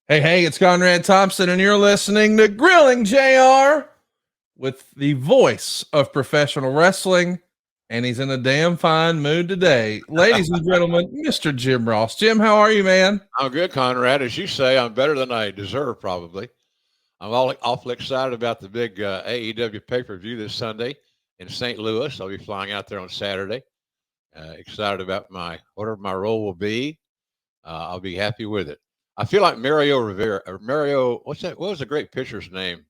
Hey, it's Conrad Thompson, and you're listening to Grilling JR with the voice of professional wrestling, and he's in a damn fine mood today. Ladies and gentlemen, Mr. Jim Ross. Jim, how are you, man? I'm good, Conrad. As you say, I'm better than I deserve, probably. I'm awfully excited about the big AEW pay-per-view this Sunday in St. Louis. I'll be flying out there on Saturday. Excited about whatever my role will be. I'll be happy with it. I feel like Mario Rivera, or Mario, what's that? What was the great pitcher's name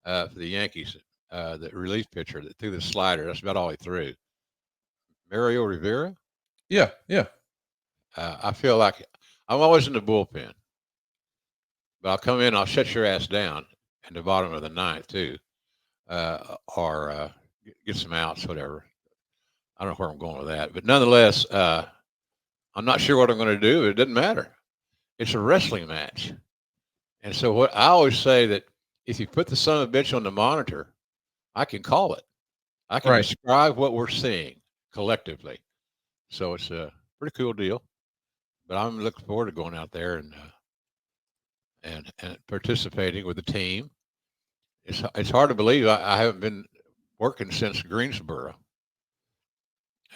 for the Yankees? The relief pitcher that threw the slider. That's about all he threw. Mario Rivera. Yeah. I feel like I'm always in the bullpen. But I'll come in, I'll shut your ass down in the bottom of the ninth too, or get some outs, whatever. I don't know where I'm going with that, but nonetheless, I'm not sure what I'm going to do. It doesn't matter. It's a wrestling match, and so what I always say that if you put the son of a bitch on the monitor, I can call it. I can Right. describe what we're seeing collectively. So it's a pretty cool deal. But I'm looking forward to going out there and participating with the team. It's hard to believe I haven't been working since Greensboro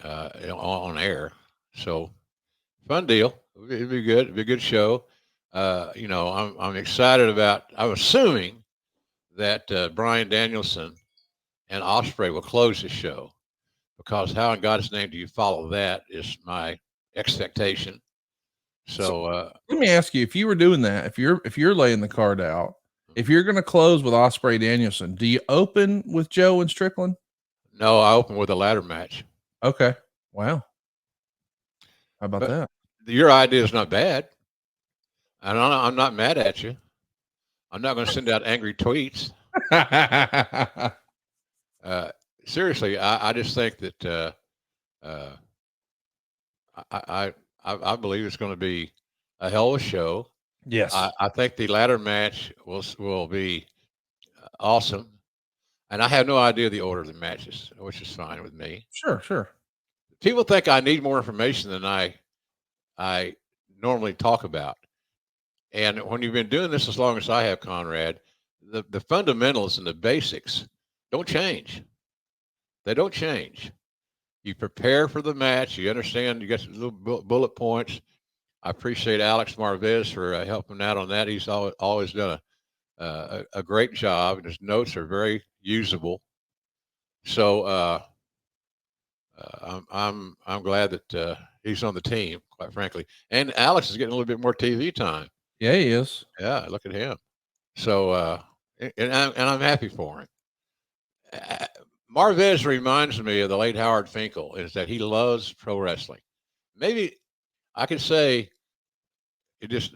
on air. So fun deal. It'd be good. It'd be a good show. I'm excited about. I'm assuming that Brian Danielson and Osprey will close the show because how in God's name do you follow that is my expectation. So Let me ask you, if you were doing that, if you're laying the card out, if you're going to close with Osprey Danielson, do you open with Joe and Strickland? no, I open with a ladder match. Okay. Wow. How about But that? your idea is not bad, and I'm not mad at you. I'm not going to send out angry tweets. Uh, Seriously, I just think that uh, I believe it's going to be a hell of a show. Yes. I think the ladder match will be awesome, and I have no idea the order of the matches, which is fine with me. Sure. People think I need more information than I normally talk about, and when you've been doing this as long as I have, Conrad, the fundamentals and the basics don't change. They don't change. You prepare for the match. You understand. You got some little bullet points. I appreciate Alex Marvez for helping out on that. He's always done a great job, and his notes are very usable. So I'm glad that he's on the team, quite frankly. And Alex is getting a little bit more TV time. Yeah, he is. Yeah, look at him. So I'm happy for him. Uh, Marvez reminds me of the late Howard Finkel. Is that he loves pro wrestling? Maybe I could say it just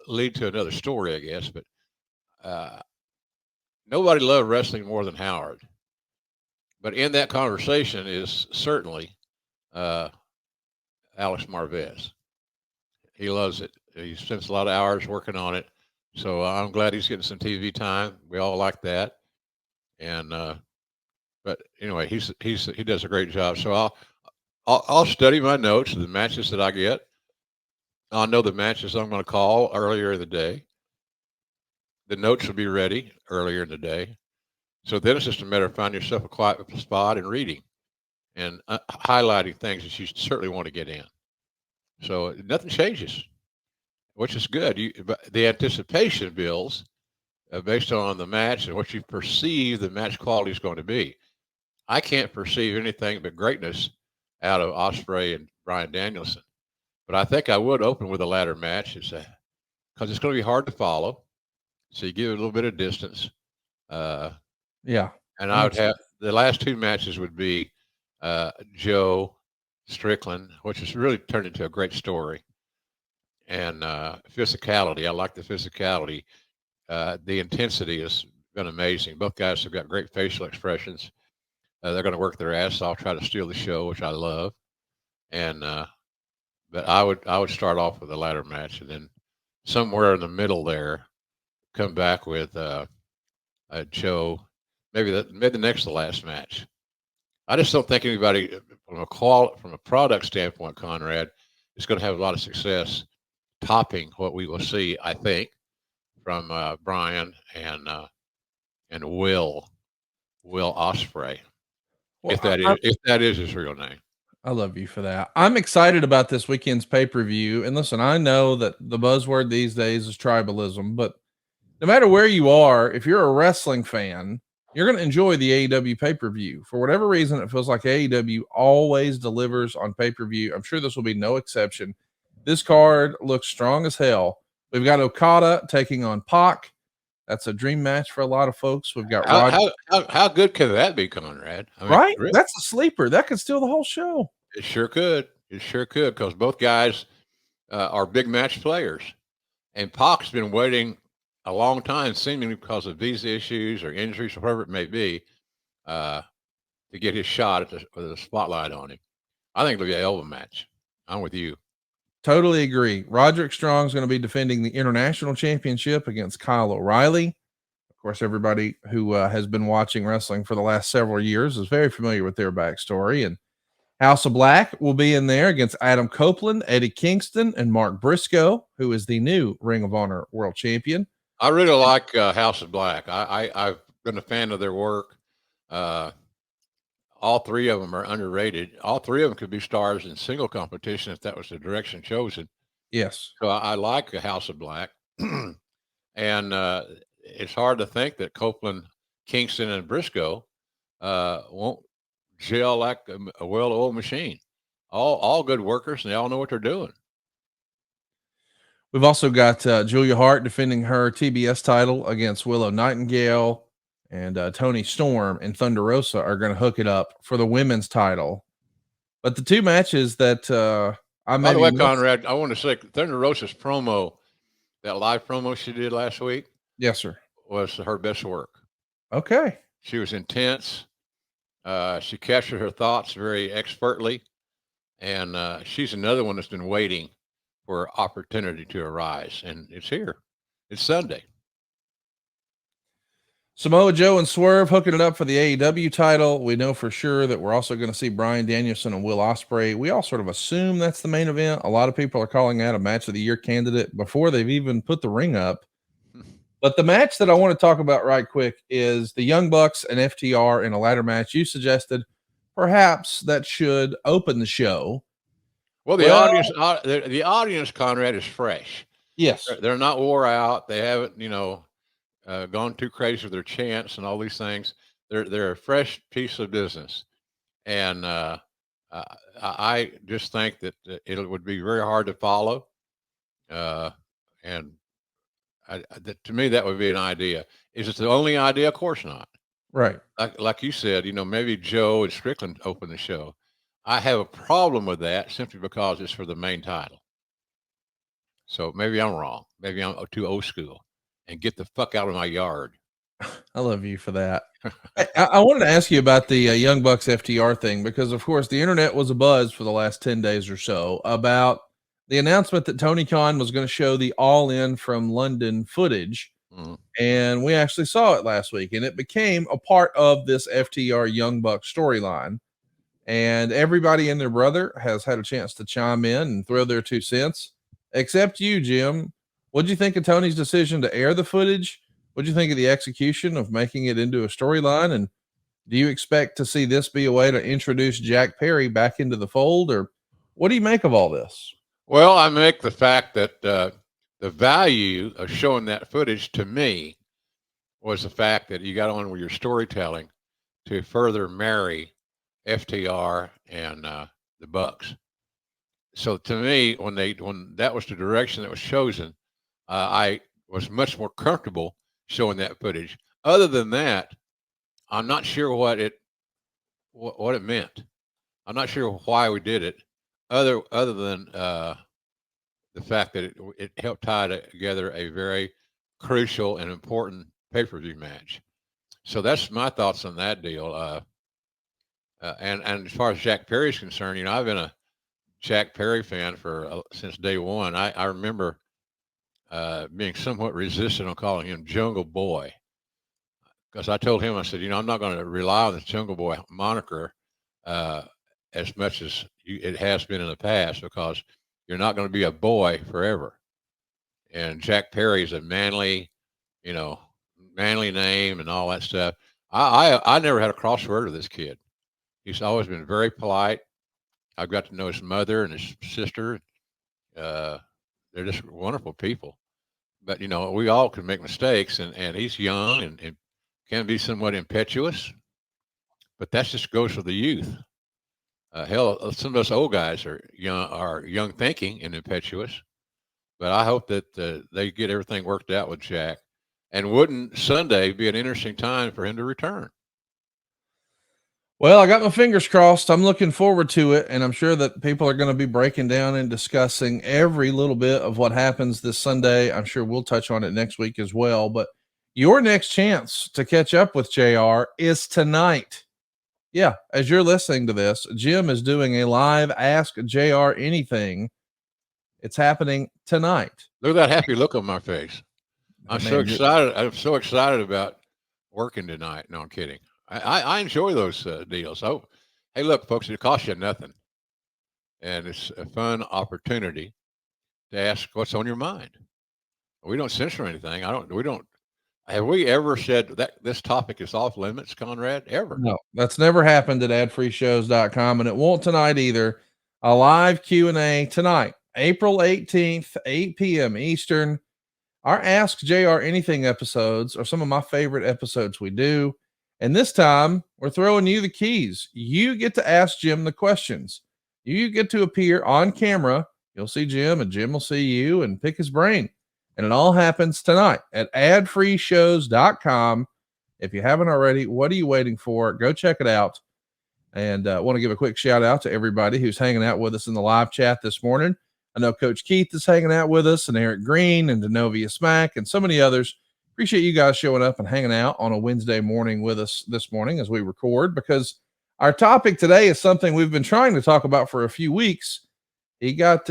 lead to another story, I guess. But uh, nobody loved wrestling more than Howard. But in that conversation is certainly uh, Alex Marvez. He loves it. He spends a lot of hours working on it. So I'm glad he's getting some TV time. We all like that. And but anyway, he does a great job. So I'll study my notes, the matches that I get. I'll know the matches I'm going to call earlier in the day. The notes will be ready earlier in the day. So then it's just a matter of finding yourself a quiet spot and reading and highlighting things that you certainly want to get in. So nothing changes, which is good. But the anticipation builds based on the match and what you perceive the match quality is going to be. I can't perceive anything but greatness out of Osprey and Brian Danielson, but I think I would open with a ladder match because it's going to be hard to follow. So you give it a little bit of distance. Uh, Yeah. And I would have the last two matches would be Joe Strickland, which has really turned into a great story, and physicality. I like the physicality. The intensity has been amazing. Both guys have got great facial expressions. They're going to work their ass off, try to steal the show, which I love. And but I would start off with a ladder match, and then somewhere in the middle there, come back with Joe. Maybe the next to last match. I just don't think anybody from a product standpoint, Conrad, is going to have a lot of success topping what we will see. I think from Brian and Will Osprey, Well, if that is his real name. I love you for that. I'm excited about this weekend's pay-per-view. And listen, I know that the buzzword these days is tribalism, but no matter where you are, if you're a wrestling fan, you're going to enjoy the AEW pay-per-view. For whatever reason, it feels like AEW always delivers on pay-per-view. I'm sure this will be no exception. This card looks strong as hell. We've got Okada taking on Pac. That's a dream match for a lot of folks. We've got Rod. How good can that be, Conrad? I mean, Right? really, That's a sleeper. That could steal the whole show. it sure could. It sure could, because both guys are big match players, and Pac's been waiting a long time, seemingly because of visa issues or injuries or whatever it may be, to get his shot with the spotlight on him. I think it'll be a hell of a match. I'm with you. Totally agree. Roderick Strong's going to be defending the international championship against Kyle O'Reilly. Of course, everybody who has been watching wrestling for the last several years is very familiar with their backstory. And House of Black will be in there against Adam Copeland, Eddie Kingston, and Mark Briscoe, who is the new Ring of Honor World Champion. I really like House of Black. I've been a fan of their work. All three of them are underrated. All three of them could be stars in single competition if that was the direction chosen. Yes. So I like a House of Black. And it's hard to think that Copeland, Kingston, and Briscoe won't gel like a well-oiled machine. All good workers, and they all know what they're doing. We've also got Julia Hart defending her TBS title against Willow Nightingale, and Tony Storm and Thunder Rosa are going to hook it up for the women's title. But the two matches that By the way, Conrad, I want to say Thunder Rosa's promo, that live promo she did last week, yes, sir, was her best work. Okay. She was intense. She captured her thoughts very expertly, and she's another one that's been waiting for opportunity to arise, and it's here. It's Sunday. Samoa Joe and Swerve hooking it up for the AEW title. We know for sure that we're also going to see Bryan Danielson and Will Ospreay. We all sort of assume that's the main event. A lot of people are calling that a match of the year candidate before they've even put the ring up. But the match that I want to talk about right quick is the Young Bucks and FTR in a ladder match. You suggested perhaps that should open the show. Well, the audience, Conrad, is fresh. Yes, they're not wore out. They haven't, gone too crazy with their chants and all these things. They're a fresh piece of business, and I just think that it would be very hard to follow. And to me, that would be an idea. Is it the only idea? Of course not. right. Like you said, maybe Joe and Strickland open the show. I have a problem with that simply because it's for the main title. So maybe I'm wrong. Maybe I'm too old school. And get the fuck out of my yard. I love you for that. I wanted to ask you about the Young Bucks FTR thing, because of course the internet was abuzz for the last 10 days or so about the announcement that Tony Khan was going to show the All In from London footage. And we actually saw it last week, and it became a part of this FTR Young Bucks storyline. And everybody and their brother has had a chance to chime in and throw their 2 cents, except you, Jim. What'd you think of Tony's decision to air the footage? What'd you think of the execution of making it into a storyline? And do you expect to see this be a way to introduce Jack Perry back into the fold, or what do you make of all this? Well, I make the fact that the value of showing that footage to me was the fact that you got on with your storytelling to further marry FTR and the Bucks. So to me, when that was the direction that was chosen, I was much more comfortable showing that footage. Other than that, I'm not sure what it meant. I'm not sure why we did it, other than the fact that it helped tie together a very crucial and important pay-per-view match. So that's my thoughts on that deal. And as far as Jack Perry is concerned, I've been a Jack Perry fan since day one. I remember being somewhat resistant on calling him Jungle Boy, because I told him, I said, I'm not going to rely on the Jungle Boy moniker as much as it has been in the past, because you're not going to be a boy forever. And Jack Perry is a manly, you know, manly name and all that stuff. I never had a crossword with this kid. He's always been very polite. I've got to know his mother and his sister. Uh, they're just wonderful people. But we all can make mistakes, and he's young and can be somewhat impetuous. But that just goes for the youth. Hell, some of us old guys are young thinking and impetuous. But I hope that they get everything worked out with Jack. And wouldn't Sunday be an interesting time for him to return? Well, I got my fingers crossed. I'm looking forward to it, and I'm sure that people are going to be breaking down and discussing every little bit of what happens this Sunday. I'm sure we'll touch on it next week as well. But your next chance to catch up with JR is tonight. Yeah, as you're listening to this, Jim is doing a live Ask JR Anything. It's happening tonight. Look at that happy look on my face. I'm so excited. I'm so excited about working tonight. No, I'm kidding. I enjoy those deals. Oh, hey, look, folks, it costs you nothing, and it's a fun opportunity to ask what's on your mind. We don't censor anything. I don't. We don't. Have we ever said that this topic is off limits, Conrad? Ever? No, that's never happened at adfreeshows.com, and it won't tonight either. A live Q&A tonight, April 18th, 8 p.m. Eastern. Our Ask JR Anything episodes are some of my favorite episodes we do. And this time, we're throwing you the keys. You get to ask Jim the questions. You get to appear on camera. You'll see Jim, and Jim will see you and pick his brain. And it all happens tonight at adfreeshows.com. If you haven't already, what are you waiting for? Go check it out. And I want to give a quick shout out to everybody who's hanging out with us in the live chat this morning. I know Coach Keith is hanging out with us, and Eric Green and Denovia Smack and so many others. Appreciate you guys showing up and hanging out on a Wednesday morning with us this morning as we record, because our topic today is something we've been trying to talk about for a few weeks. He got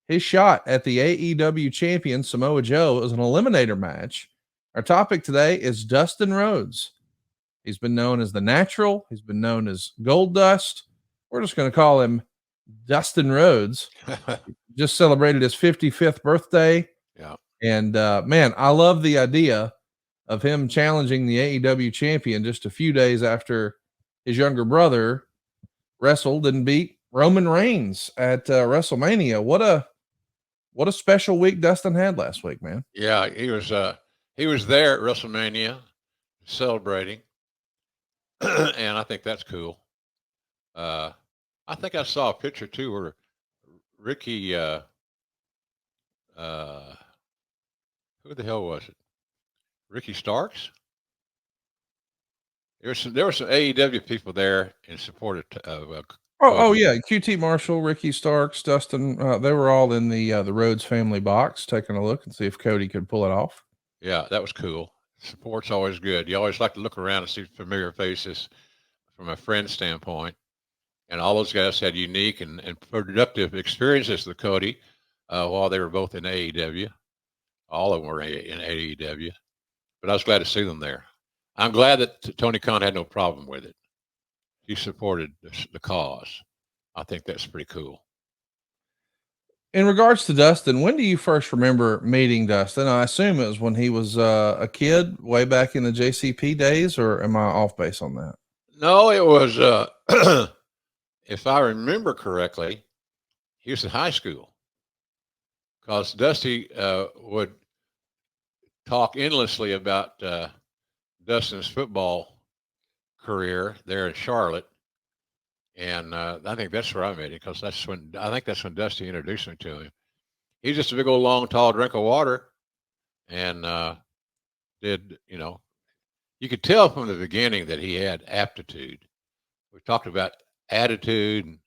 his shot at the AEW champion Samoa Joe as an eliminator match. Our topic today is Dustin Rhodes. He's been known as the Natural. He's been known as Goldust. We're just going to call him Dustin Rhodes. Just celebrated his 55th birthday. Yeah. And man, I love the idea of him challenging the AEW champion just a few days after his younger brother wrestled and beat Roman Reigns at WrestleMania. What a special week Dustin had last week, man. Yeah, he was there at WrestleMania celebrating, and I think that's cool. I think I saw a picture too where Ricky, who the hell was it? Ricky Starks. There were some AEW people there in support of. Oh yeah, QT Marshall, Ricky Starks, Dustin. They were all in the Rhodes family box, taking a look and see if Cody could pull it off. Yeah, that was cool. Support's always good. You always like to look around and see familiar faces from a friend standpoint. And all those guys had unique and productive experiences with Cody while they were both in AEW. All of them were in AEW. But I was glad to see them there. I'm glad that Tony Khan had no problem with it. He supported the cause. I think that's pretty cool. In regards to Dustin, when do you first remember meeting Dustin? I assume it was when he was a kid, way back in the JCP days, or am I off base on that? No, it was, if I remember correctly, he was in high school. Because Dusty would talk endlessly about Dustin's football career there in Charlotte. And I think that's where I met him, because that's when Dusty introduced me to him. He's just a big old long, tall drink of water, and you could tell from the beginning that he had aptitude. We talked about attitude and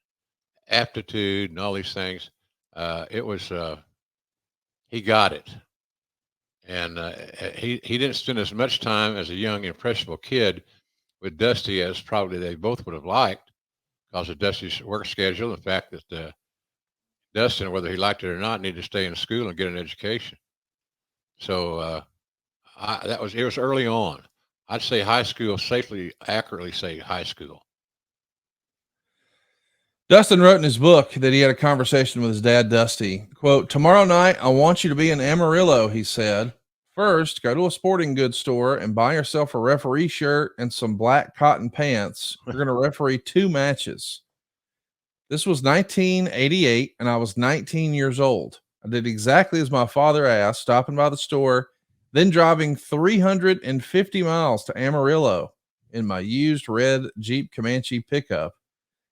aptitude and all these things. He got it, and he didn't spend as much time as a young, impressionable kid with Dusty as probably they both would have liked, because of Dusty's work schedule, the fact that Dustin, whether he liked it or not, needed to stay in school and get an education. So it was early on. I'd say high school, accurately say high school. Dustin wrote in his book that he had a conversation with his dad, Dusty. Quote, "Tomorrow night, I want you to be in Amarillo," he said, First, go to a sporting goods store and buy yourself a referee shirt and some black cotton pants. You're going to referee 2 matches. This was 1988, and I was 19 years old. I did exactly as my father asked, stopping by the store, then driving 350 miles to Amarillo in my used red Jeep Comanche pickup.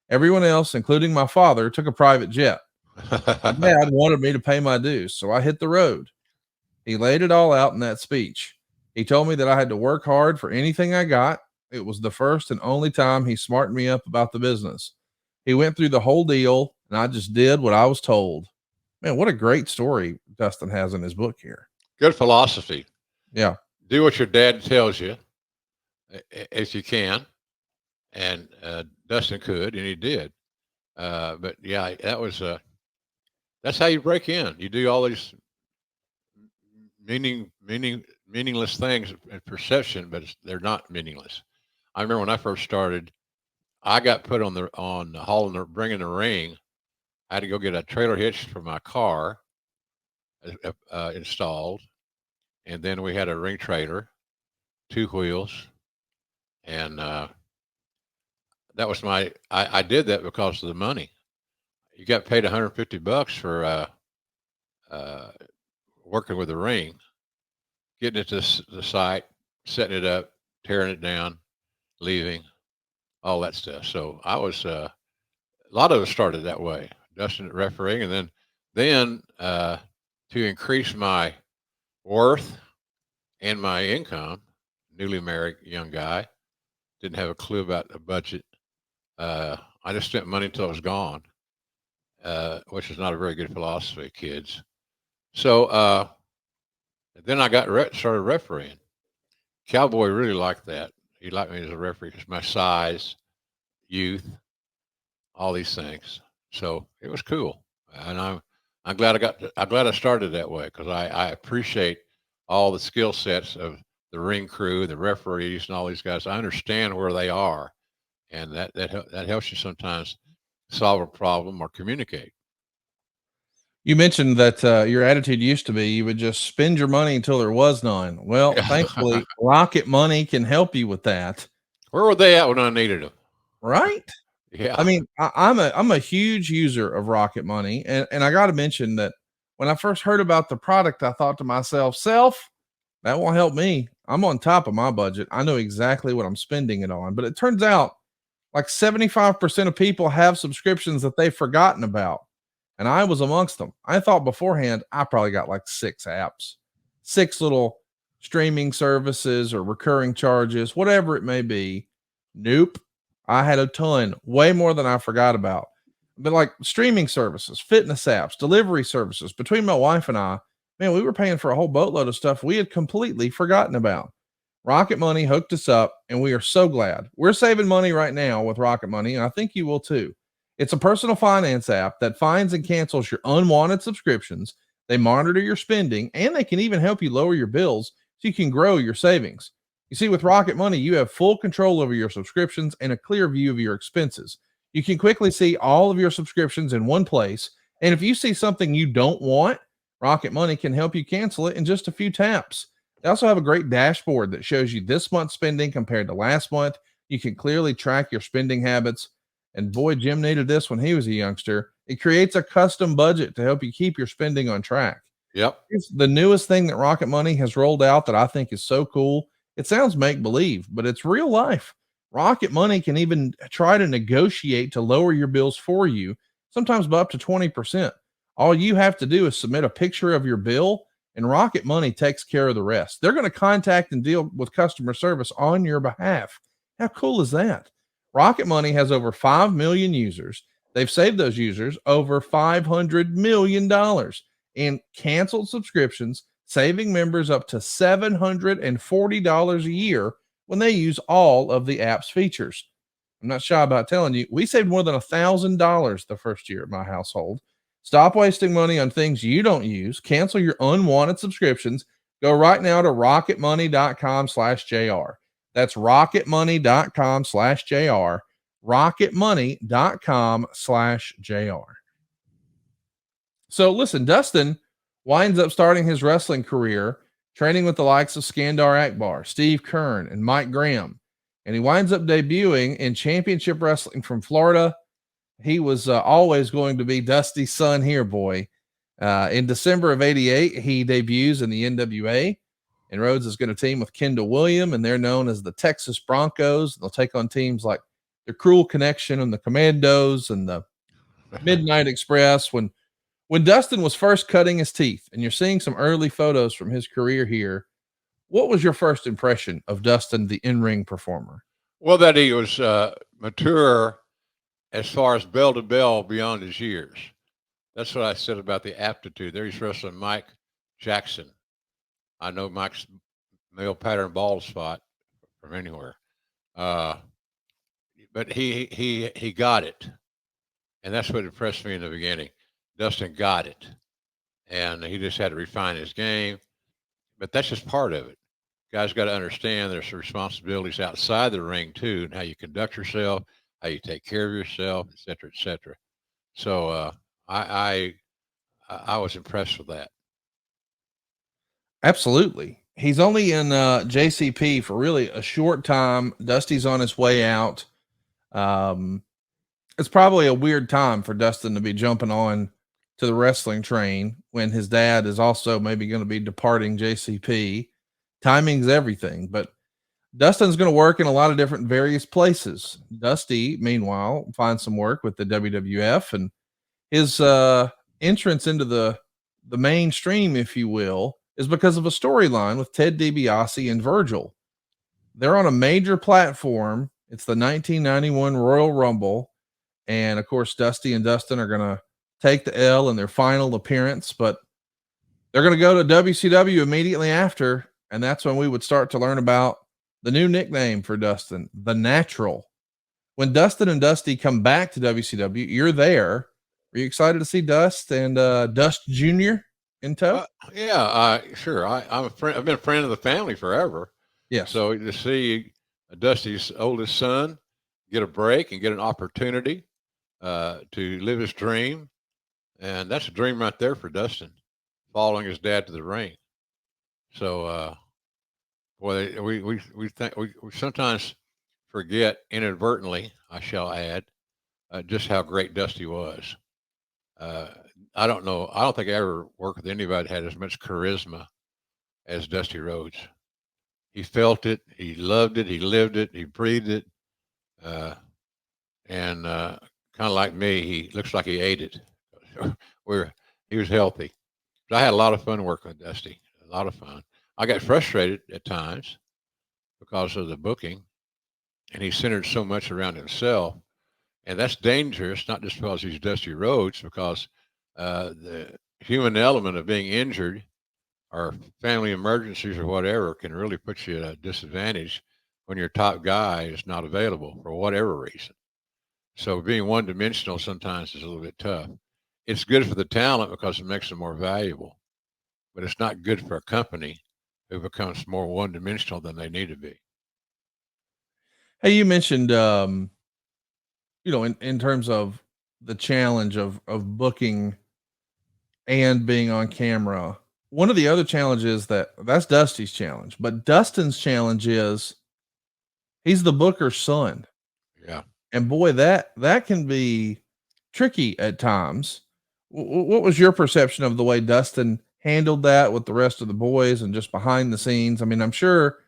Everyone else, including my father, took a private jet. My dad wanted me to pay my dues, so I hit the road. He laid it all out in that speech. He told me that I had to work hard for anything I got. It was the first and only time he smartened me up about the business. He went through the whole deal, and I just did what I was told. Man, what a great story Dustin has in his book here. Good philosophy. Yeah. Do what your dad tells you, if you can. And Dustin could, and he did. But yeah, that's how you break in. You do all these meaningless things in perception, but they're not meaningless. I remember when I first started, I got put on the hauling the bringing the ring. I had to go get a trailer hitch for my car installed, and then we had a ring trailer, 2 wheels, and that was I did that because of the money. You got paid $150 for working with the ring, getting it to the site, setting it up, tearing it down, leaving, all that stuff. So I was a lot of us started that way. Dustin refereeing, and then to increase my worth and my income, newly married young guy, didn't have a clue about the budget. I just spent money until it was gone, which is not a very good philosophy, kids. So then I started refereeing. Cowboy really liked that. He liked me as a referee because my size, youth, all these things. So it was cool, and I'm glad I started that way because I appreciate all the skill sets of the ring crew, the referees, and all these guys. I understand where they are, and that helps you sometimes solve a problem or communicate. You mentioned that your attitude used to be you would just spend your money until there was none. Well, thankfully, Rocket Money can help you with that. Where were they at when I needed them? Right? Yeah. I mean, I'm a huge user of Rocket Money, and I got to mention that when I first heard about the product, I thought to myself, that won't help me. I'm on top of my budget. I know exactly what I'm spending it on. But it turns out like 75% of people have subscriptions that they've forgotten about. And I was amongst them. I thought beforehand, I probably got like 6 apps, 6 little streaming services or recurring charges, whatever it may be. Nope. I had a ton, way more than I forgot about. But like streaming services, fitness apps, delivery services, between my wife and I, man, we were paying for a whole boatload of stuff we had completely forgotten about. Rocket Money hooked us up, and we are so glad. We're saving money right now with Rocket Money, and I think you will too. It's a personal finance app that finds and cancels your unwanted subscriptions. They monitor your spending, and they can even help you lower your bills so you can grow your savings. You see, with Rocket Money, you have full control over your subscriptions and a clear view of your expenses. You can quickly see all of your subscriptions in one place. And if you see something you don't want, Rocket Money can help you cancel it in just a few taps. They also have a great dashboard that shows you this month's spending compared to last month. You can clearly track your spending habits. And boy, Jim needed this when he was a youngster. It creates a custom budget to help you keep your spending on track. Yep. It's the newest thing that Rocket Money has rolled out that I think is so cool. It sounds make believe, but it's real life. Rocket Money can even try to negotiate to lower your bills for you, sometimes by up to 20%. All you have to do is submit a picture of your bill, and Rocket Money takes care of the rest. They're going to contact and deal with customer service on your behalf. How cool is that? Rocket Money has over 5 million users. They've saved those users over $500 million in canceled subscriptions, saving members up to $740 a year when they use all of the app's features. I'm not shy about telling you, we saved more than $1,000 the first year of my household. Stop wasting money on things you don't use. Cancel your unwanted subscriptions. Go right now to rocketmoney.com/JR. That's rocketmoney.com/JR. rocketmoney.com/JR. So listen, Dustin winds up starting his wrestling career training with the likes of Skandar Akbar, Steve Kern, and Mike Graham. And he winds up debuting in championship wrestling from Florida. He was always going to be Dusty's son here, boy. In December of 88, he debuts in the NWA, and Rhodes is going to team with Kendall William, and they're known as the Texas Broncos. They'll take on teams like the Cruel Connection and the Commandos and the Midnight Express. When Dustin was first cutting his teeth, and you're seeing some early photos from his career here, what was your first impression of Dustin, the in-ring performer? Well, that he was mature as far as bell to bell beyond his years. That's what I said about the aptitude. There he's wrestling Mike Jackson. I know Mike's male pattern ball spot from anywhere. But he got it. And that's what impressed me in the beginning. Dustin got it. And he just had to refine his game. But that's just part of it. Guys got to understand there's responsibilities outside the ring too, and how you conduct yourself, how you take care of yourself, et cetera, et cetera. So I was impressed with that. Absolutely. He's only in JCP for really a short time. Dusty's on his way out. It's probably a weird time for Dustin to be jumping on to the wrestling train when his dad is also maybe going to be departing JCP. Timing's everything, but Dustin's going to work in a lot of different various places. Dusty, meanwhile, finds some work with the WWF, and his entrance into the mainstream, if you will, is because of a storyline with Ted DiBiase and Virgil. They're on a major platform. It's the 1991 Royal Rumble. And of course, Dusty and Dustin are going to take the L in their final appearance, but they're going to go to WCW immediately after. And that's when we would start to learn about the new nickname for Dustin, the Natural. When Dustin and Dusty come back to WCW, you're there. Are you excited to see Dust and Dust Jr. in tow? Yeah, sure. I'm a friend. I've been a friend of the family forever. Yes. So to see Dusty's oldest son get a break and get an opportunity to live his dream, and that's a dream right there for Dustin, following his dad to the ring. So, boy, we sometimes forget inadvertently, I shall add, just how great Dusty was. I don't know. I don't think I ever worked with anybody that had as much charisma as Dusty Rhodes. He felt it. He loved it. He lived it. He breathed it. And kind of like me, he looks like he ate it. He was healthy. But I had a lot of fun working with Dusty. A lot of fun. I got frustrated at times because of the booking, and he centered so much around himself. And that's dangerous, not just because he's Dusty Rhodes, because the human element of being injured or family emergencies or whatever can really put you at a disadvantage when your top guy is not available for whatever reason. So being one dimensional sometimes is a little bit tough. It's good for the talent because it makes them more valuable, but it's not good for a company who becomes more one dimensional than they need to be. Hey, you mentioned, in terms of the challenge of booking and being on camera, one of the other challenges that's Dusty's challenge, but Dustin's challenge is he's the booker's son. Yeah. And boy, that can be tricky at times. What was your perception of the way Dustin handled that with the rest of the boys and just behind the scenes? I mean, I'm sure,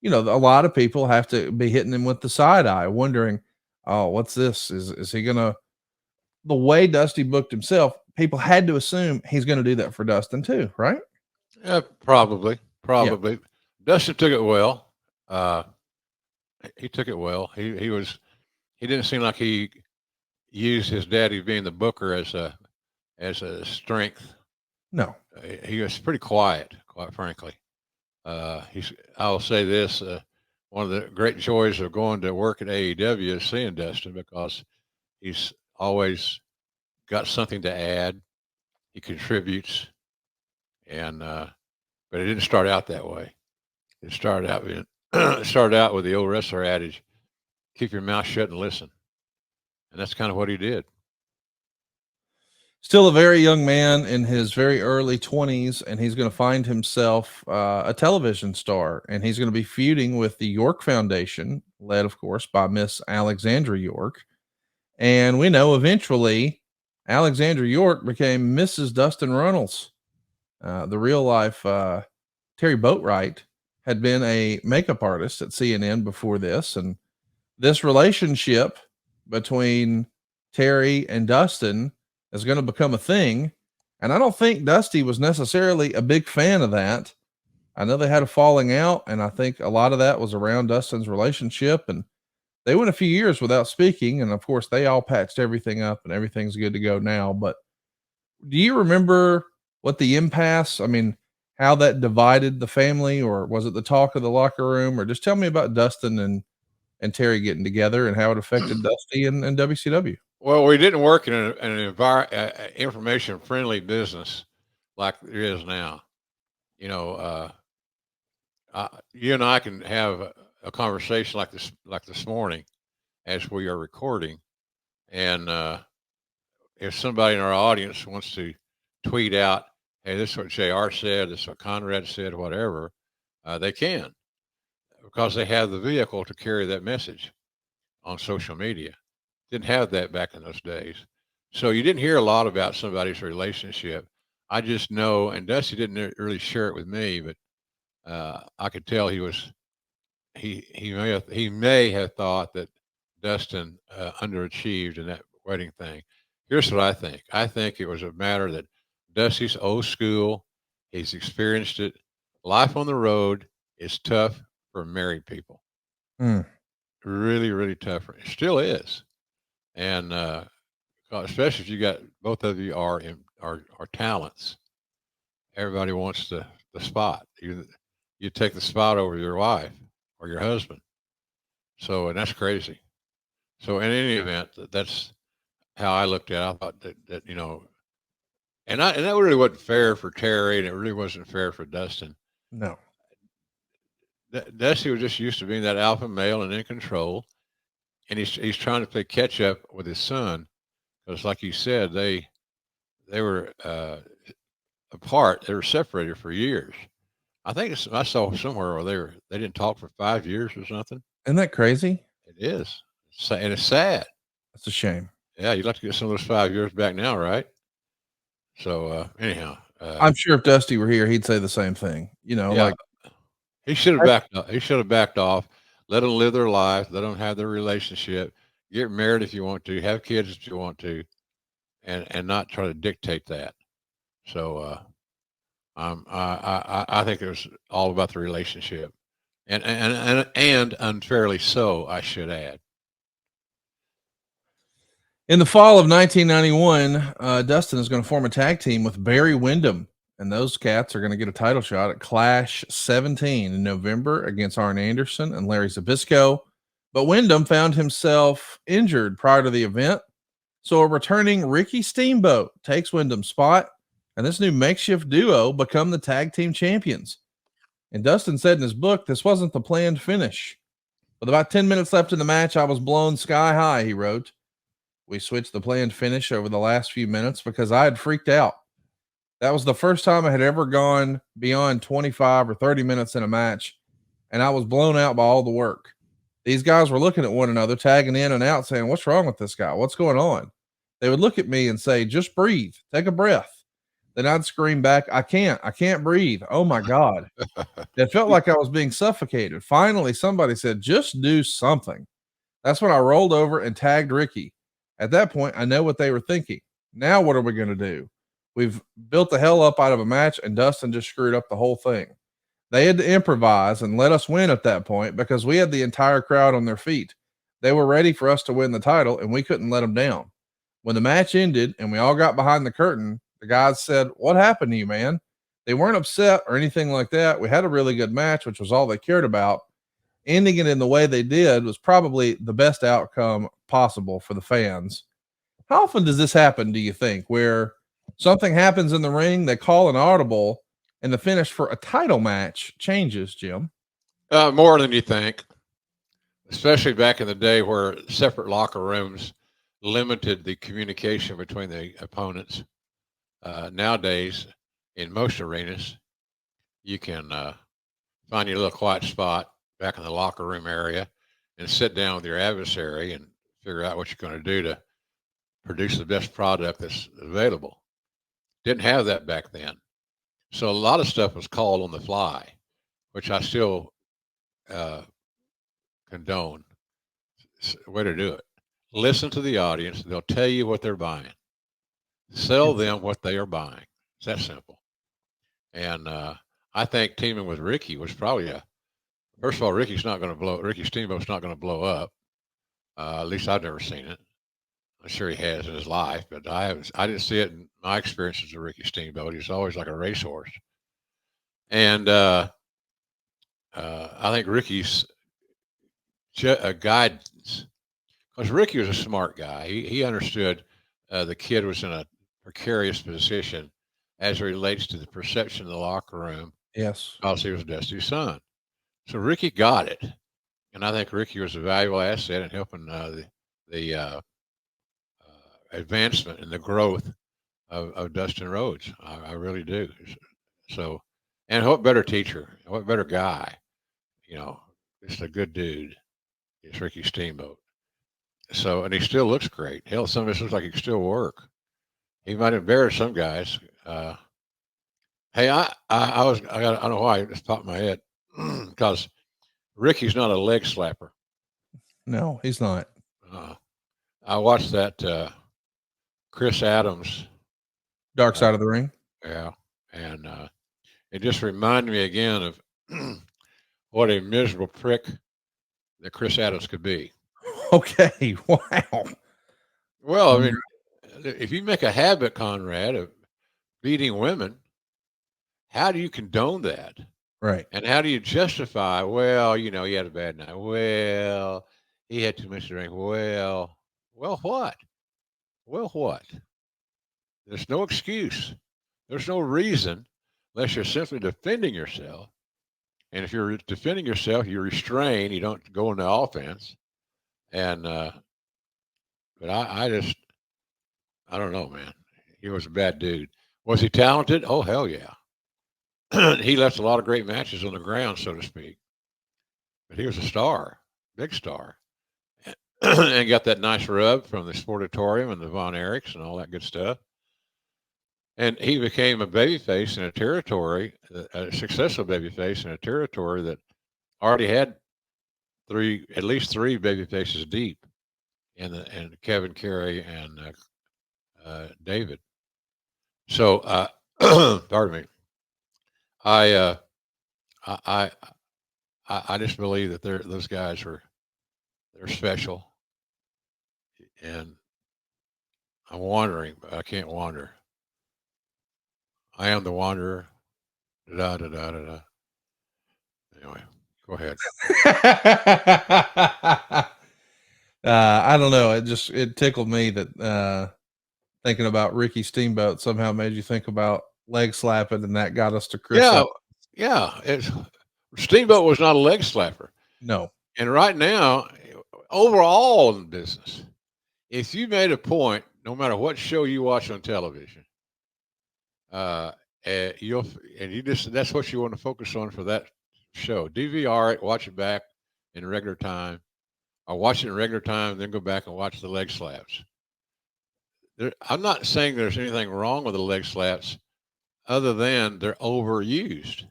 a lot of people have to be hitting him with the side eye, wondering, oh, what's this? Is he gonna, the way Dusty booked himself, people had to assume he's gonna do that for Dustin too, right? Yeah, probably. Yeah. Dustin took it well. He took it well. He didn't seem like he used his daddy being the booker as a strength. No. He was pretty quiet, quite frankly. I'll say this: one of the great joys of going to work at AEW is seeing Dustin, because he's always got something to add. He contributes, and but it didn't start out that way. It started out with the old wrestler adage: "Keep your mouth shut and listen," and that's kind of what he did. Still a very young man in his very early 20s, and he's going to find himself a television star, and he's going to be feuding with the York Foundation, led, of course, by Miss Alexandra York. And we know eventually Alexandra York became Mrs. Dustin Runnels. The real life Terry Boatwright had been a makeup artist at CNN before this, and this relationship between Terry and Dustin is going to become a thing. And I don't think Dusty was necessarily a big fan of that. I know they had a falling out, and I think a lot of that was around Dustin's relationship. And they went a few years without speaking. And of course, they all patched everything up and everything's good to go now. But do you remember what the impasse, I mean, how that divided the family, or was it the talk of the locker room, or just tell me about Dustin and Terry getting together and how it affected Dusty and WCW. Well, we didn't work in an information friendly business like there is now. You know, you and I can have a conversation like this morning, as we are recording, and if somebody in our audience wants to tweet out, "Hey, this is what Jr. said. This is what Conrad said," whatever, they can, because they have the vehicle to carry that message on social media. Didn't have that back in those days. So you didn't hear a lot about somebody's relationship. I just know, and Dusty didn't really share it with me, but I could tell he may have thought that Dustin underachieved in that wedding thing. Here's what I think. I think it was a matter that Dusty's old school. He's experienced it. Life on the road is tough for married people. Mm. Really, really tough. It still is. And especially if you got both of you are talents. Everybody wants the spot. You take the spot over your wife or your husband. So, and that's crazy. So in any event, that's how I looked at it. I thought that and that really wasn't fair for Terry, and it really wasn't fair for Dustin. No. Dusty was just used to being that alpha male and in control, and he's trying to play catch up with his son, because, like you said, they were apart. They were separated for years. I think I saw somewhere where they didn't talk for 5 years or something. Isn't that crazy? It is, and it's sad. That's a shame. Yeah, you'd like to get some of those 5 years back now, right? So anyhow, I'm sure if Dusty were here, he'd say the same thing. yeah, Like he should have backed off. He should have backed off. Let them live their life. Let them have their relationship. Get married if you want to. Have kids if you want to, and not try to dictate that. So I think it was all about the relationship, and unfairly so, I should add. in the fall of 1991, Dustin is going to form a tag team with Barry Windham, and those cats are going to get a title shot at Clash 17 in November against Arn Anderson and Larry Zbyszko. But Windham found himself injured prior to the event, so a returning Ricky Steamboat takes Wyndham's spot, and this new makeshift duo become the tag team champions. And Dustin said in his book, this wasn't the planned finish. With about 10 minutes left in the match, I was blown sky high, he wrote. We switched the planned finish over the last few minutes because I had freaked out. That was the first time I had ever gone beyond 25 or 30 minutes in a match, and I was blown out by all the work. These guys were looking at one another, tagging in and out, saying, what's wrong with this guy? What's going on? They would look at me and say, just breathe, take a breath. Then I'd scream back, I can't breathe. Oh my God. It felt like I was being suffocated. Finally, somebody said, just do something. That's when I rolled over and tagged Ricky. At that point, I know what they were thinking. Now what are we going to do? We've built the hell up out of a match, and Dustin just screwed up the whole thing. They had to improvise and let us win at that point because we had the entire crowd on their feet. They were ready for us to win the title, and we couldn't let them down. When the match ended and we all got behind the curtain, the guys said, what happened to you, man? They weren't upset or anything like that. We had a really good match, which was all they cared about. Ending it in the way they did was probably the best outcome possible for the fans. How often does this happen, do you think, where something happens in the ring, they call an audible, and the finish for a title match changes, Jim? More than you think, especially back in the day where separate locker rooms limited the communication between the opponents. Nowadays, in most arenas, you can find your little quiet spot back in the locker room area and sit down with your adversary and figure out what you're going to do to produce the best product that's available. Didn't have that back then. So a lot of stuff was called on the fly, which I still uh, condone. It's a way to do it. Listen to the audience. They'll tell you what they're buying. Sell them what they are buying. It's that simple. And I think teaming with Ricky was probably first of all, Ricky Steamboat's not going to blow up. At least I've never seen it. I'm sure he has in his life, but I didn't see it in my experiences with Ricky Steamboat. He's always like a racehorse. And I think Ricky's guidance, because Ricky was a smart guy. He understood the kid was in a precarious position as it relates to the perception of the locker room. Yes. Because he was Dusty's son. So Ricky got it. And I think Ricky was a valuable asset in helping the advancement and the growth of Dustin Rhodes. I really do. So, and what better teacher, what better guy, just a good dude. It's Ricky Steamboat. So, and he still looks great. Hell, some of us looks like he can still work. He might embarrass some guys. Hey, I don't know why it just popped in my head because Ricky's not a leg slapper. No, he's not. I watched that Chris Adams Dark Side of the Ring. Yeah, and it just reminded me again of what a miserable prick that Chris Adams could be. Okay, wow. Well, I mean, if you make a habit, Conrad, of beating women, how do you condone that? Right. And how do you justify, well, he had a bad night. Well, he had too much to drink. Well, what? Well, what? There's no excuse. There's no reason unless you're simply defending yourself. And if you're defending yourself, you restrain. You don't go into offense. And but I don't know, man. He was a bad dude. Was he talented? Oh, hell yeah. He left a lot of great matches on the ground, so to speak. But he was a star, big star, and got that nice rub from the Sportatorium and the Von Erichs and all that good stuff. And he became a babyface in a territory, a successful babyface in a territory that already had at least three babyfaces deep, and Kevin Carey and David. So, pardon me. I just believe that those guys they're special, and I'm wandering, but I can't wander. I am the wanderer. Da da da da da. Anyway, go ahead. I don't know. It tickled me that thinking about Ricky Steamboat somehow made you think about leg slapping, and that got us to Chris. Yeah. Steamboat was not a leg slapper. No. And right now, overall in business, if you made a point, no matter what show you watch on television, that's what you want to focus on for that show. DVR it, watch it back in regular time, or watch it in regular time, then go back and watch the leg slaps. I'm not saying there's anything wrong with the leg slaps, other than they're overused,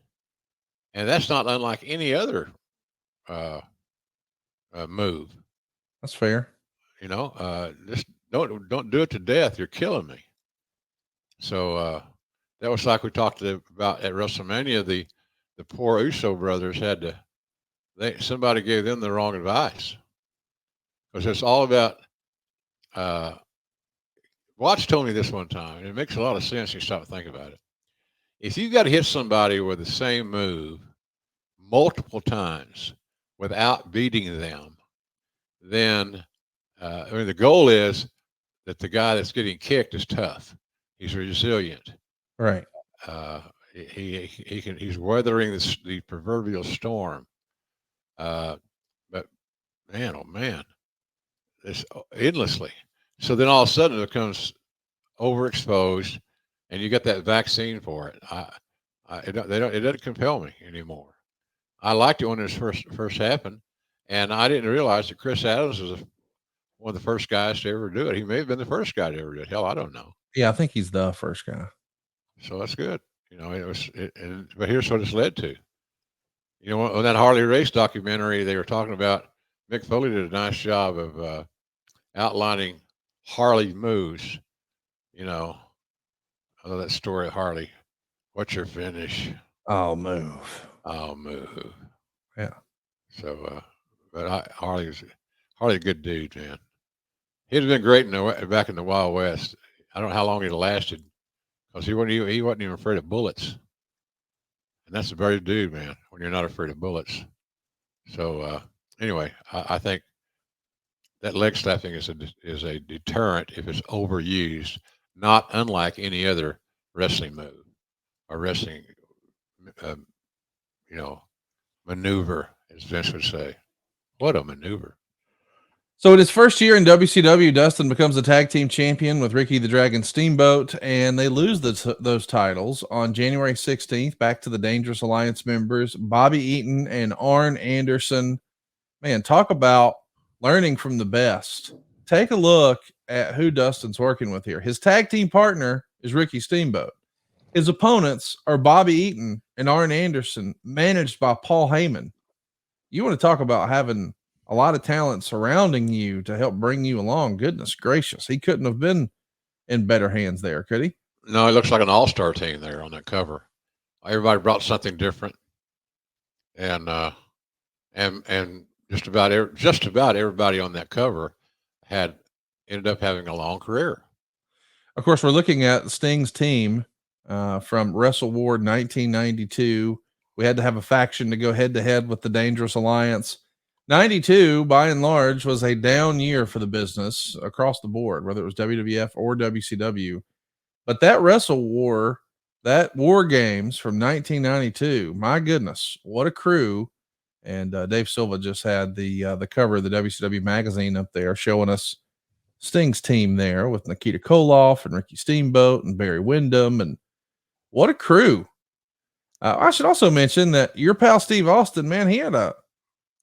and that's not unlike any other move. That's fair. Just don't do it to death. You're killing me. So that was like we talked about at WrestleMania. The poor Uso brothers somebody gave them the wrong advice, because it's all about. Watts told me this one time, and it makes a lot of sense when you stop and think about it. If you've got to hit somebody with the same move multiple times without beating them, then the goal is that the guy that's getting kicked is tough. He's resilient. Right. He's weathering the proverbial storm. But man, oh man, it's endlessly. So then all of a sudden it becomes overexposed, and you get that vaccine for it. It doesn't compel me anymore. I liked it when it first happened, and I didn't realize that Chris Adams was one of the first guys to ever do it. He may have been the first guy to ever do it. Hell, I don't know. Yeah, I think he's the first guy. So that's good. But here's what it's led to. On that Harley race documentary they were talking about, Mick Foley did a nice job of outlining Harley moves. I know that story of Harley. What's your finish? I'll move. I'll move. Yeah. So, Harley's a good dude, man. He'd have been great back in the Wild West. I don't know how long he'd have lasted because he wasn't even afraid of bullets. And that's a very dude, man, when you're not afraid of bullets. So anyway, I think that leg slapping is a deterrent if it's overused, not unlike any other wrestling move or wrestling, uh, maneuver, as Vince would say. What a maneuver! So in his first year in WCW, Dustin becomes a tag team champion with Ricky the Dragon Steamboat, and they lose those titles on January 16th back to the Dangerous Alliance members, Bobby Eaton and Arn Anderson. Man, talk about learning from the best. Take a look at who Dustin's working with here. His tag team partner is Ricky Steamboat. His opponents are Bobby Eaton and Arn Anderson, managed by Paul Heyman. You want to talk about having a lot of talent surrounding you to help bring you along. Goodness gracious. He couldn't have been in better hands there, could he? No, it looks like an all-star team there on that cover. Everybody brought something different. And just about everybody on that cover ended up having a long career. Of course, we're looking at Sting's team from Wrestle War 1992. We had to have a faction to go head to head with the Dangerous Alliance. 92, by and large, was a down year for the business across the board, whether it was WWF or WCW. But that Wrestle War, that War Games from 1992, my goodness, what a crew. And Dave Silva just had the cover of the WCW magazine up there showing us Sting's team there with Nikita Koloff and Ricky Steamboat and Barry Windham. And what a crew. I should also mention that your pal Steve Austin, man, he had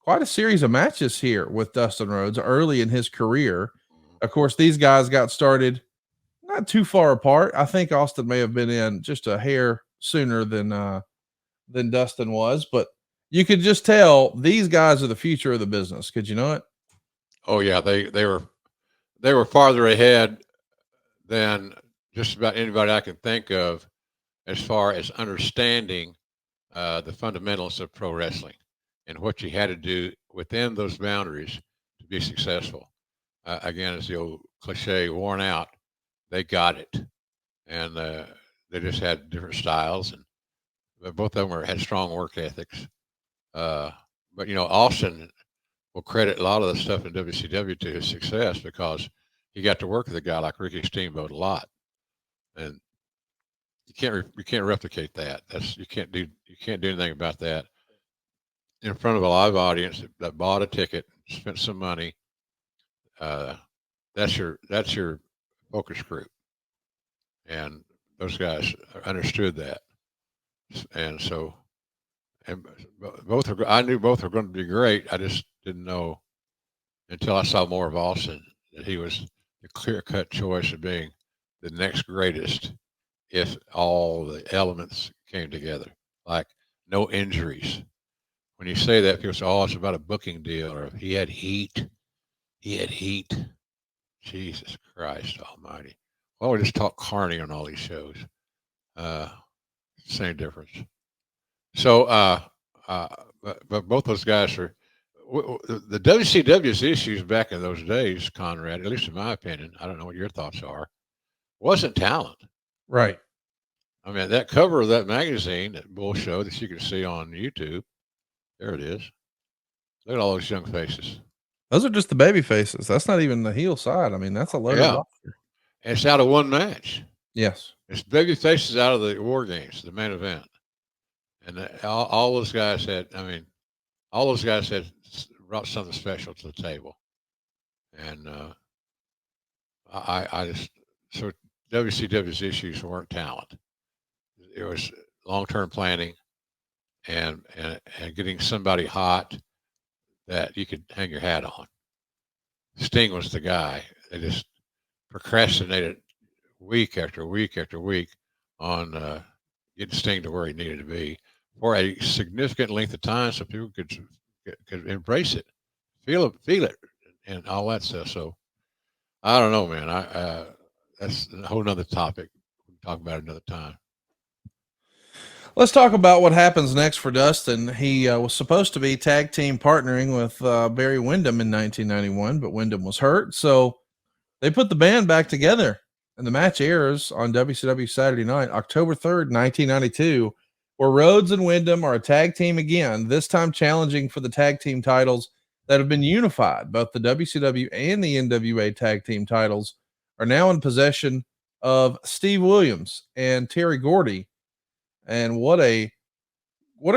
quite a series of matches here with Dustin Rhodes early in his career. Of course, these guys got started not too far apart. I think Austin may have been in just a hair sooner than Dustin was, but you could just tell these guys are the future of the business. Could you know it? Oh yeah, they were farther ahead than just about anybody I can think of as far as understanding the fundamentals of pro wrestling and what you had to do within those boundaries to be successful. Again, as the old cliche worn out, they got it, and they just had different styles, and both of them had strong work ethics. But Austin will credit a lot of the stuff in WCW to his success because he got to work with a guy like Ricky Steamboat a lot, and you can't replicate that. You can't do anything about that in front of a live audience that bought a ticket, spent some money. That's your focus group, and those guys understood that, and so I knew both were going to be great. I just didn't know until I saw more of Austin that he was the clear-cut choice of being the next greatest if all the elements came together, like no injuries. When you say that, people say, "Oh, it's about a booking deal," or "He had heat." He had heat. Jesus Christ Almighty! Why would we just talk Carney on all these shows? Same difference. So, but both those guys are the WCW's issues back in those days, Conrad. At least in my opinion, I don't know what your thoughts are. Wasn't talent, Right? I mean, that cover of that magazine, that Bull Show that you can see on YouTube. There it is. Look at all those young faces. Those are just the baby faces. That's not even the heel side. I mean, that's a loaded roster. And it's out of one match. Yes. It's baby faces out of the War Games, the main event. And all those guys had brought something special to the table. And I just, so WCW's issues weren't talent. It was long-term planning and getting somebody hot that you could hang your hat on. Sting was the guy. They just procrastinated week after week after week on getting Sting to where he needed to be for a significant length of time, so people could embrace it, feel it, and all that stuff. So I don't know, man. That's a whole nother topic. We can talk about it another time. Let's talk about what happens next for Dustin. He was supposed to be tag team partnering with Barry Windham in 1991, but Windham was hurt. So they put the band back together, and the match airs on WCW Saturday night, October 3rd, 1992, where Rhodes and Windham are a tag team again, this time challenging for the tag team titles that have been unified. Both the WCW and the NWA tag team titles are now in possession of Steve Williams and Terry Gordy. And what a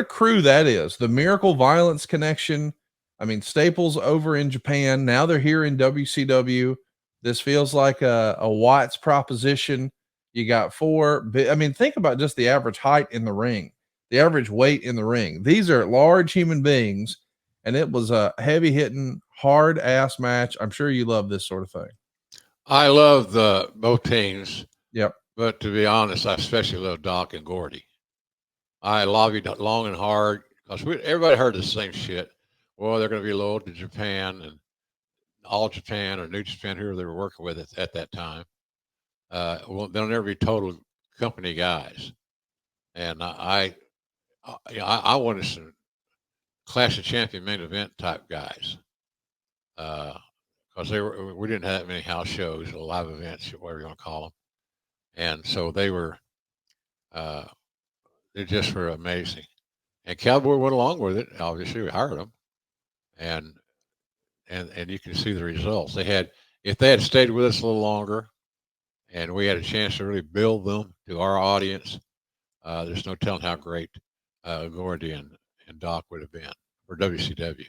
crew that is. The Miracle Violence connection. I mean, Staples over in Japan. Now they're here in WCW. This feels like a Watts proposition. You got four. I mean, think about just the average height in the ring, the average weight in the ring. These are large human beings, and it was a heavy hitting, hard ass match. I'm sure you love this sort of thing. I love both teams. Yep. But to be honest, I especially love Doc and Gordy. I lobbied long and hard because everybody heard the same shit. Well, they're going to be loyal to Japan and All Japan or New Japan, whoever they were working with at that time. Well, they'll never be total company guys. And I wanted some Clash of Champion main event type guys because we didn't have that many house shows or live events, whatever you want to call them. And so they just were amazing. And Cowboy went along with it. Obviously, we hired them, and you can see the results. If they had stayed with us a little longer, and we had a chance to really build them to our audience, there's no telling how great Gordy and Doc would have been for WCW.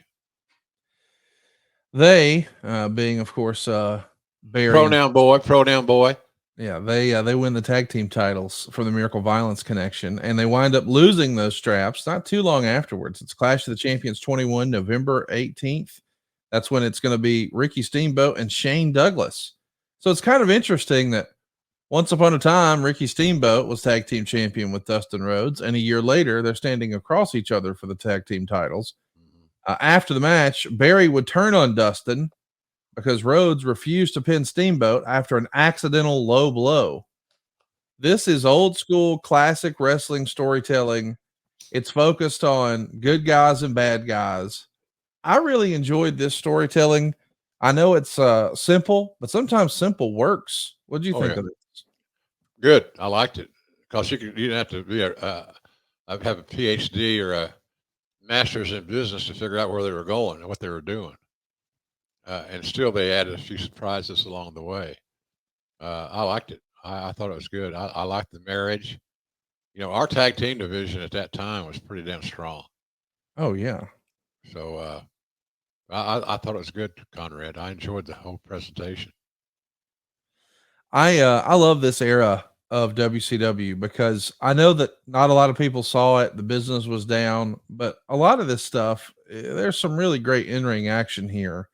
They, being of course Barry, pronoun boy. Yeah, they win the tag team titles for the Miracle Violence connection, and they wind up losing those straps not too long afterwards. It's Clash of the Champions 21, November 18th. That's when it's going to be Ricky Steamboat and Shane Douglas. So it's kind of interesting that once upon a time, Ricky Steamboat was tag team champion with Dustin Rhodes, and a year later, they're standing across each other for the tag team titles. After the match, Barry would turn on Dustin because Rhodes refused to pin Steamboat after an accidental low blow. This is old school classic wrestling storytelling. It's focused on good guys and bad guys. I really enjoyed this storytelling. I know it's simple, but sometimes simple works. What do you think of this? Good. I liked it because you didn't have to be have a PhD or a master's in business to figure out where they were going and what they were doing. And still they added a few surprises along the way. I liked it. I thought it was good. I liked the marriage. You know, our tag team division at that time was pretty damn strong. Oh yeah. So I thought it was good, Conrad. I enjoyed the whole presentation. I love this era of WCW because I know that not a lot of people saw it. The business was down, but a lot of this stuff, there's some really great in-ring action here.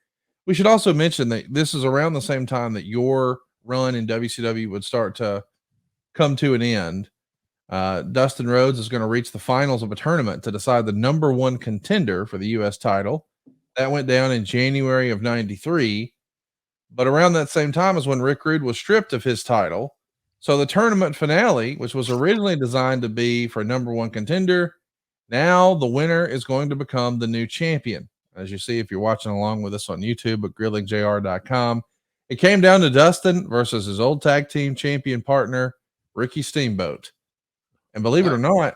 We should also mention that this is around the same time that your run in WCW would start to come to an end. Dustin Rhodes is going to reach the finals of a tournament to decide the number one contender for the U.S. title. That went down in January of 93. But around that same time is when Rick Rude was stripped of his title. So the tournament finale, which was originally designed to be for number one contender, now the winner is going to become the new champion. As you see, if you're watching along with us on YouTube at grillingjr.com, it came down to Dustin versus his old tag team champion partner, Ricky Steamboat. And believe it or not,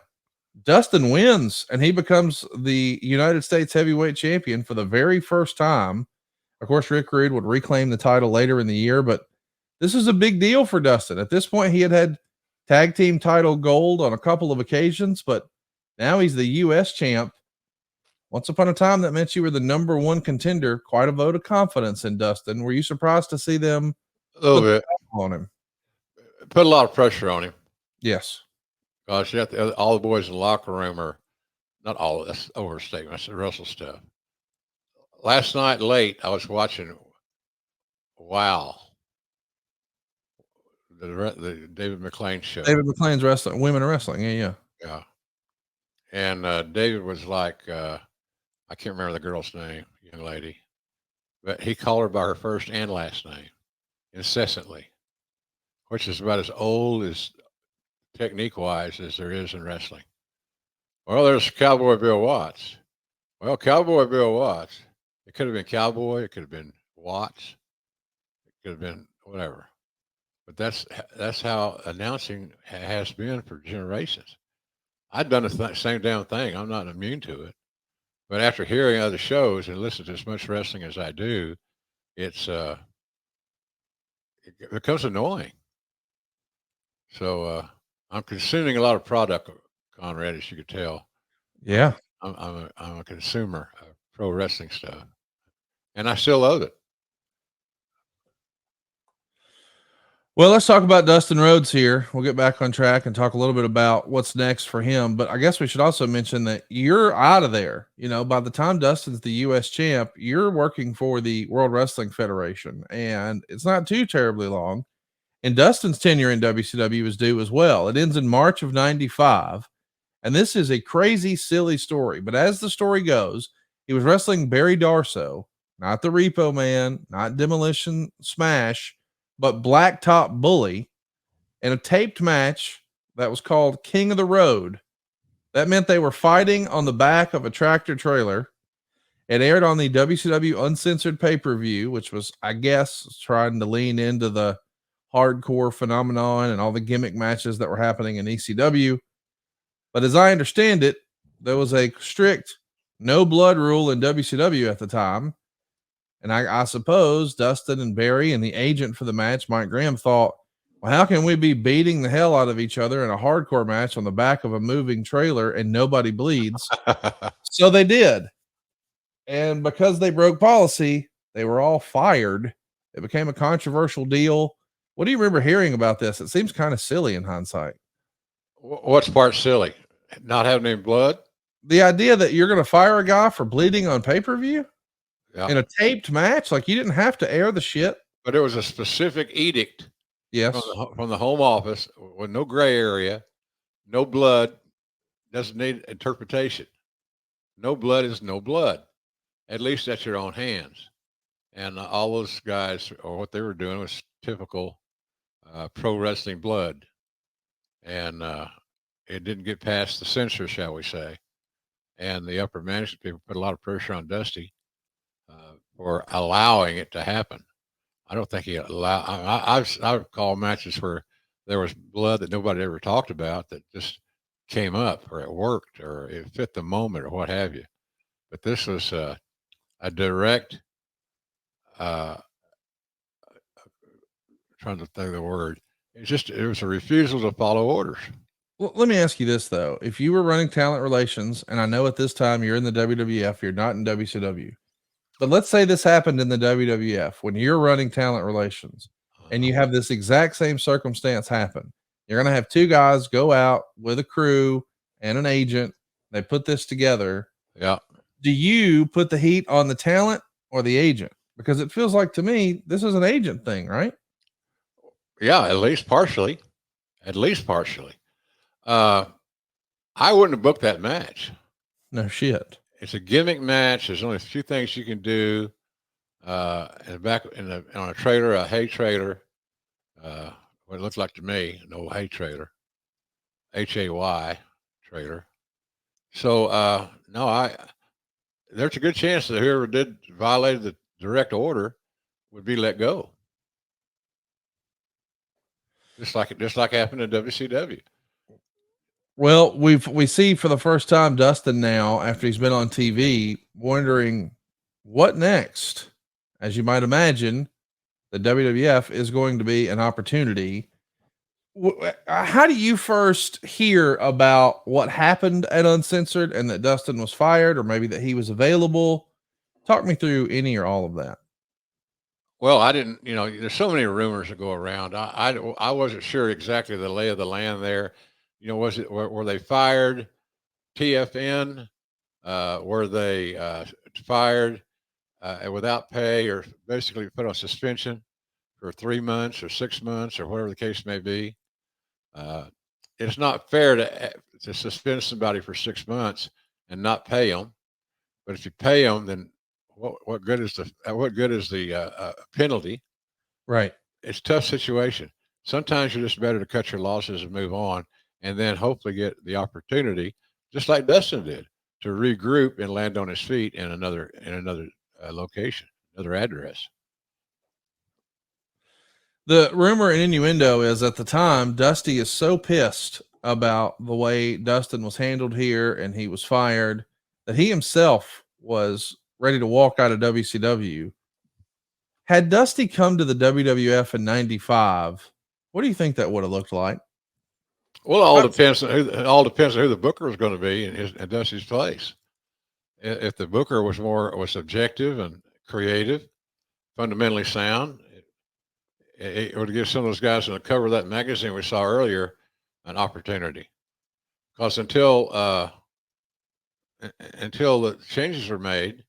Dustin wins and he becomes the United States heavyweight champion for the very first time. Of course, Rick Rude would reclaim the title later in the year, but this is a big deal for Dustin. At this point, he had tag team title gold on a couple of occasions, but now he's the U.S. champ. Once upon a time, that meant you were the number one contender. Quite a vote of confidence in Dustin. Were you surprised to see them a little bit on him? put a lot of pressure on him. Yes. Gosh, all the boys in the locker room are not all of that's overstatement. That's the Russell stuff. Last night late, I was watching. Wow, the David McClain show. David McClain's wrestling, women in wrestling. Yeah. Yeah, and David was like, I can't remember the girl's name, young lady, but he called her by her first and last name incessantly, which is about as old as technique wise as there is in wrestling. Well, there's Cowboy Bill Watts. Well, Cowboy Bill Watts. It could have been Cowboy. It could have been Watts. It could have been whatever. But that's how announcing has been for generations. I've done the same damn thing. I'm not immune to it. But after hearing other shows and listening to as much wrestling as I do, it becomes annoying. So I'm consuming a lot of product, Conrad, as you could tell. Yeah. I'm a consumer of pro wrestling stuff, and I still love it. Well, let's talk about Dustin Rhodes here. We'll get back on track and talk a little bit about what's next for him. But I guess we should also mention that you're out of there. You know, by the time Dustin's the U.S. champ, you're working for the World Wrestling Federation, and it's not too terribly long. And Dustin's tenure in WCW is due as well. It ends in March of '95. And this is a crazy, silly story. But as the story goes, he was wrestling Barry Darsow, not the Repo Man, not Demolition Smash, but Blacktop Bully, in a taped match that was called King of the Road. That meant they were fighting on the back of a tractor trailer. It aired on the WCW Uncensored pay-per-view, which was, I guess, trying to lean into the hardcore phenomenon and all the gimmick matches that were happening in ECW. But as I understand it, there was a strict no blood rule in WCW at the time. And I suppose Dustin and Barry and the agent for the match, Mike Graham, thought, well, how can we be beating the hell out of each other in a hardcore match on the back of a moving trailer and nobody bleeds? So they did. And because they broke policy, they were all fired. It became a controversial deal. What do you remember hearing about this? It seems kind of silly in hindsight. What's part silly? Not having any blood? The idea that you're going to fire a guy for bleeding on pay-per-view in Yeah. a taped match, like you didn't have to air the shit. But there was a specific edict Yes. from the home office with no gray area, no blood, doesn't need interpretation. No blood is no blood. At least at your own hands. And all those guys, or what they were doing, was typical pro wrestling blood. And it didn't get past the censor, shall we say. And the upper management people put a lot of pressure on Dusty for allowing it to happen. I don't think he allowed. I've called matches where there was blood that nobody ever talked about that just came up, or it worked, or it fit the moment, or what have you. But this was a direct. Trying to think of the word. It was a refusal to follow orders. Well, let me ask you this though: if you were running talent relations, and I know at this time you're in the WWF, you're not in WCW, but let's say this happened in the WWF when you're running talent relations, and you have this exact same circumstance happen. You're going to have two guys go out with a crew and an agent. They put this together. Yeah. Do you put the heat on the talent or the agent? Because it feels like to me this is an agent thing, right? Yeah, at least partially. At least partially. I wouldn't have booked that match. No shit. It's a gimmick match. There's only a few things you can do. And back on a trailer, a hay trailer, what it looked like to me, an old hay trailer, HAY trailer. So no, there's a good chance that whoever did violated the direct order would be let go. Just like happened in WCW. Well, we see for the first time Dustin now, after he's been on TV, wondering what next. As you might imagine, the WWF is going to be an opportunity. How do you first hear about what happened at Uncensored and that Dustin was fired, or maybe that he was available? Talk me through any or all of that. Well, I didn't, there's so many rumors that go around. I wasn't sure exactly the lay of the land there. Were they fired? TFN? Were they fired without pay, or basically put on suspension for 3 months or 6 months or whatever the case may be? Uh, it's not fair to suspend somebody for 6 months and not pay them. But if you pay them, then what good is the penalty? Right. It's a tough situation. Sometimes you're just better to cut your losses and move on, and then hopefully get the opportunity, just like Dustin did, to regroup and land on his feet in another location, another address. The rumor and innuendo is at the time, Dusty is so pissed about the way Dustin was handled here and he was fired that he himself was ready to walk out of WCW. Had Dusty come to the WWF in 95, what do you think that would have looked like? Well, it all depends on who the booker is going to be in Dusty's place. If the booker was objective and creative, fundamentally sound, it would give some of those guys on the cover of that magazine we saw earlier an opportunity. Because until the changes were made,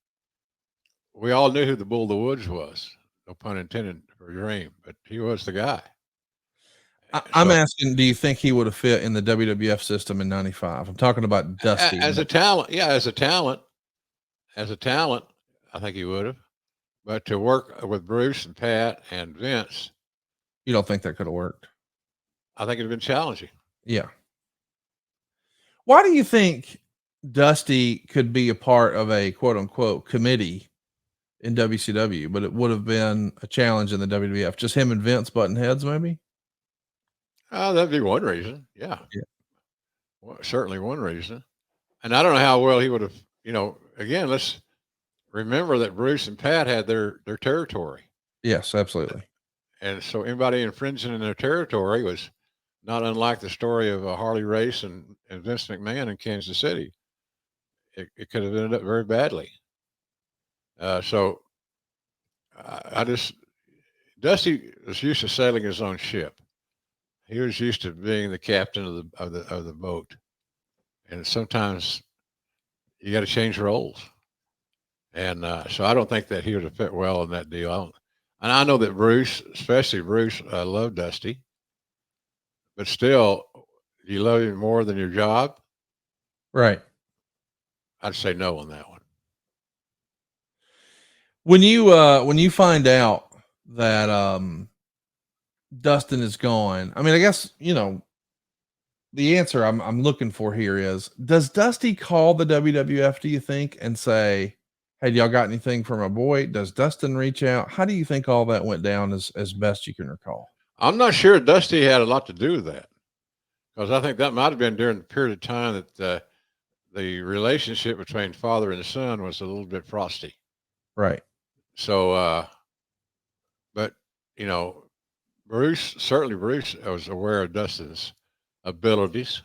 we all knew who the Bull of the Woods was. No pun intended for Dream, but he was the guy. I'm asking, do you think he would have fit in the WWF system in 95? I'm talking about Dusty. As a talent, yeah, as a talent, I think he would have. But to work with Bruce and Pat and Vince, you don't think that could have worked? I think it'd have been challenging. Yeah. Why do you think Dusty could be a part of a quote unquote committee in WCW, but it would have been a challenge in the WWF? Just him and Vince button heads, maybe? That'd be one reason. Yeah. Yeah. Well, certainly one reason. And I don't know how well he would have, again, let's remember that Bruce and Pat had their territory. Yes, absolutely. And so anybody infringing in their territory was not unlike the story of Harley Race and Vince McMahon in Kansas City. It could have ended up very badly. So Dusty was used to sailing his own ship. He was used to being the captain of the boat, and sometimes you got to change roles. And so I don't think that he would have fit well in that deal. And I know that Bruce, especially Bruce, loved Dusty, but still, do you love him more than your job? Right. I'd say no on that one. When you find out that Dustin is gone, I mean, I guess the answer I'm looking for here is: does Dusty call the WWF? Do you think and say, "Hey, y'all got anything for my boy?" Does Dustin reach out? How do you think all that went down, as best you can recall? I'm not sure Dusty had a lot to do with that, because I think that might have been during the period of time that the relationship between father and son was a little bit frosty. Right. So, but Bruce was aware of Dustin's abilities.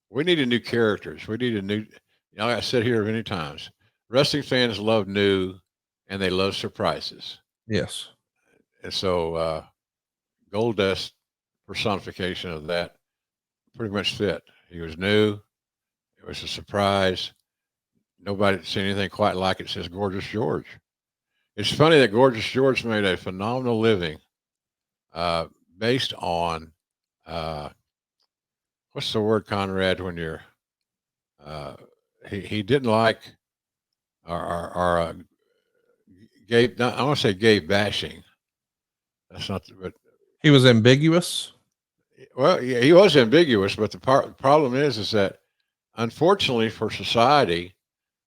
We needed new characters. We needed new. I said here many times, wrestling fans love new, and they love surprises. Yes. And so, Goldust personification of that pretty much fit. He was new. It was a surprise. Nobody had seen anything quite like it since Gorgeous George. It's funny that Gorgeous George made a phenomenal living based on what's the word, Conrad, when you're he didn't like our Gabe. I want to say Gabe bashing. That's not, but he was ambiguous. Well, yeah, he was ambiguous, but the problem is that unfortunately for society,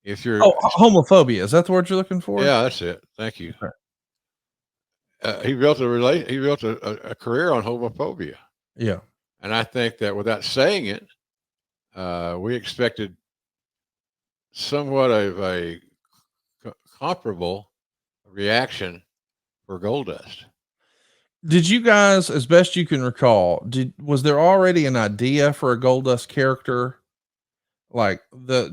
if you're homophobia, is that the word you're looking for? Yeah, that's it. Thank you. He built a career on homophobia. Yeah. And I think that without saying it, we expected somewhat of a comparable reaction for Goldust. Did you guys, as best you can recall, was there already an idea for a Goldust character? Like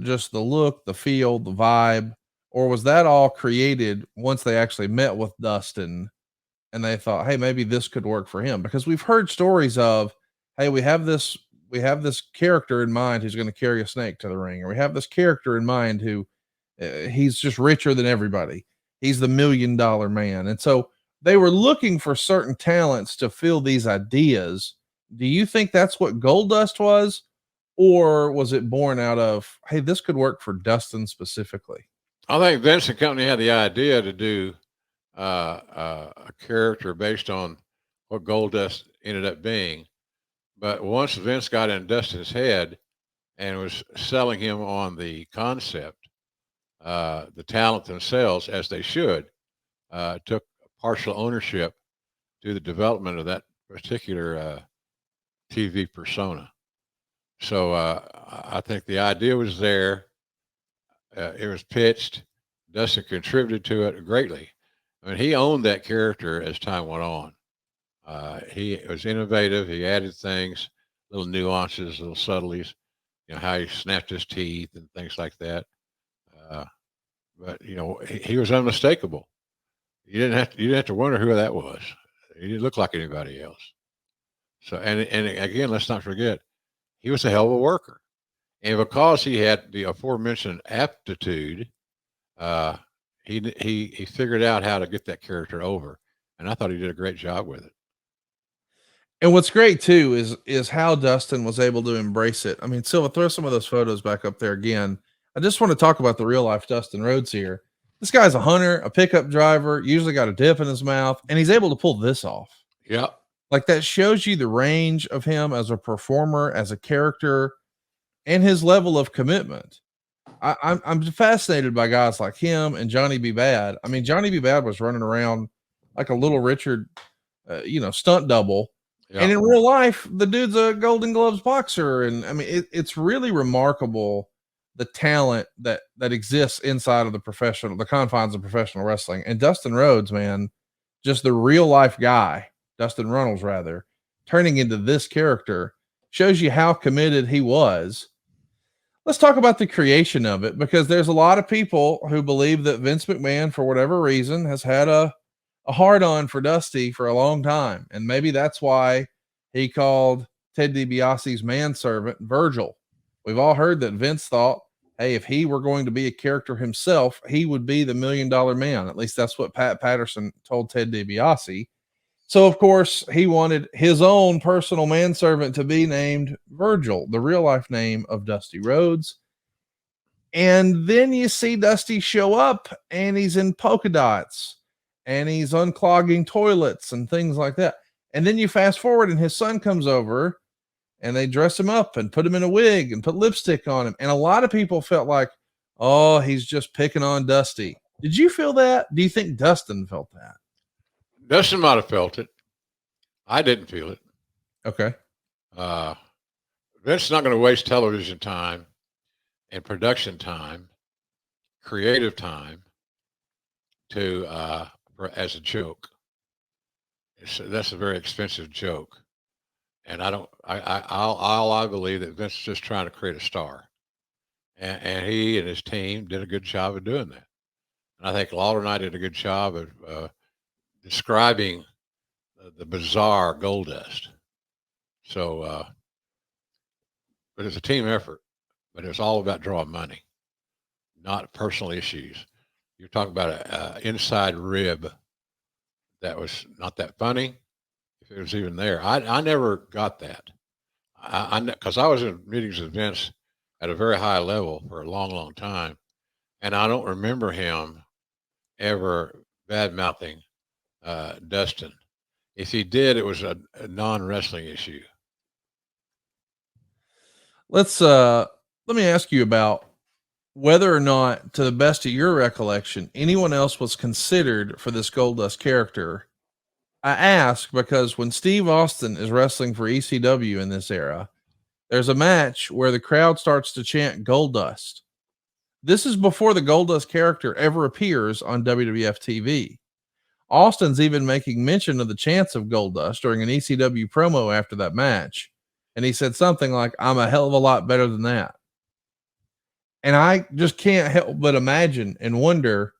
just the look, the feel, the vibe, or was that all created once they actually met with Dustin and they thought, hey, maybe this could work for him? Because we've heard stories of, hey, we have this character in mind who's going to carry a snake to the ring, or we have this character in mind who he's just richer than everybody. He's the $1 million man. And so they were looking for certain talents to fill these ideas. Do you think that's what Goldust was? Or was it born out of, hey, this could work for Dustin specifically? I think Vince and company had the idea to do a character based on what Goldust ended up being. But once Vince got in Dustin's head and was selling him on the concept, the talent themselves, as they should, took partial ownership to the development of that particular TV persona. So I think the idea was there. It was pitched. Dustin contributed to it greatly. I mean, he owned that character as time went on. He was innovative. He added things, little nuances, little subtleties. How he snapped his teeth and things like that. Uh, but he was unmistakable. You didn't have to wonder who that was. He didn't look like anybody else. So and again, let's not forget, he was a hell of a worker, and because he had the aforementioned aptitude, uh, he figured out how to get that character over, and I thought he did a great job with it. And what's great too is how Dustin was able to embrace it. I mean, Silva, throw some of those photos back up there again. I just want to talk about the real life Dustin Rhodes here. This guy's a hunter, a pickup driver, usually got a dip in his mouth, and he's able to pull this off. Yeah, Like that shows you the range of him as a performer, as a character, and his level of commitment. I'm fascinated by guys like him and Johnny B. Bad. I mean, Johnny B. Bad was running around like a little Richard, stunt double. yeah. And in real life, the dude's a Golden Gloves boxer. And I mean, it's really remarkable the talent that exists inside of the confines of professional wrestling. And Dustin Rhodes, man, just the real life guy, Dustin Runnels rather, turning into this character shows you how committed he was. Let's talk about the creation of it, because there's a lot of people who believe that Vince McMahon, for whatever reason, has had a hard on for Dusty for a long time. And maybe that's why he called Ted DiBiase's manservant Virgil. We've all heard that Vince thought, hey, if he were going to be a character himself, he would be the $1 million man. At least that's what Pat Patterson told Ted DiBiase. So, of course, he wanted his own personal manservant to be named Virgil, the real life name of Dusty Rhodes. And then you see Dusty show up and he's in polka dots and he's unclogging toilets and things like that. And then you fast forward and his son comes over and they dress him up and put him in a wig and put lipstick on him. And a lot of people felt like, oh, he's just picking on Dusty. Did you feel that? Do you think Dustin felt that? Dustin might have felt it. I didn't feel it. Okay. Uh, Vince is not going to waste television time and production time, creative time, to as a joke. That's a very expensive joke, and I don't. I believe that Vince is just trying to create a star, and he and his team did a good job of doing that. And I think Lawler and I did a good job of describing the bizarre Goldust. So, but it's a team effort. But it's all about drawing money, not personal issues. You're talking about an inside rib that was not that funny, if it was even there. I never got that. Because I was in meetings with Vince at a very high level for a long, long time, and I don't remember him ever bad mouthing Dustin. If he did, it was a non wrestling issue. Let me ask you about whether or not, to the best of your recollection, anyone else was considered for this Goldust character. I ask because when Steve Austin is wrestling for ECW in this era, there's a match where the crowd starts to chant Goldust. This is before the Goldust character ever appears on WWF TV. Austin's even making mention of the chants of Goldust during an ECW promo after that match. And he said something like, I'm a hell of a lot better than that. And I just can't help but imagine and wonder,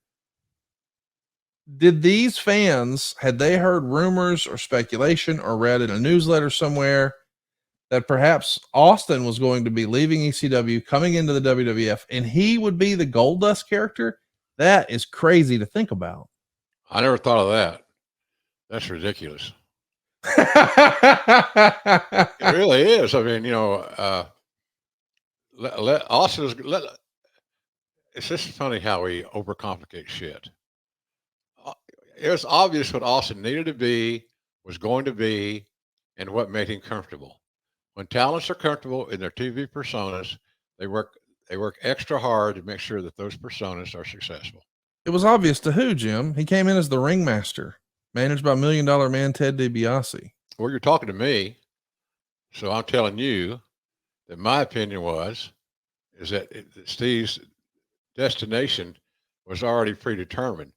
did these fans, had they heard rumors or speculation or read in a newsletter somewhere that perhaps Austin was going to be leaving ECW, coming into the WWF, and he would be the Goldust character? That is crazy to think about. I never thought of that. That's ridiculous. It really is. I mean, it's just funny how we overcomplicate shit. It was obvious what Austin needed to be, was going to be, and what made him comfortable. When talents are comfortable in their TV personas, they work extra hard to make sure that those personas are successful. It was obvious to who, Jim? He came in as the ringmaster, managed by $1 Million Man Ted DiBiase. Well, you're talking to me, so I'm telling you that my opinion is that Steve's destination was already predetermined.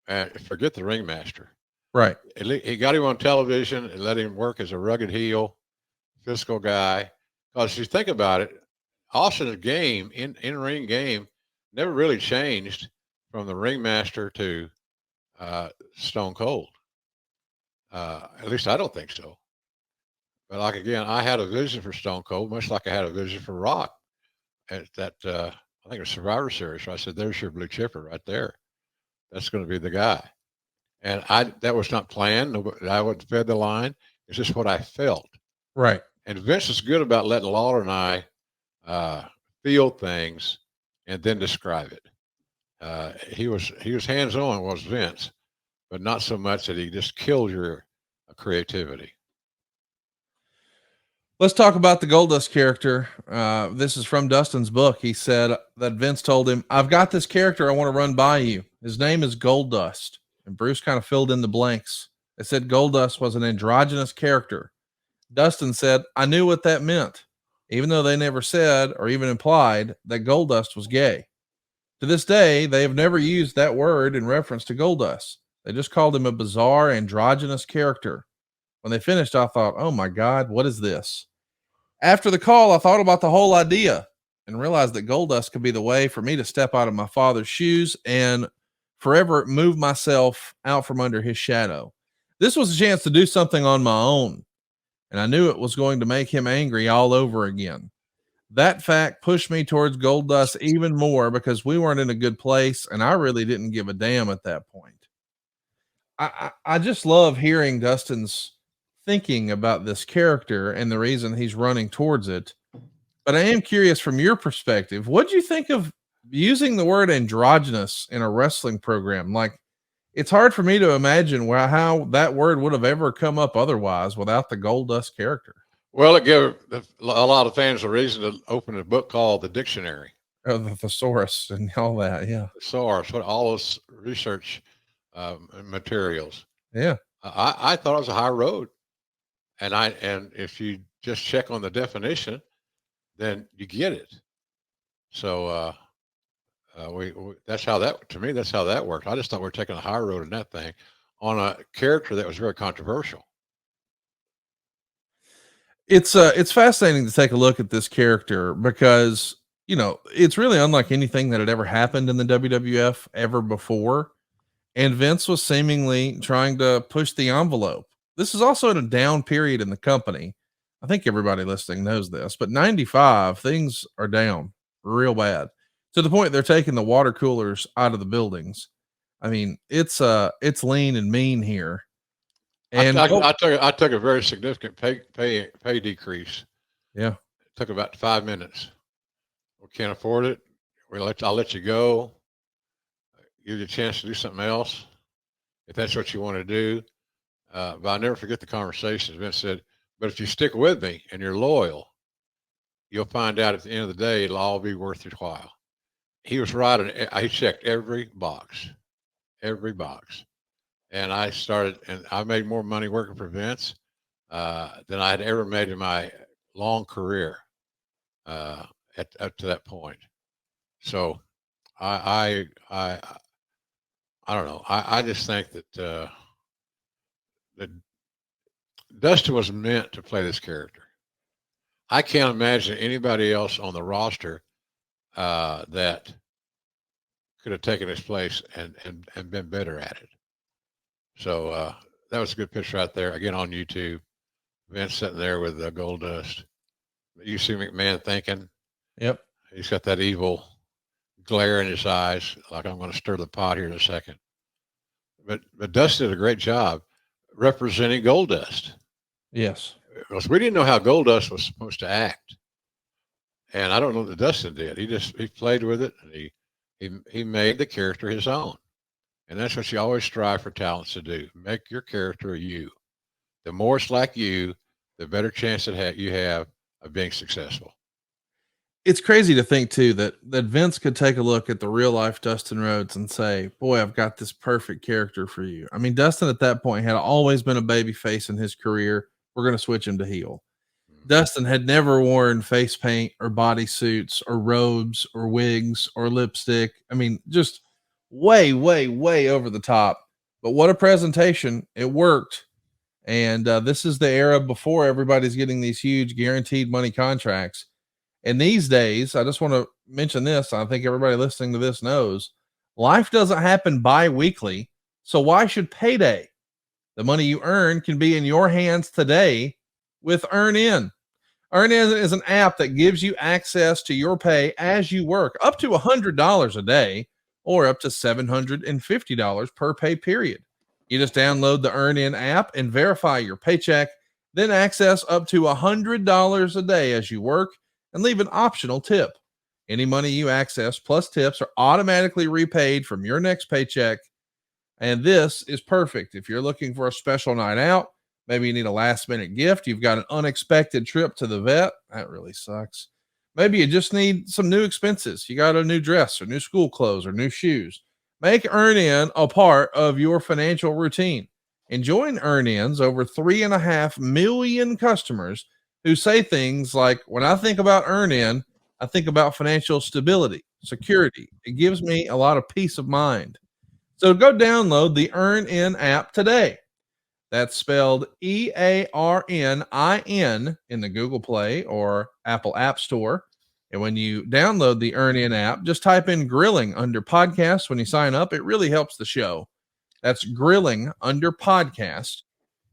And forget the ringmaster. Right. He got him on television and let him work as a rugged heel, physical guy. Because if you think about it, Austin's game, in-ring game, never really changed from the ringmaster to Stone Cold. At least I don't think so. But like again, I had a vision for Stone Cold, much like I had a vision for Rock at that. I think it was Survivor Series. So I said, "There's your blue chipper right there. That's going to be the guy." And that was not planned. I wasn't fed the line. It's just what I felt. Right. And Vince is good about letting Lawler and I feel things and then describe it. He was hands on, was Vince, but not so much that he just killed your creativity. Let's talk about the Goldust character. This is from Dustin's book. He said that Vince told him, "I've got this character I want to run by you. His name is Goldust." And Bruce kind of filled in the blanks. They said Goldust was an androgynous character. Dustin said, "I knew what that meant, even though they never said or even implied that Goldust was gay. To this day, they have never used that word in reference to Goldust. They just called him a bizarre androgynous character. When they finished, I thought, oh my God, what is this? After the call, I thought about the whole idea and realized that Goldust could be the way for me to step out of my father's shoes and forever move myself out from under his shadow. This was a chance to do something on my own, and I knew it was going to make him angry all over again. That fact pushed me towards Goldust even more because we weren't in a good place, and I really didn't give a damn at that point." I just love hearing Dustin's thinking about this character and the reason he's running towards it. But I am curious from your perspective, what do you think of using the word androgynous in a wrestling program? Like, it's hard for me to imagine how that word would have ever come up otherwise without the Goldust character. Well, it gave a lot of fans a reason to open a book called The Dictionary. Oh, the thesaurus and all that. Yeah. Thesaurus, what all those research materials. Yeah. I thought it was a high road. And if you just check on the definition, then you get it. So that's how that worked. I just thought we were taking a high road in that thing on a character that was very controversial. It's fascinating to take a look at this character because, it's really unlike anything that had ever happened in the WWF ever before. And Vince was seemingly trying to push the envelope. This is also in a down period in the company. I think everybody listening knows this, but 95, things are down real bad to the point they're taking the water coolers out of the buildings. I mean, it's lean and mean here. And I took a very significant pay decrease. Yeah. It took about 5 minutes. We can't afford it. I'll let you go. Give you a chance to do something else if that's what you want to do. But I'll never forget the conversations. Vince said, "But if you stick with me and you're loyal, you'll find out at the end of the day, it'll all be worth your while." He was right. And I checked every box. And I made more money working for Vince than I had ever made in my long career up to that point. So I don't know. I just think that that Dustin was meant to play this character. I can't imagine anybody else on the roster that could have taken his place and been better at it. So that was a good picture right there. Again on YouTube, Vince sitting there with Goldust. You see McMahon thinking. Yep. He's got that evil glare in his eyes, like I'm going to stir the pot here in a second. But Dustin did a great job representing Goldust. Yes. Because we didn't know how Goldust was supposed to act, and I don't know that Dustin did. He played with it, and he made the character his own, and that's what you always strive for talents to do: make your character you. The more it's like you, the better chance you have of being successful. It's crazy to think too that Vince could take a look at the real life Dustin Rhodes and say, "Boy, I've got this perfect character for you." I mean, Dustin at that point had always been a baby face in his career. We're going to switch him to heel. Dustin had never worn face paint or body suits or robes or wigs or lipstick. I mean, just way, way, way over the top. But what a presentation! It worked. And this is the era before everybody's getting these huge guaranteed money contracts. And these days, I just want to mention this. I think everybody listening to this knows life doesn't happen bi-weekly. So why should payday? The money you earn can be in your hands today with EarnIn. EarnIn is an app that gives you access to your pay as you work, up to $100 a day or up to $750 per pay period. You just download the EarnIn app and verify your paycheck, then access up to $100 a day as you work and leave an optional tip. Any money you access plus tips are automatically repaid from your next paycheck. And this is perfect if you're looking for a special night out. Maybe you need a last minute gift. You've got an unexpected trip to the vet. That really sucks. Maybe you just need some new expenses. You got a new dress or new school clothes or new shoes. Make EarnIn a part of your financial routine. And join EarnIn's over 3.5 million customers who say things like, when I think about EarnIn, I think about financial stability, security. It gives me a lot of peace of mind. So go download the EarnIn app today. That's spelled EARNIN in the Google Play or Apple App Store. And when you download the EarnIn app, just type in grilling under podcast when you sign up. It really helps the show. That's grilling under podcast.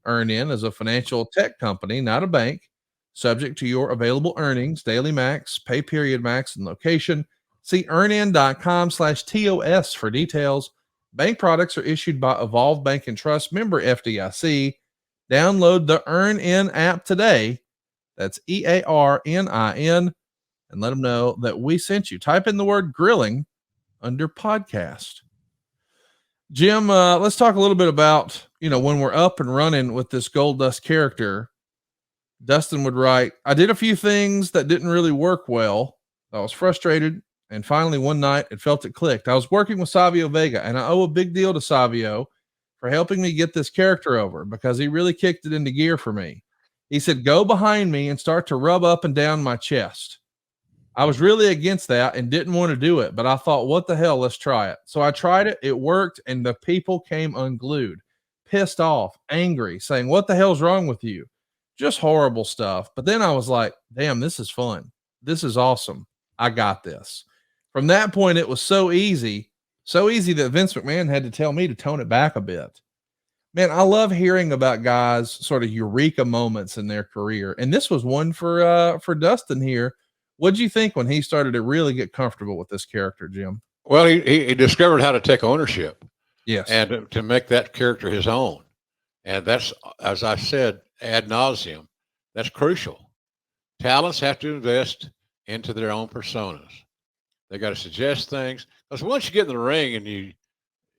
EarnIn is a financial tech company, not a bank, subject to your available earnings, daily max, pay period max, and location. See earnin.com/TOS for details. Bank products are issued by Evolve Bank and Trust, member FDIC. Download the EarnIn app today. That's EARNIN, and let them know that we sent you. Type in the word grilling under podcast. Jim, let's talk a little bit about, when we're up and running with this Goldust character. Dustin would write, I did a few things that didn't really work well. I was frustrated. And finally, one night, it felt it clicked. I was working with Savio Vega, and I owe a big deal to Savio for helping me get this character over because he really kicked it into gear for me. He said, go behind me and start to rub up and down my chest. I was really against that and didn't want to do it, but I thought, what the hell, let's try it. So I tried it. It worked, and the people came unglued, pissed off, angry, saying, what the hell's wrong with you? Just horrible stuff. But then I was like, damn, this is fun. This is awesome. I got this. From that point, it was so easy that Vince McMahon had to tell me to tone it back a bit. Man, I love hearing about guys' sort of eureka moments in their career. And this was one for Dustin here. What'd you think when he started to really get comfortable with this character, Jim? Well, he discovered how to take ownership. Yes. And to make that character his own. And that's, as I said, ad nauseum, that's crucial. Talents have to invest into their own personas. They got to suggest things, because once you get in the ring and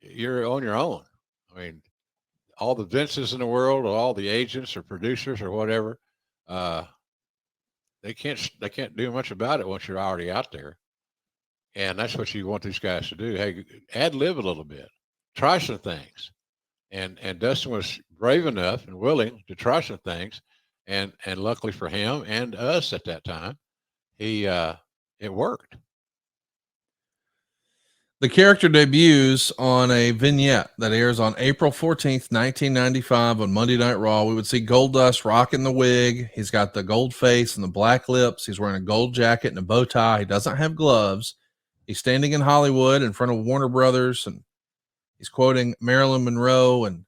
you're on your own. I mean, all the Vinces in the world, or all the agents or producers or whatever, they can't do much about it once you're already out there. And that's what you want these guys to do. Hey, ad lib a little bit, try some things. And Dustin was brave enough and willing to try some things, and luckily for him and us at that time, it worked. The character debuts on a vignette that airs on April 14th, 1995 on Monday Night Raw. We would see Goldust rocking the wig. He's got the gold face and the black lips. He's wearing a gold jacket and a bow tie. He doesn't have gloves. He's standing in Hollywood in front of Warner Brothers, and he's quoting Marilyn Monroe, and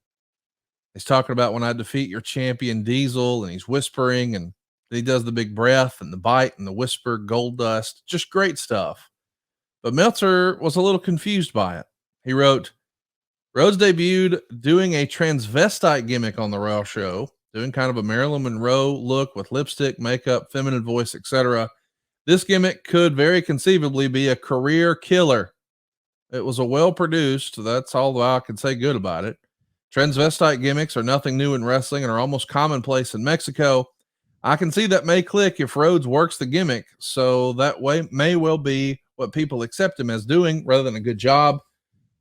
he's talking about when I defeat your champion Diesel, and he's whispering, and he does the big breath and the bite and the whisper, Goldust. Just great stuff. But Meltzer was a little confused by it. He wrote, Rhodes debuted doing a transvestite gimmick on the Raw show, doing kind of a Marilyn Monroe look with lipstick, makeup, feminine voice, etc. This gimmick could very conceivably be a career killer. It was a well-produced, that's all I can say good about it. Transvestite gimmicks are nothing new in wrestling and are almost commonplace in Mexico. I can see that may click if Rhodes works the gimmick, so that way may well be what people accept him as doing rather than a good job.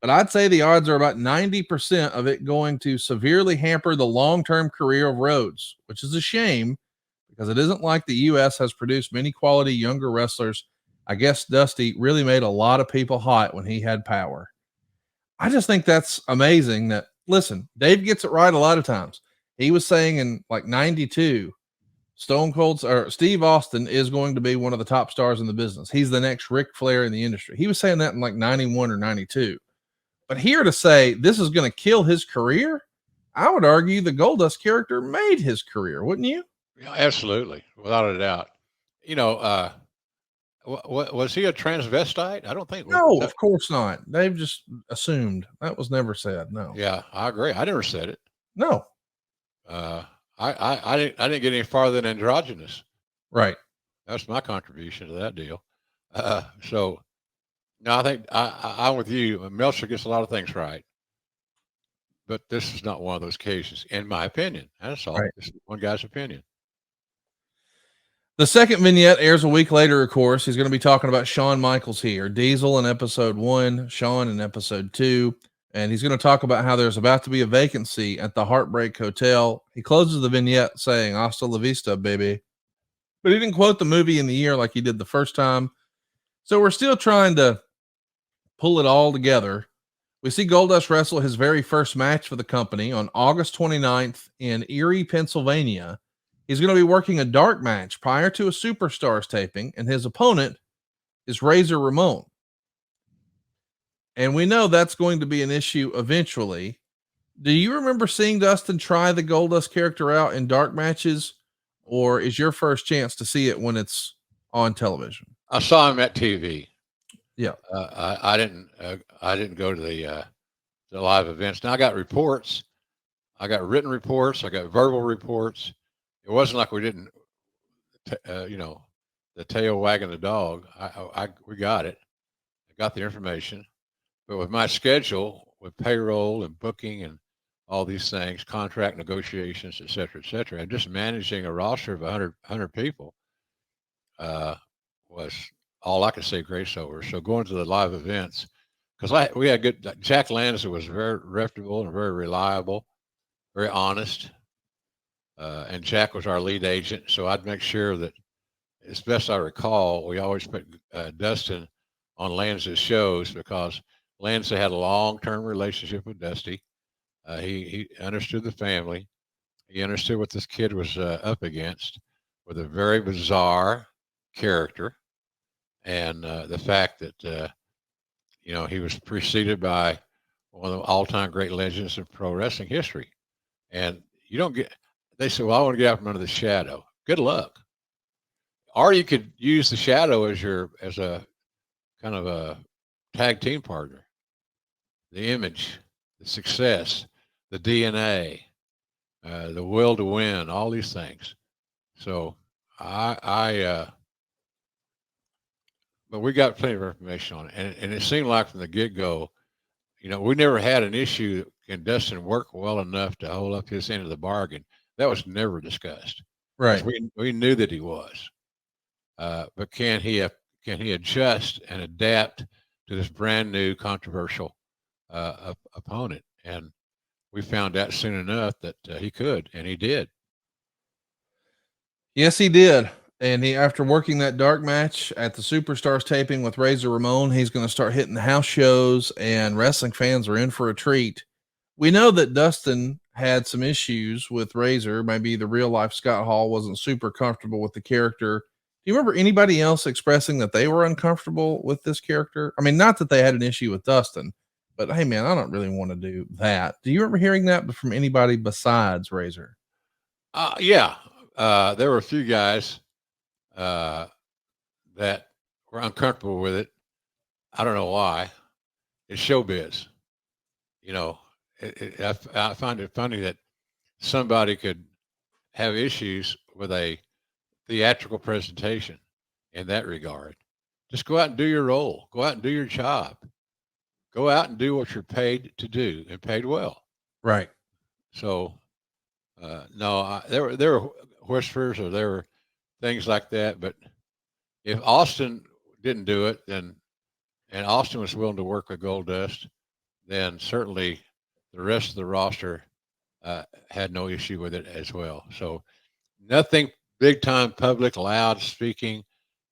But I'd say the odds are about 90% of it going to severely hamper the long-term career of Rhodes, which is a shame because it isn't like the U.S. has produced many quality younger wrestlers. I guess Dusty really made a lot of people hot when he had power. I just think that's amazing that, listen, Dave gets it right a lot of times. He was saying in like 92, Stone Cold or Steve Austin is going to be one of the top stars in the business. He's the next Ric Flair in the industry. He was saying that in like 91 or 92. But here to say this is going to kill his career, I would argue the Goldust character made his career, wouldn't you? Yeah, absolutely, without a doubt. You know, was he a transvestite? I don't think. No, of course not. They've just assumed. That was never said. No. Yeah, I agree. I never said it. No. I didn't get any farther than androgynous. Right. That's my contribution to that deal. So no, I think I'm with you. Meltzer gets a lot of things right, but this is not one of those cases, in my opinion. That's all. Right. This is one guy's opinion. The second vignette airs a week later, of course. He's going to be talking about Shawn Michaels here. Diesel in episode 1, Shawn in episode 2. And he's going to talk about how there's about to be a vacancy at the Heartbreak Hotel. He closes the vignette saying, Hasta la vista, baby. But he didn't quote the movie in the year like he did the first time. So we're still trying to pull it all together. We see Goldust wrestle his very first match for the company on August 29th in Erie, Pennsylvania. He's going to be working a dark match prior to a Superstars taping, and his opponent is Razor Ramon. And we know that's going to be an issue eventually. Do you remember seeing Dustin try the Goldust character out in dark matches, or is your first chance to see it when it's on television? I saw him at TV. Yeah. I didn't go to the live events. Now I got reports. I got written reports. I got verbal reports. It wasn't like we didn't, the tail wagging the dog. We got it. I got the information. But with my schedule, with payroll and booking and all these things, contract negotiations, et cetera, and just managing a roster of 100 people was all I could say grace over. So going to the live events, because we had good, Jack Lanza was very reputable and very reliable, very honest. And Jack was our lead agent. So I'd make sure that, as best I recall, we always put Dustin on Lanza's shows because Lanza had a long-term relationship with Dusty. He understood the family. He understood what this kid was up against with a very bizarre character. And the fact that, he was preceded by one of the all-time great legends of pro wrestling history. And they said, well, I want to get out from under the shadow. Good luck. Or you could use the shadow as a kind of a tag team partner. The image, the success, the DNA, the will to win, all these things. So but we got plenty of information on it. And it seemed like from the get-go, we never had an issue. Can Dustin work well enough to hold up his end of the bargain? That was never discussed. Right. We knew that he was. But can he adjust and adapt to this brand new controversial opponent? And we found out soon enough that he could, and he did. Yes, he did. And he, after working that dark match at the Superstars taping with Razor Ramon, he's going to start hitting the house shows, and wrestling fans are in for a treat. We know that Dustin had some issues with Razor. Maybe the real life Scott Hall wasn't super comfortable with the character. Do you remember anybody else expressing that they were uncomfortable with this character? I mean, not that they had an issue with Dustin, but hey, man, I don't really want to do that. Do you remember hearing that from anybody besides Razor? Yeah, there were a few guys uh, that were uncomfortable with it. I don't know why. It's showbiz, you know. I find it funny that somebody could have issues with a theatrical presentation in that regard. Just go out and do your role. Go out and do your job. Go out and do what you're paid to do and paid well. Right. So, no, there were whispers or there were things like that. But if Austin didn't do it, then and Austin was willing to work with Goldust, then certainly the rest of the roster had no issue with it as well. So nothing big time public loud speaking.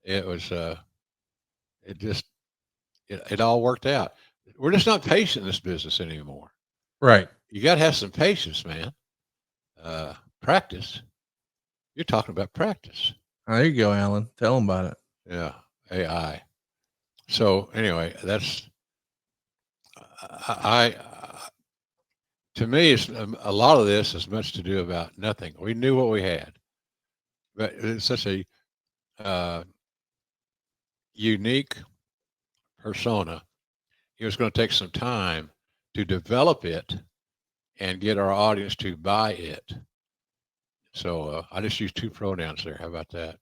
It was it just it all worked out. We're just not patient in this business anymore. Right. You got to have some patience, man. Practice. You're talking about practice. Oh, there you go, Alan. Tell them about it. Yeah, AI. So anyway, that's I to me, it's a lot of this has much to do about nothing. We knew what we had, but it's such a uh, unique persona. It was going to take some time to develop it and get our audience to buy it. So I just use two pronouns there. How about that?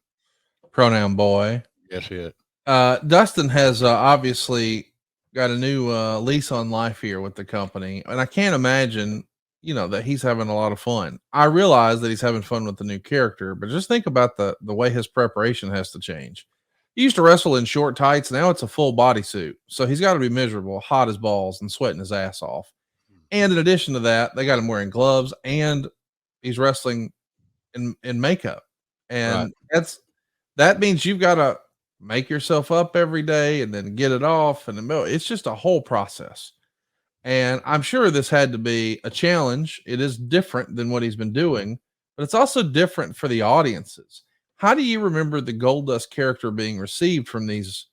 Pronoun boy. Yes, it. Dustin has obviously got a new lease on life here with the company, and I can't imagine, that he's having a lot of fun. I realize that he's having fun with the new character, but just think about the way his preparation has to change. He used to wrestle in short tights, now it's a full bodysuit, so he's got to be miserable, hot as balls, and sweating his ass off. And in addition to that, they got him wearing gloves, and he's wrestling in makeup, Right. and that means you've got to make yourself up every day and then get it off, and it's just a whole process. And I'm sure this had to be a challenge. It is different than what he's been doing, but it's also different for the audiences. How do you remember the Goldust character being received from these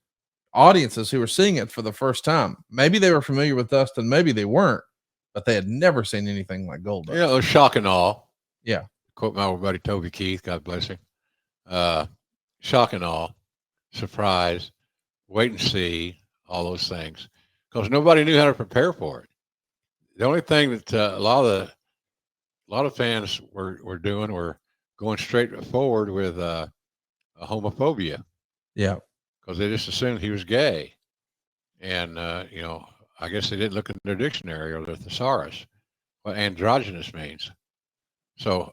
audiences who were seeing it for the first time? Maybe they were familiar with Dustin, maybe they weren't, but they had never seen anything like Goldust. Yeah, it was shock and awe. Yeah. Quote my old buddy Toby Keith, God bless him. Shock and awe, surprise, wait and see, all those things, because nobody knew how to prepare for it. The only thing that a lot of fans were doing were going straight forward with homophobia. Yeah. Because they just assumed he was gay, and I guess they didn't look in their dictionary or their thesaurus what androgynous means. So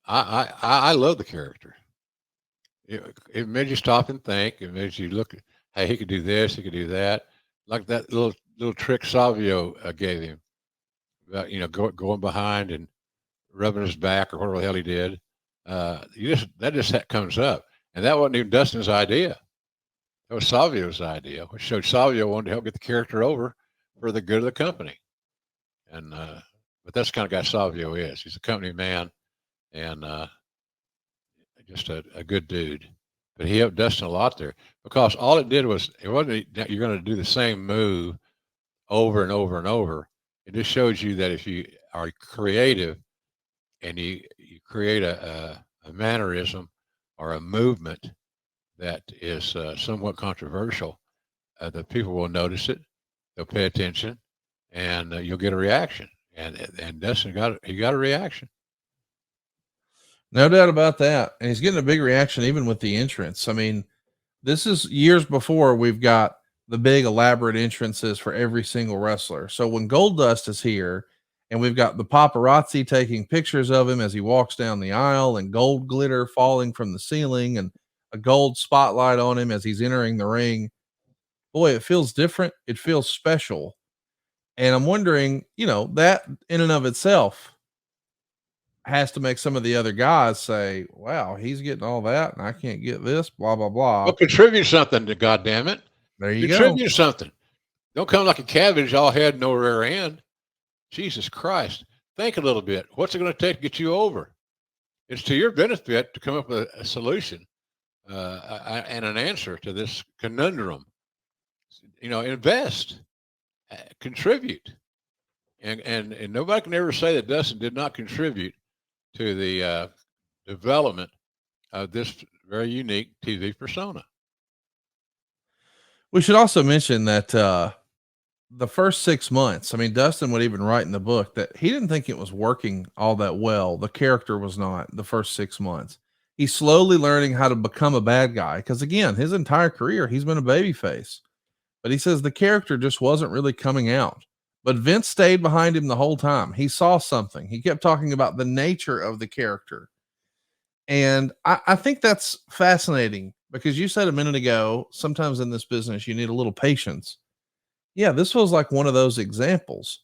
I love the character. It made you stop and think. It made you look. Hey, he could do this. He could do that. Like that little trick Savio gave him about going behind and rubbing his back or whatever the hell he did. That just comes up, and that wasn't even Dustin's idea. That was Savio's idea, which showed Savio wanted to help get the character over for the good of the company. And but that's the kind of guy Savio is. He's a company man and just a good dude. But he helped Dustin a lot there because all it did was it wasn't that you're going to do the same move over and over and over. It just shows you that if you are creative and you create a mannerism or a movement that is somewhat controversial, the people will notice it. They'll pay attention, and you'll get a reaction. And Dustin got a reaction. No doubt about that. And he's getting a big reaction even with the entrance. I mean, this is years before we've got the big elaborate entrances for every single wrestler. So when Goldust is here and we've got the paparazzi taking pictures of him as he walks down the aisle and gold glitter falling from the ceiling and a gold spotlight on him as he's entering the ring, boy, it feels different. It feels special. And I'm wondering, that in and of itself, has to make some of the other guys say, wow, he's getting all that and I can't get this, blah, blah, Well, blah. contribute something to goddamn it. There you go. Contribute something. Don't come like a cabbage, all head, no rear end. Jesus Christ. Think a little bit. What's it going to take to get you over? It's to your benefit to come up with a solution and an answer to this conundrum. Invest, contribute. And nobody can ever say that Dustin did not contribute to the development of this very unique TV persona. We should also mention that the first 6 months, I mean, Dustin would even write in the book that he didn't think it was working all that well. The character was not the first 6 months. He's slowly learning how to become a bad guy because, again, his entire career, he's been a babyface. But he says the character just wasn't really coming out. But Vince stayed behind him the whole time. He saw something. He kept talking about the nature of the character. And I think that's fascinating because you said a minute ago, sometimes in this business, you need a little patience. Yeah, this was like one of those examples.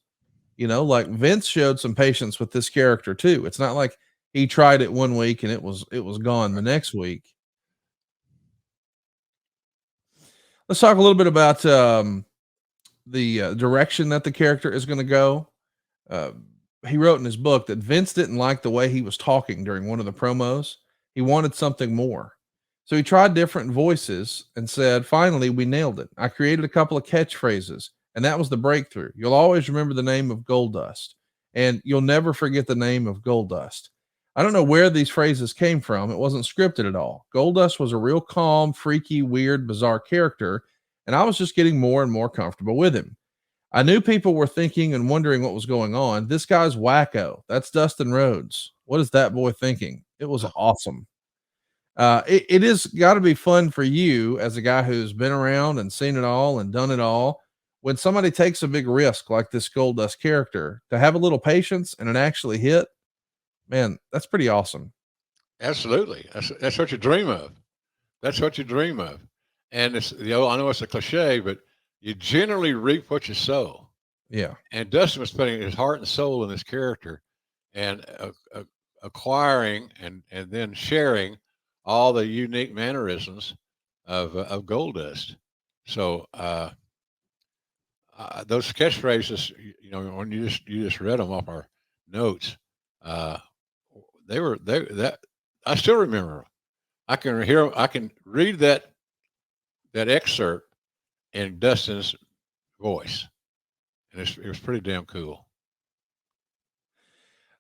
Like Vince showed some patience with this character too. It's not like he tried it one week and it was gone the next week. Let's talk a little bit about the direction that the character is going to go. Uh, he wrote in his book that Vince didn't like the way he was talking during one of the promos. He wanted something more. So he tried different voices and said, finally, we nailed it. I created a couple of catchphrases, and that was the breakthrough. You'll always remember the name of Goldust, and you'll never forget the name of Goldust. I don't know where these phrases came from. It wasn't scripted at all. Goldust was a real calm, freaky, weird, bizarre character, and I was just getting more and more comfortable with him. I knew people were thinking and wondering what was going on. This guy's wacko. That's Dustin Rhodes. What is that boy thinking? It was awesome. It is got to be fun for you as a guy who's been around and seen it all and done it all. When somebody takes a big risk like this Goldust character, to have a little patience and it actually hit, man, that's pretty awesome. Absolutely. That's what you dream of. That's what you dream of. And I know it's a cliche, but you generally reap what you sow. Yeah. And Dustin was putting his heart and soul in this character and acquiring and then sharing all the unique mannerisms of Goldust. So those catchphrases, when you just read them off our notes, that I still remember. I can hear. I can read that excerpt in Dustin's voice, and it was pretty damn cool.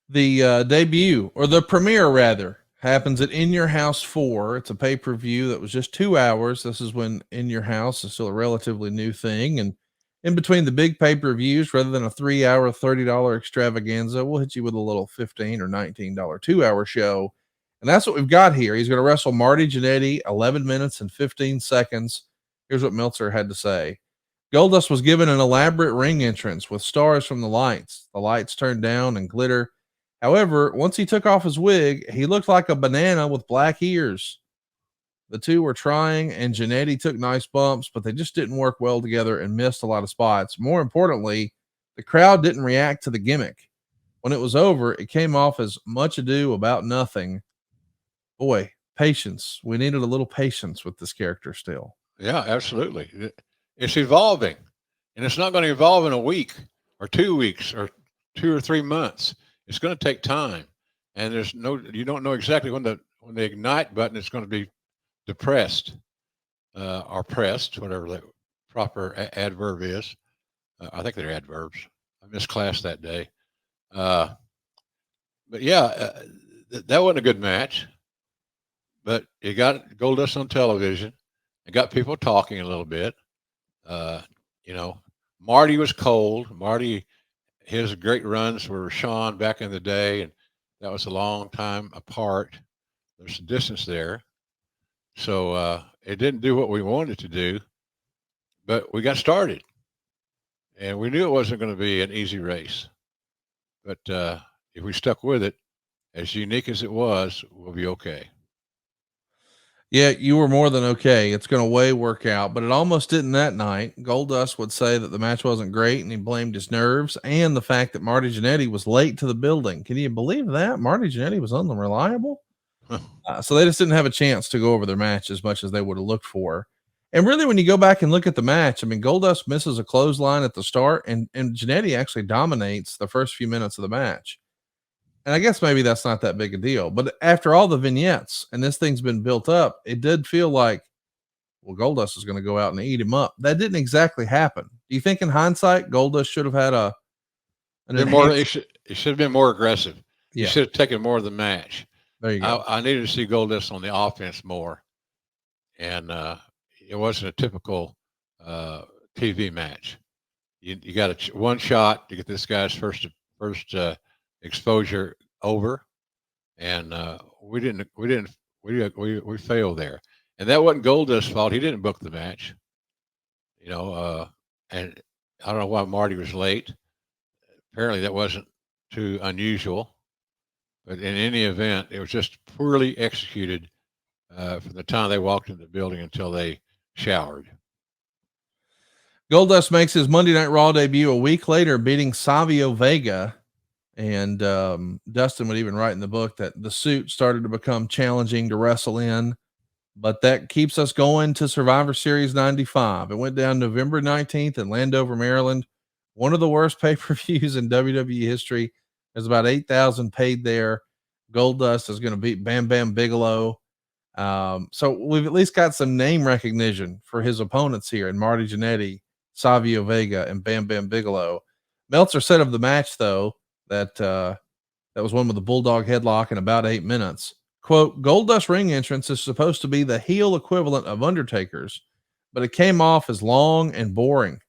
The debut, or the premiere rather, happens at In Your House 4. It's a pay-per-view that was just 2 hours. This is when In Your House is still a relatively new thing. And in between the big pay-per-views, rather than a 3-hour, $30 extravaganza, we'll hit you with a little $15 or $19 2-hour show. And that's what we've got here. He's going to wrestle Marty Jannetty, 11 minutes and 15 seconds. Here's what Meltzer had to say. Goldust was given an elaborate ring entrance with stars from the lights. The lights turned down and glitter. However, once he took off his wig, he looked like a banana with black ears. The two were trying, and Jannetty took nice bumps, but they just didn't work well together and missed a lot of spots. More importantly, the crowd didn't react to the gimmick. When it was over, it came off as much ado about nothing. Boy, patience. We needed a little patience with this character still. Yeah, absolutely. It's evolving, and it's not going to evolve in a week or 2 weeks or 2 or 3 months. It's going to take time, and you don't know exactly when the ignite button is going to be depressed or pressed, whatever the proper adverb is. I think they're adverbs. I misclassed that day. But yeah, that wasn't a good match. But you got Goldust on television. It got people talking a little bit. Marty was cold. Marty, his great runs were Sean back in the day, and that was a long time apart. There's some distance there. So it didn't do what we wanted it to do, but we got started. And we knew it wasn't going to be an easy race. But if we stuck with it, as unique as it was, we'll be okay. Yeah, you were more than okay. It's going to work out, but it almost didn't that night. Goldust would say that the match wasn't great and he blamed his nerves and the fact that Marty Jannetty was late to the building. Can you believe that? Marty Jannetty was unreliable. So they just didn't have a chance to go over their match as much as they would have looked for. And really, when you go back and look at the match, I mean, Goldust misses a clothesline at the start, and Jannetty actually dominates the first few minutes of the match. And I guess maybe that's not that big a deal. But after all the vignettes and this thing's been built up, it did feel like, well, Goldust is going to go out and eat him up. That didn't exactly happen. Do you think in hindsight, Goldust should have had It should have been more aggressive. You Yeah, should have taken more of the match. there you go. I needed to see Goldust on the offense more, and it wasn't a typical TV match. You got one shot to get this guy's first exposure over, and we failed there. And that wasn't Goldust's fault. He didn't book the match, and I don't know why Marty was late. Apparently, that wasn't too unusual. But in any event, it was just poorly executed from the time they walked into the building until they showered. Goldust makes his Monday Night Raw debut a week later, beating Savio Vega. And Dustin would even write in the book that the suit started to become challenging to wrestle in, but that keeps us going to Survivor Series 95. It went down November 19th in Landover, Maryland. One of the worst pay-per-views in WWE history. There's about 8,000 paid there. Goldust is going to beat Bam Bam Bigelow. So we've at least got some name recognition for his opponents here in Marty Jannetty, Savio Vega, and Bam Bam Bigelow. Meltzer said of the match, though, that was one with a bulldog headlock in about 8 minutes. Quote, Goldust ring entrance is supposed to be the heel equivalent of Undertaker's, but it came off as long and boring.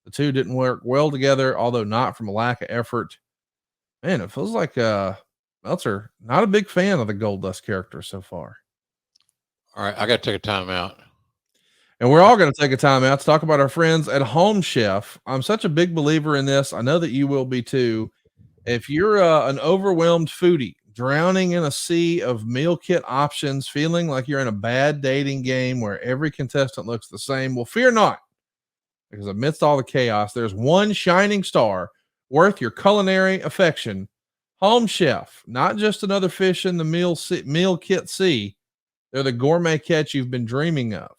The two didn't work well together, although not from a lack of effort. Man, it feels like Meltzer, not a big fan of the Goldust character so far. All right, I got to take a timeout. And we're all going to take a time out to talk about our friends at Home Chef. I'm such a big believer in this. I know that you will be too. If you're an overwhelmed foodie, drowning in a sea of meal kit options, feeling like you're in a bad dating game where every contestant looks the same, well, fear not, because amidst all the chaos, there's one shining star worth your culinary affection. Home Chef, not just another fish in the meal kit sea. They're the gourmet catch you've been dreaming of.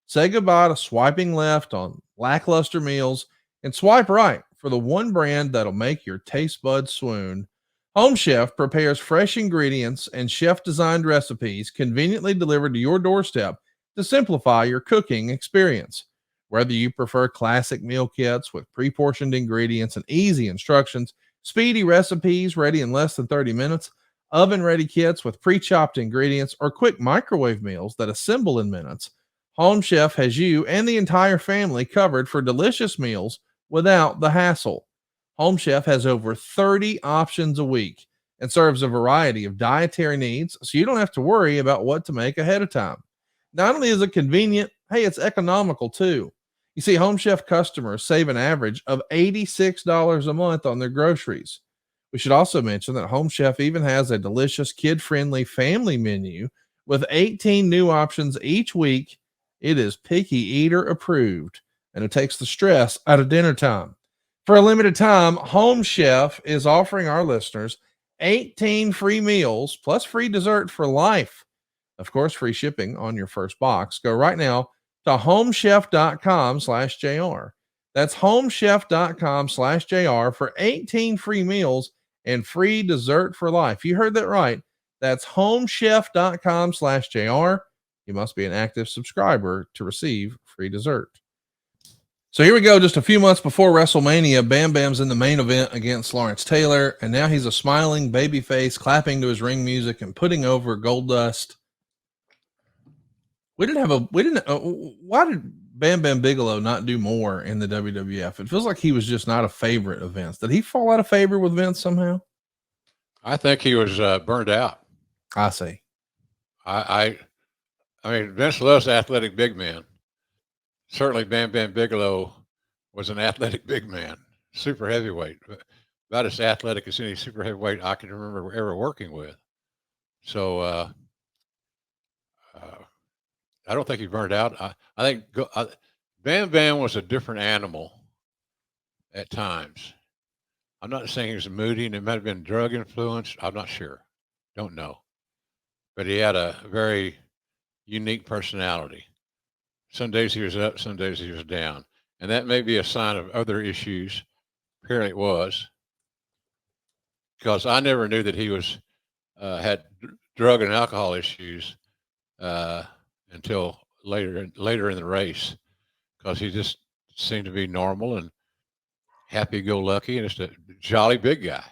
Say goodbye to swiping left on lackluster meals and swipe right for the one brand that'll make your taste buds swoon. Home Chef prepares fresh ingredients and chef designed recipes conveniently delivered to your doorstep to simplify your cooking experience. Whether you prefer classic meal kits with pre portioned ingredients and easy instructions, speedy recipes ready in less than 30 minutes, oven ready kits with pre chopped ingredients, or quick microwave meals that assemble in minutes, Home Chef has you and the entire family covered for delicious meals without the hassle. Home Chef has over 30 options a week and serves a variety of dietary needs, so you don't have to worry about what to make ahead of time. Not only is it convenient, hey, it's economical too. You see, Home Chef customers save an average of $86 a month on their groceries. We should also mention that Home Chef even has a delicious kid-friendly family menu with 18 new options each week. It is picky eater approved, and it takes the stress out of dinner time. For a limited time, Home Chef is offering our listeners 18 free meals plus free dessert for life. Of course, free shipping on your first box. Go right now to homechef.com/JR. That's homechef.com/JR for 18 free meals and free dessert for life. You heard that right. That's homechef.com/JR. You must be an active subscriber to receive free dessert. So here we go. Just a few months before WrestleMania, Bam Bam's in the main event against Lawrence Taylor, and now he's a smiling baby face, clapping to his ring music and putting over Goldust. We didn't, why did Bam Bam Bigelow not do more in the WWF? It feels like he was just not a favorite of Vince. Did he fall out of favor with Vince somehow? I think he was burned out. I see. I mean, Vince loves athletic big men. Certainly, Bam Bam Bigelow was an athletic big man, super heavyweight, about as athletic as any super heavyweight I can remember ever working with. So I don't think he burned out. I think Bam Bam was a different animal at times. I'm not saying he was moody and it might have been drug influence. I'm not sure. Don't know. But he had a very unique personality. Some days he was up, some days he was down. And that may be a sign of other issues. Apparently it was. Because I never knew that he was had drug and alcohol issues until later in the race. Because he just seemed to be normal and happy-go-lucky and just a jolly big guy.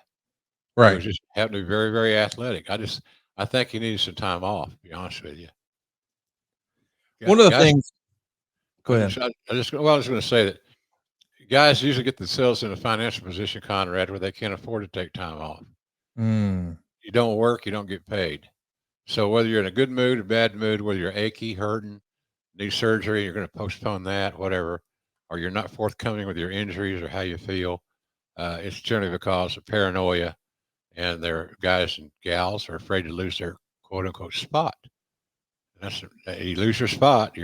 He Right. was just happened to be very, very athletic. I think he needed some time off, to be honest with you. One of the Guys, things. Go I ahead. just, I was going to say that guys usually get themselves in a financial position, Conrad, where they can't afford to take time off. Mm. You don't work, you don't get paid. So whether you're in a good mood, a bad mood, whether you're achy, hurting, need surgery, you're going to postpone that, whatever, or you're not forthcoming with your injuries or how you feel, it's generally because of paranoia, and their guys and gals are afraid to lose their quote unquote spot. And you lose your spot,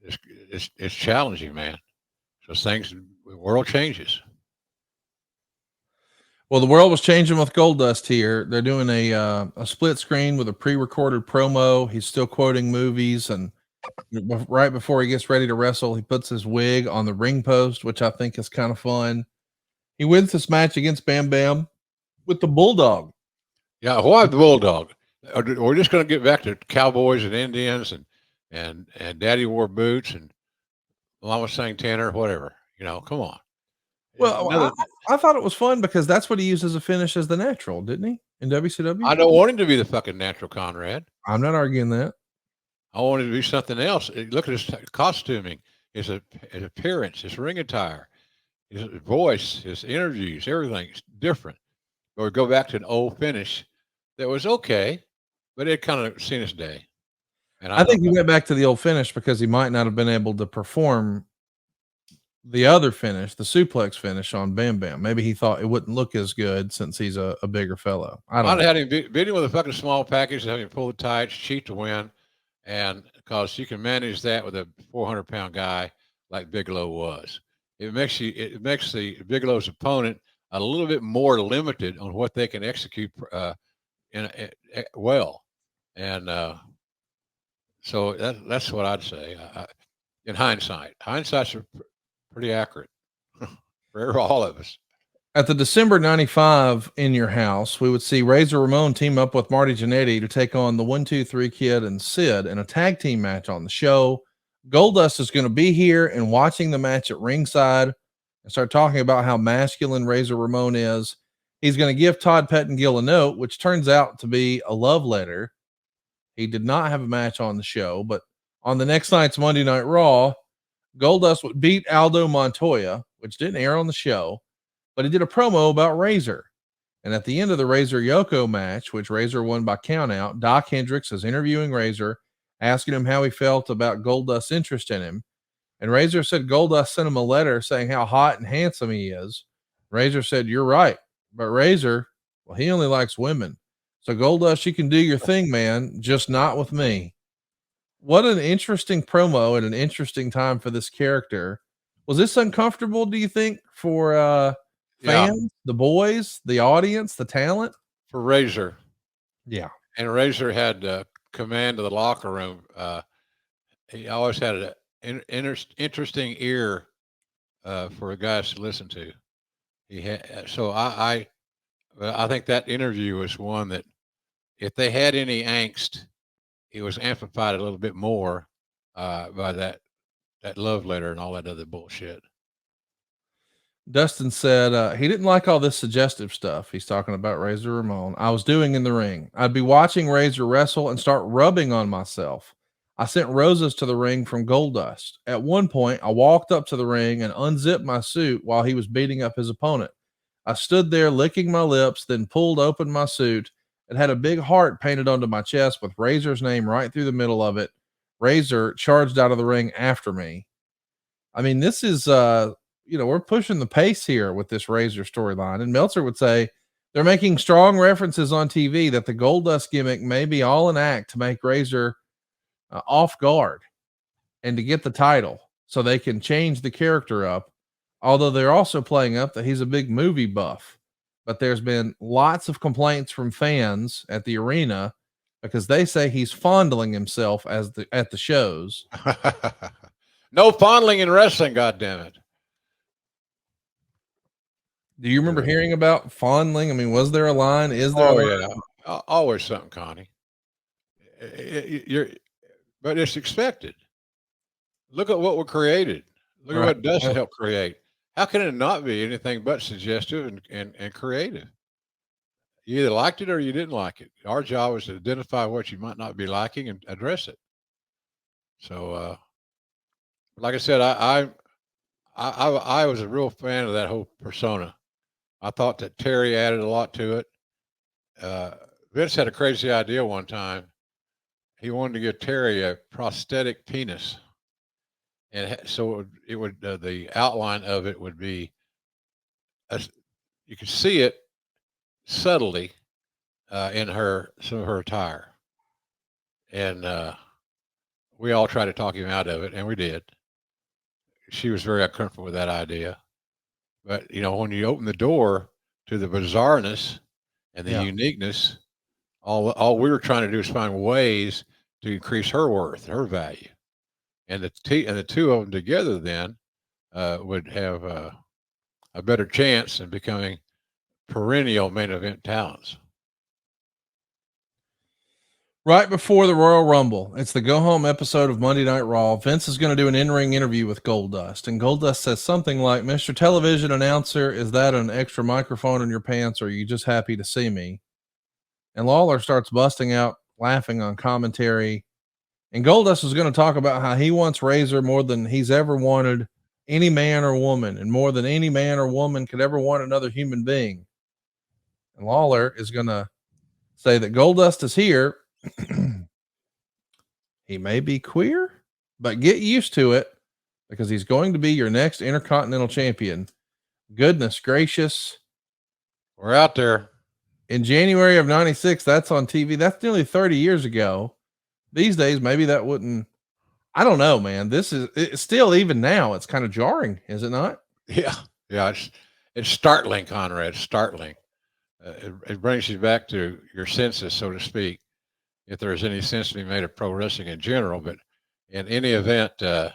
it's challenging, man. So the world changes. Well, the world was changing with Goldust here. They're doing a split screen with a pre-recorded promo. He's still quoting movies, and right before he gets ready to wrestle, he puts his wig on the ring post, which I think is kind of fun. He wins this match against Bam Bam with the Bulldog. Yeah, why the Bulldog? We're just going to get back to cowboys and Indians and Daddy wore boots and Mama sang tenor, whatever. Come on. Well, I thought it was fun because that's what he used as a finish as the natural, didn't he? In WCW? I don't want him to be the fucking natural, Conrad. I'm not arguing that. I want him to be something else. Look at his costuming, his appearance, his ring attire, his voice, his interviews, everything's different. But we go back to an old finish that was okay, but it kind of seen its day. And I think he went back to the old finish because he might not have been able to perform the other finish, the suplex finish on Bam Bam. Maybe he thought it wouldn't look as good since he's a bigger fellow. I don't I'd know. have had him beat him with a fucking small package, have him pull the tights, cheat to win, and because you can manage that with a 400-pound guy like Bigelow was. It makes the Bigelow's opponent a little bit more limited on what they can execute well, and so that's what I'd say. In hindsight's pretty accurate for all of us. At the December 95 In Your House, we would see Razor Ramon team up with Marty Jannetty to take on the 1-2-3 Kid and Sid in a tag team match on the show. Goldust is going to be here and watching the match at ringside and start talking about how masculine Razor Ramon is. He's going to give Todd Pettengill a note, which turns out to be a love letter. He did not have a match on the show, but on the next night's Monday Night Raw, Goldust would beat Aldo Montoya, which didn't air on the show, but he did a promo about Razor. And at the end of the Razor Yoko match, which Razor won by countout, Doc Hendricks is interviewing Razor, asking him how he felt about Goldust's interest in him. And Razor said Goldust sent him a letter saying how hot and handsome he is. Razor said, "You're right. But Razor, well, he only likes women. So Goldust, you can do your thing, man, just not with me." What an interesting promo and an interesting time for this character. Was this uncomfortable, do you think, for fans, the boys, the audience, the talent? For Razor. Yeah. And Razor had command of the locker room. He always had an interesting ear for guys to listen to. He had, so I think that interview was one that if they had any angst, it was amplified a little bit more by that love letter and all that other bullshit. Dustin said he didn't like all this suggestive stuff. He's talking about Razor Ramon. I was doing in the ring. I'd be watching Razor wrestle and start rubbing on myself. I sent roses to the ring from Goldust. At one point, I walked up to the ring and unzipped my suit while he was beating up his opponent. I stood there licking my lips, then pulled open my suit. It had a big heart painted onto my chest with Razor's name right through the middle of it. Razor charged out of the ring after me. I mean, this is we're pushing the pace here with this Razor storyline. And Meltzer would say they're making strong references on TV that the Goldust gimmick may be all an act to make Razor off guard and to get the title so they can change the character up. Although they're also playing up that he's a big movie buff, but there's been lots of complaints from fans at the arena because they say he's fondling himself at the shows. No fondling in wrestling, goddammit. Do you remember hearing about fondling? I mean, was there a line? Is there? Oh, yeah. Always something, Connie. But it's expected. Look at what we created. Look at what Dustin helped create. How can it not be anything but suggestive and creative? You either liked it or you didn't like it. Our job was to identify what you might not be liking and address it. So, like I said, I was a real fan of that whole persona. I thought that Terry added a lot to it. Vince had a crazy idea one time. He wanted to give Terry a prosthetic penis, and so it would the outline of it would be, you could see it subtly in some of her attire, and we all tried to talk him out of it, and we did. She was very uncomfortable with that idea. But, when you open the door to the bizarreness and the uniqueness, all we were trying to do is find ways to increase her worth, her value. And the two of them together then would have a better chance in becoming perennial main event talents. Right before the Royal Rumble, it's the go-home episode of Monday Night Raw. Vince is going to do an in-ring interview with Goldust, and Goldust says something like, "Mr. Television Announcer, is that an extra microphone in your pants, or are you just happy to see me?" And Lawler starts busting out laughing on commentary, and Goldust is going to talk about how he wants Razor more than he's ever wanted any man or woman, and more than any man or woman could ever want another human being. And Lawler is going to say that Goldust is here. He may be queer, but get used to it because he's going to be your next Intercontinental Champion. Goodness gracious. We're out there. In January of 96, that's on TV. That's nearly 30 years ago. These days, maybe that wouldn't. I don't know, man. It's still, even now, it's kind of jarring, is it not? Yeah. Yeah. It's startling, Conrad. Startling. It brings you back to your senses, so to speak, if there's any sense to be made of pro wrestling in general. But in any event, it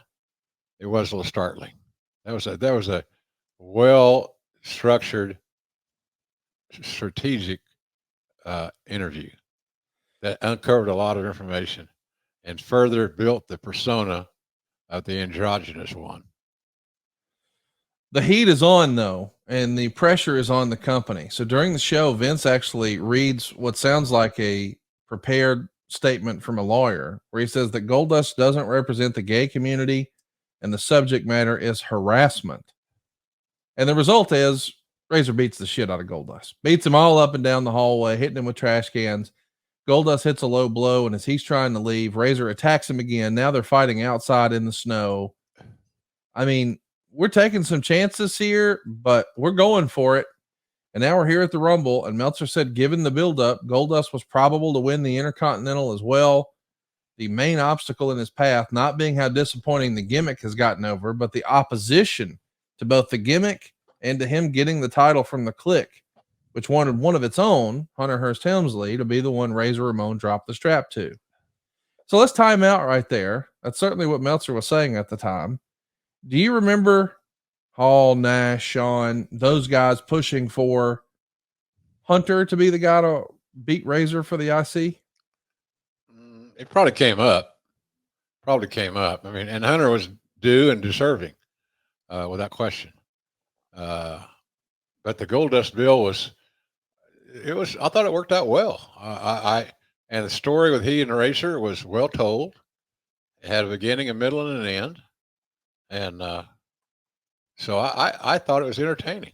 was a little startling. That was a well structured, strategic interview that uncovered a lot of information and further built the persona of the androgynous one. The heat is on, though, and the pressure is on the company. So during the show, Vince actually reads what sounds like a prepared statement from a lawyer, where he says that Goldust doesn't represent the gay community and the subject matter is harassment. And the result is Razor beats the shit out of Goldust, beats him all up and down the hallway, hitting him with trash cans. Goldust hits a low blow, and as he's trying to leave, Razor attacks him again. Now they're fighting outside in the snow. I mean, we're taking some chances here, but we're going for it. And now we're here at the Rumble, and Meltzer said, given the buildup, Goldust was probable to win the Intercontinental as well. The main obstacle in his path not being how disappointing the gimmick has gotten over, but the opposition to both the gimmick and to him getting the title from the Clique, which wanted one of its own, Hunter Hearst Helmsley, to be the one Razor Ramon dropped the strap to. So let's time out right there. That's certainly what Meltzer was saying at the time. Do you remember Hall, Nash, Shawn, those guys pushing for Hunter to be the guy to beat Razor for the IC? It probably came up. I mean, and Hunter was due and deserving, without question. But the Goldust bill I thought it worked out well. And the story with he and Razor was well told. It had a beginning, a middle, and an end. And so I thought it was entertaining.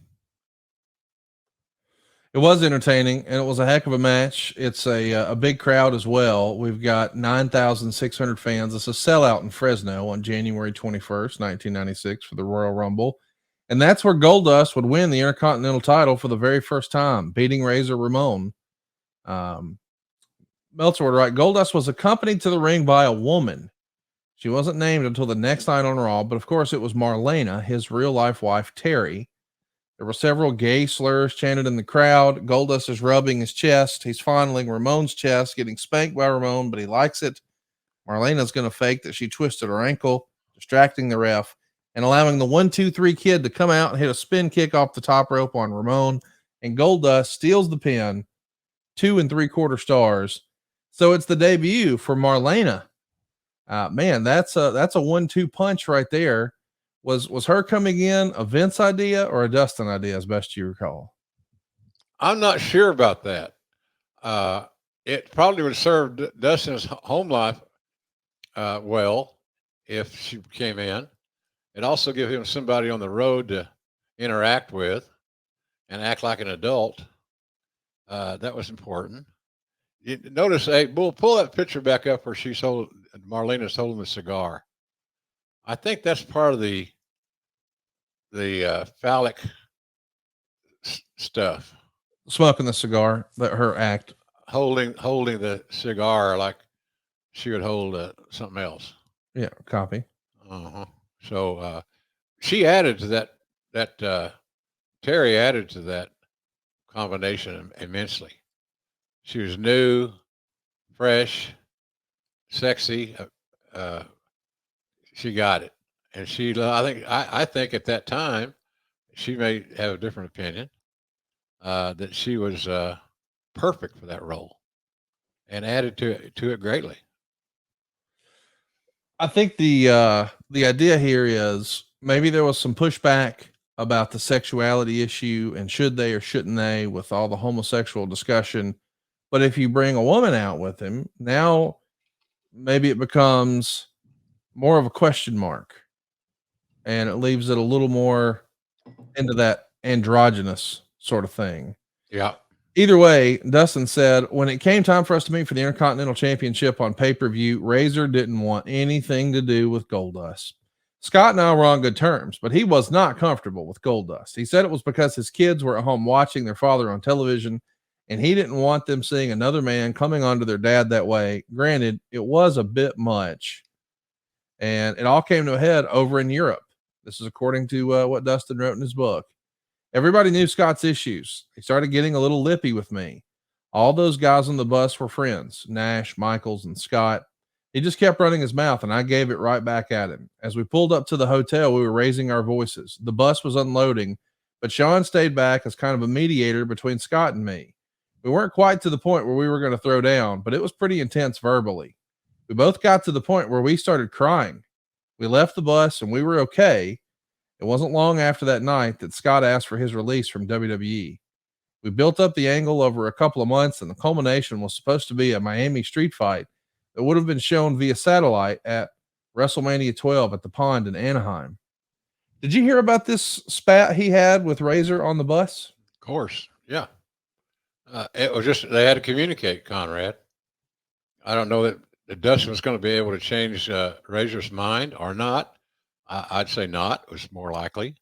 It was entertaining, and it was a heck of a match. It's a big crowd as well. We've got 9,600 fans. It's a sellout in Fresno on January 21st, 1996 for the Royal Rumble. And that's where Goldust would win the Intercontinental title for the very first time, beating Razor Ramon. Meltzer would write, Goldust was accompanied to the ring by a woman. She wasn't named until the next night on Raw, but of course it was Marlena, his real life wife, Terry. There were several gay slurs chanted in the crowd. Goldust is rubbing his chest. He's fondling Ramon's chest, getting spanked by Ramon, but he likes it. Marlena's going to fake that she twisted her ankle, distracting the ref, and allowing the 1-2-3 kid to come out and hit a spin kick off the top rope on Ramon. And Goldust steals the pin, 2 3/4 stars. So it's the debut for Marlena. Man, that's a 1-2 punch right there. Was her coming in a Vince idea or a Dustin idea, as best you recall? I'm not sure about that. It probably would serve Dustin's home life well if she came in. It also give him somebody on the road to interact with and act like an adult. That was important. Notice, hey, Bull, pull that picture back up where Marlena's holding the cigar. I think that's part of the phallic stuff. Smoking the cigar, that her act. Holding the cigar like she would hold something else. Yeah, copy. So she added to that. Terry added to that combination immensely. She was new, fresh, sexy. She got it, and I think at that time she may have a different opinion that she was perfect for that role, and added to it greatly. I think the idea here is maybe there was some pushback about the sexuality issue and should they or shouldn't they with all the homosexual discussion. But if you bring a woman out with him, now maybe it becomes more of a question mark and it leaves it a little more into that androgynous sort of thing. Yeah. Either way, Dustin said, when it came time for us to meet for the Intercontinental Championship on pay-per-view, Razor didn't want anything to do with Goldust. Scott and I were on good terms, but he was not comfortable with Goldust. He said it was because his kids were at home watching their father on television, and he didn't want them seeing another man coming onto their dad that way. Granted, it was a bit much, and it all came to a head over in Europe. This is according to what Dustin wrote in his book. Everybody knew Scott's issues. He started getting a little lippy with me. All those guys on the bus were friends, Nash, Michaels, and Scott. He just kept running his mouth, and I gave it right back at him. As we pulled up to the hotel, we were raising our voices. The bus was unloading, but Sean stayed back as kind of a mediator between Scott and me. We weren't quite to the point where we were going to throw down, but it was pretty intense verbally. We both got to the point where we started crying. We left the bus, and we were okay. It wasn't long after that night that Scott asked for his release from WWE. We built up the angle over a couple of months, and the culmination was supposed to be a Miami street fight that would have been shown via satellite at WrestleMania 12 at the Pond in Anaheim. Did you hear about this spat he had with Razor on the bus? Of course, yeah. It was just they had to communicate, Conrad. I don't know that Dustin was going to be able to change Razor's mind or not. I'd say not. It was more likely.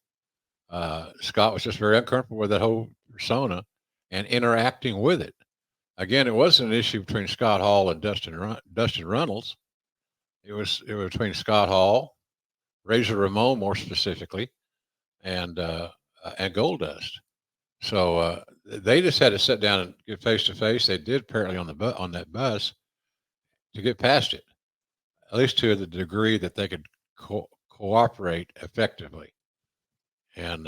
Scott was just very uncomfortable with that whole persona and interacting with it. Again, it wasn't an issue between Scott Hall and Dustin Runnels. It was between Scott Hall, Razor Ramon more specifically, and Goldust. So they just had to sit down and get face to face. They did apparently on that bus to get past it, at least to the degree that they could cooperate effectively. And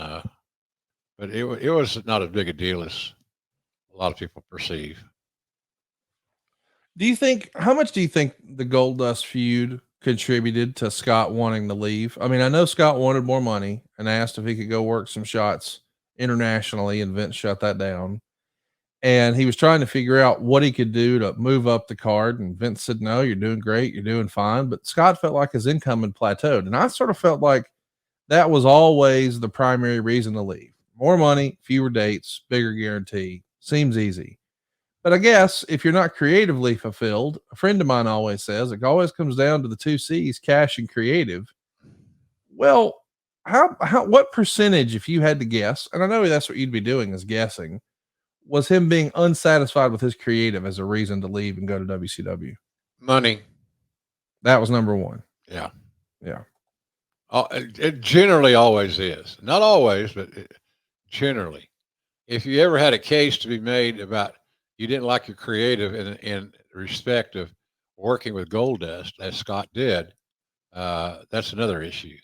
but it was not as big a deal as a lot of people perceive. How much do you think the Goldust feud contributed to Scott wanting to leave? I mean, I know Scott wanted more money and asked if he could go work some shots internationally, and Vince shut that down. And he was trying to figure out what he could do to move up the card. And Vince said, no, you're doing great. You're doing fine. But Scott felt like his income had plateaued. And I sort of felt like that was always the primary reason to leave. More money, fewer dates, bigger guarantee. Seems easy. But I guess if you're not creatively fulfilled, a friend of mine always says it always comes down to the 2 C's, cash and creative. Well, what percentage, if you had to guess, and I know that's what you'd be doing is guessing, was him being unsatisfied with his creative as a reason to leave and go to WCW? Money. That was number one. Yeah. Yeah. It generally always is. Not always, but generally. If you ever had a case to be made about you didn't like your creative in respect of working with Goldust, as Scott did, that's another issue.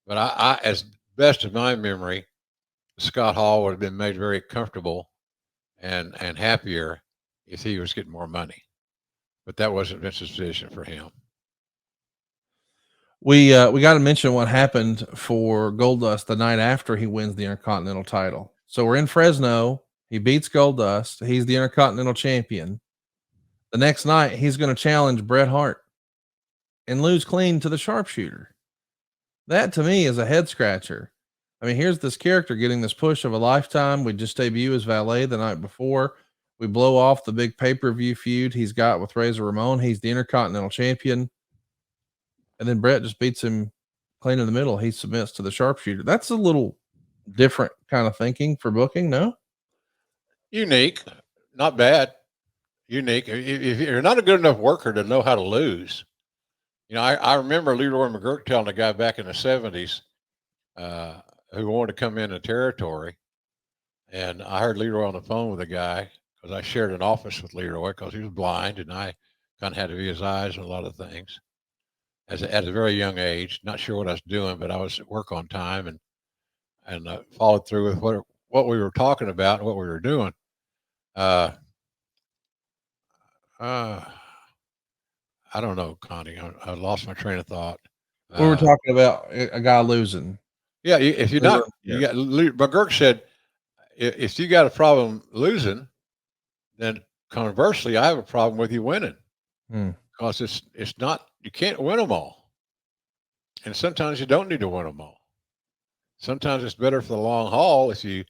But I, as best of my memory, Scott Hall would have been made very comfortable and happier if he was getting more money. But that wasn't Vince's vision for him. We got to mention what happened for Goldust the night after he wins the Intercontinental title. So we're in Fresno. He beats Goldust. He's the Intercontinental champion. The next night, he's going to challenge Bret Hart and lose clean to the sharpshooter. That to me is a head scratcher. I mean, here's this character getting this push of a lifetime. We just debut as Valet the night before. We blow off the big pay-per-view feud he's got with Razor Ramon. He's the Intercontinental champion. And then Bret just beats him clean in the middle. He submits to the sharpshooter. That's a little different kind of thinking for booking, no? Unique, not bad. Unique. If you're not a good enough worker to know how to lose, you know, I remember Leroy McGurk telling a guy back in the 70s who wanted to come in the territory. And I heard Leroy on the phone with a guy because I shared an office with Leroy because he was blind and I kind of had to be his eyes on a lot of things. At a very young age, not sure what I was doing, but I was at work on time and followed through with what we were talking about and what we were doing. I don't know, Connie. I lost my train of thought. We were talking about a guy losing. Yeah, if you're not, you got. McGurk said, if you got a problem losing, then conversely, I have a problem with you winning because it's not. You can't win them all. And sometimes you don't need to win them all. Sometimes it's better for the long haul if you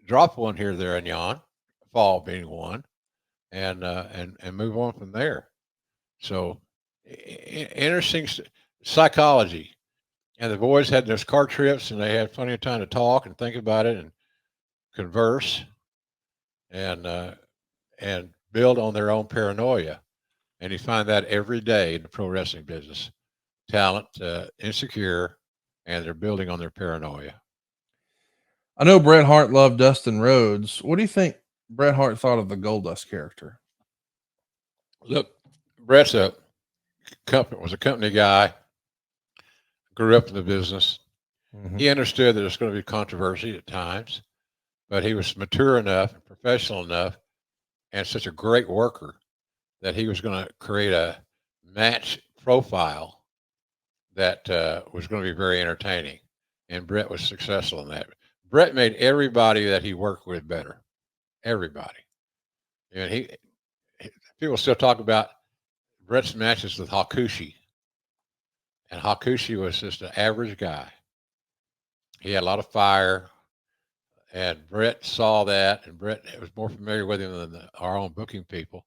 drop one here, there, and yon, fall being one, and move on from there. So interesting psychology. And the boys had those car trips and they had plenty of time to talk and think about it and converse and build on their own paranoia. And you find that every day in the pro wrestling business. Talent, insecure, and they're building on their paranoia. I know Bret Hart loved Dustin Rhodes. What do you think Bret Hart thought of the Goldust character? Look, Bret's was a company guy, grew up in the business. Mm-hmm. He understood that there's going to be controversy at times, but he was mature enough and professional enough and such a great worker that he was going to create a match profile that was going to be very entertaining. And Bret was successful in that. Bret made everybody that he worked with better. Everybody. And people still talk about Bret's matches with Hakushi. And Hakushi was just an average guy. He had a lot of fire. And Bret saw that. And Bret was more familiar with him than our own booking people.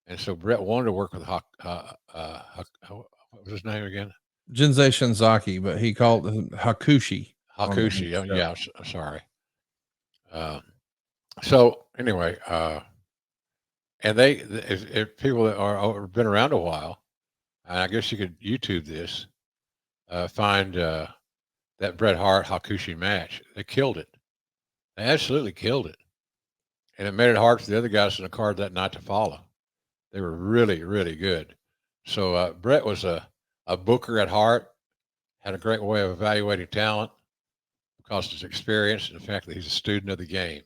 And so Bret wanted to work with what was his name again? Jinsei Shinzaki, but he called it Hakushi. Hakushi. Oh, yeah. Sorry. So anyway, and if people that are been around a while, and I guess you could YouTube this, find that Bret Hart Hakushi match. They killed it. They absolutely killed it, and it made it hard for the other guys in the card that night to follow. They were really, really good. So Bret was a booker at heart, had a great way of evaluating talent because of his experience and the fact that he's a student of the game.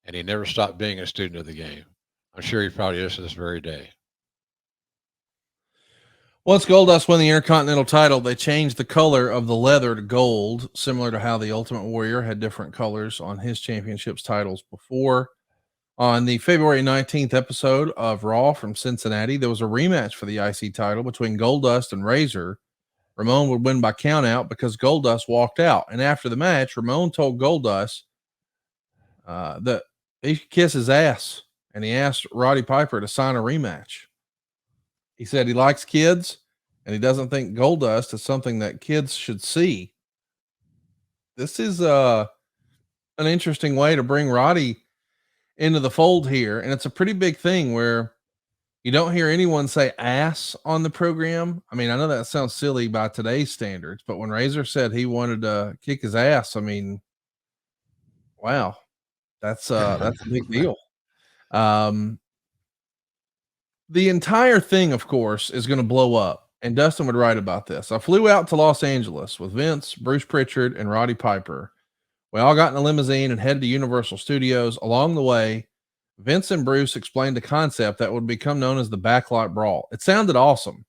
And he never stopped being a student of the game. I'm sure he probably is to this very day. Once Goldust won the Intercontinental title, they changed the color of the leather to gold, similar to how the Ultimate Warrior had different colors on his championships titles before. On the February 19th episode of Raw from Cincinnati, there was a rematch for the IC title between Goldust and Razor. Ramon would win by countout because Goldust walked out. And after the match, Ramon told Goldust that he could kiss his ass. And he asked Roddy Piper to sign a rematch. He said he likes kids and he doesn't think Goldust is something that kids should see. This is an interesting way to bring Roddy into the fold here, and it's a pretty big thing where you don't hear anyone say ass on the program. I mean, I know that sounds silly by today's standards, but when Razor said he wanted to kick his ass, I mean, wow, that's a big deal. Um, the entire thing, of course, is going to blow up. And Dustin would write about this. I flew out to Los Angeles with Vince, Bruce Pritchard, and Roddy Piper. We all got in a limousine and headed to Universal Studios. Along the way, Vince and Bruce explained a concept that would become known as the backlot brawl. It sounded awesome.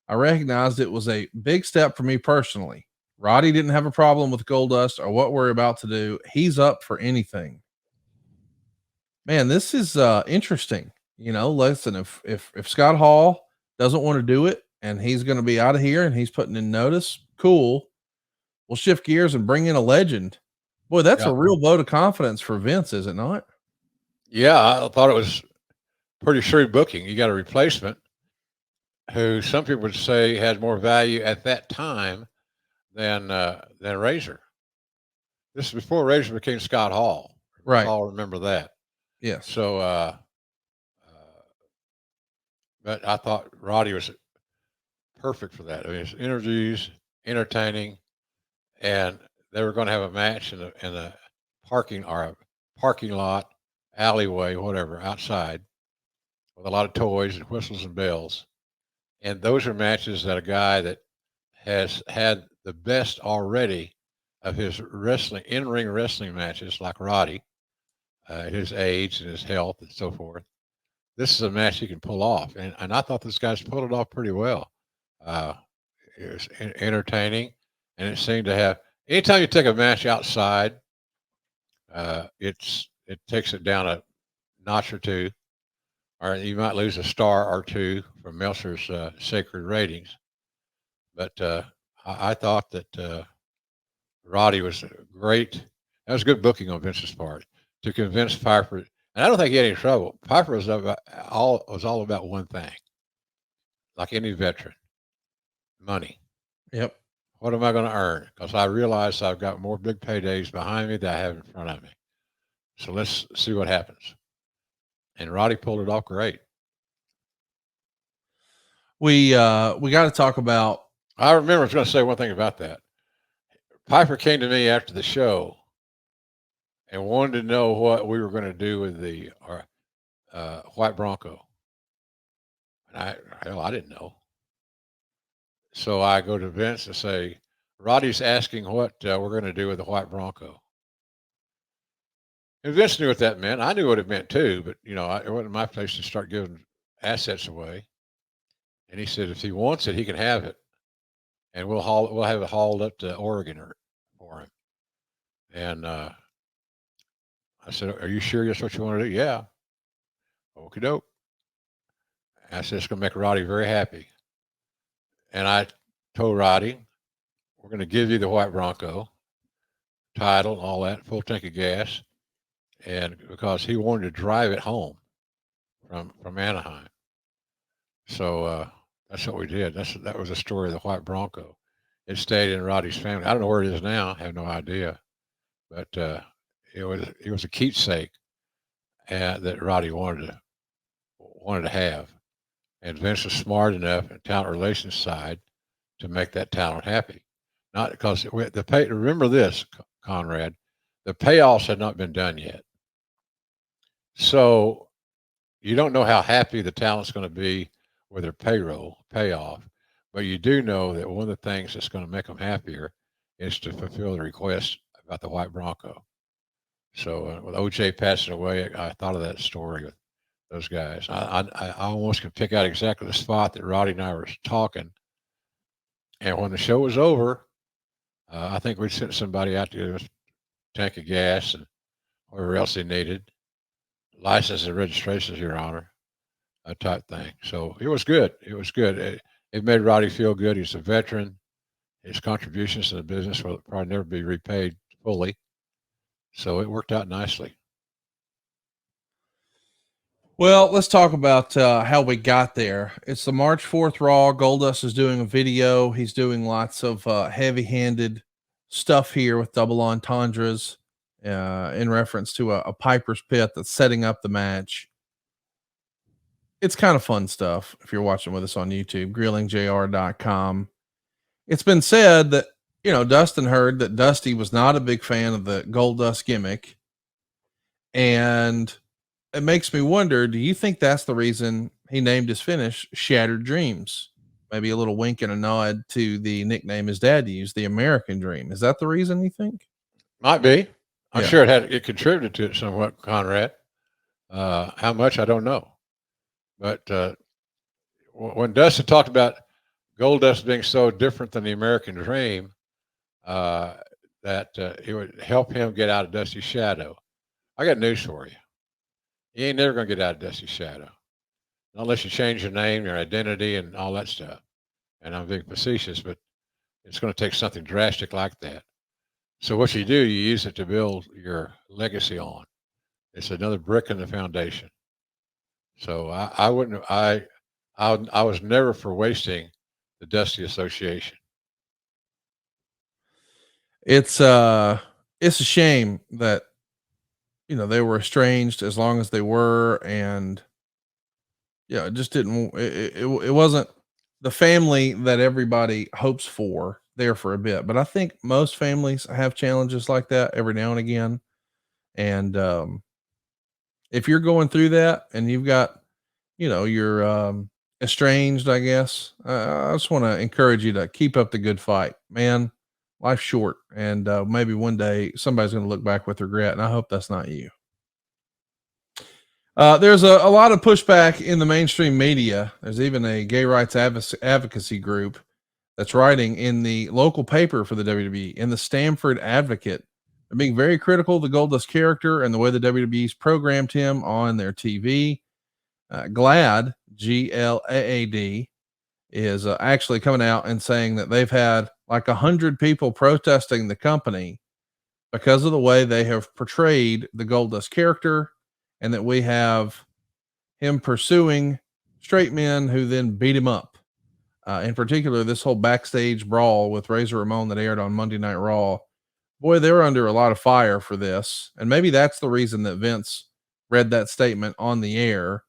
I recognized it was a big step for me personally. Roddy didn't have a problem with Goldust or what we're about to do. He's up for anything. Man, this is interesting. You know, listen, if Scott Hall doesn't want to do it and he's going to be out of here and he's putting in notice, cool. We'll shift gears and bring in a legend. Boy, that's Yeah. a real vote of confidence for Vince, is it not? Yeah, I thought it was pretty shrewd booking. You got a replacement who some people would say had more value at that time than Razor. This is before Razor became Scott Hall. Right. I'll remember that. Yes. So, but I thought Roddy was perfect for that. I mean, his interviews, entertaining, and they were going to have a match in the parking or a parking lot, alleyway, whatever, outside, with a lot of toys and whistles and bells. And those are matches that a guy that has had the best already of his wrestling, in-ring wrestling matches, like Roddy, his age and his health and so forth. This is a match he can pull off. And I thought this guy's pulled it off pretty well. It was entertaining, and it seemed to have, anytime you take a match outside, it takes it down a notch or two, or you might lose a star or two from Meltzer's sacred ratings. But I thought that Roddy was great. That was good booking on Vince's part to convince Piper. And I don't think he had any trouble. Piper was all about one thing, like any veteran: money. Yep. What am I going to earn? Because I realize I've got more big paydays behind me than I have in front of me. So let's see what happens. And Roddy pulled it off great. We got to talk about. I remember I was going to say one thing about that. Piper came to me after the show and wanted to know what we were going to do with the White Bronco. And I didn't know. So I go to Vince and say, Roddy's asking what we're going to do with the White Bronco. And Vince knew what that meant. I knew what it meant too, but it wasn't my place to start giving assets away. And he said, if he wants it, he can have it, and we'll have it hauled up to Oregon for him. And I said, are you sure that's what you want to do? Yeah. Okie doke. I said, it's going to make Roddy very happy. And I told Roddy, we're going to give you the White Bronco title and all that, full tank of gas. And because he wanted to drive it home from Anaheim. So that's what we did. That was the story of the White Bronco. It stayed in Roddy's family. I don't know where it is now. I have no idea. But it was a keepsake that Roddy wanted to have. And Vince was smart enough in talent relations side to make that talent happy. Not because remember this, Conrad, the payoffs had not been done yet. So you don't know how happy the talent's going to be with their payoff, but you do know that one of the things that's going to make them happier is to fulfill the request about the White Bronco. So with OJ passing away, I thought of that story with those guys. I almost could pick out exactly the spot that Roddy and I were talking. And when the show was over, I think we sent somebody out to give us a tank of gas and whatever else they needed. License and registrations, Your Honor, type thing. So it was good. It was good. It made Roddy feel good. He's a veteran. His contributions to the business will probably never be repaid fully. So it worked out nicely. Well, let's talk about how we got there. It's the March 4th Raw. Goldust is doing a video. He's doing lots of heavy-handed stuff here with double entendres in reference to a Piper's Pit that's setting up the match. It's kind of fun stuff if you're watching with us on YouTube, grillingjr.com. It's been said that, Dustin heard that Dusty was not a big fan of the Goldust gimmick. And it makes me wonder, do you think that's the reason he named his finish Shattered Dreams? Maybe a little wink and a nod to the nickname his dad used, the American Dream. Is that the reason you think? Might be. I'm Yeah. sure it contributed to it somewhat, Conrad. How much I don't know, but when Dustin talked about Goldust being so different than the American Dream, that it would help him get out of Dusty's shadow. I got news for you. You ain't never gonna get out of Dusty's shadow unless you change your name, your identity, and all that stuff. And I'm being facetious, but it's going to take something drastic like that. So what you do, you use it to build your legacy on. It's another brick in the foundation. So I wouldn't. I was never for wasting the Dusty association. It's a shame that, they were estranged as long as they were. And yeah, it just didn't, it wasn't the family that everybody hopes for there for a bit. But I think most families have challenges like that every now and again. And, if you're going through that and you've got, you're, estranged, I guess, I just want to encourage you to keep up the good fight, man. Life's short. And, maybe one day somebody's going to look back with regret. And I hope that's not you. There's a lot of pushback in the mainstream media. There's even a gay rights advocacy group that's writing in the local paper for the WWE, in the Stamford Advocate. They're being very critical of the Goldust character and the way the WWE's programmed him on their TV. GLAAD, GLAAD, is actually coming out and saying that they've had like 100 people protesting the company because of the way they have portrayed the Goldust character, and that we have him pursuing straight men who then beat him up. In particular, this whole backstage brawl with Razor Ramon that aired on Monday Night Raw. Boy, they were under a lot of fire for this. And maybe that's the reason that Vince read that statement on the air.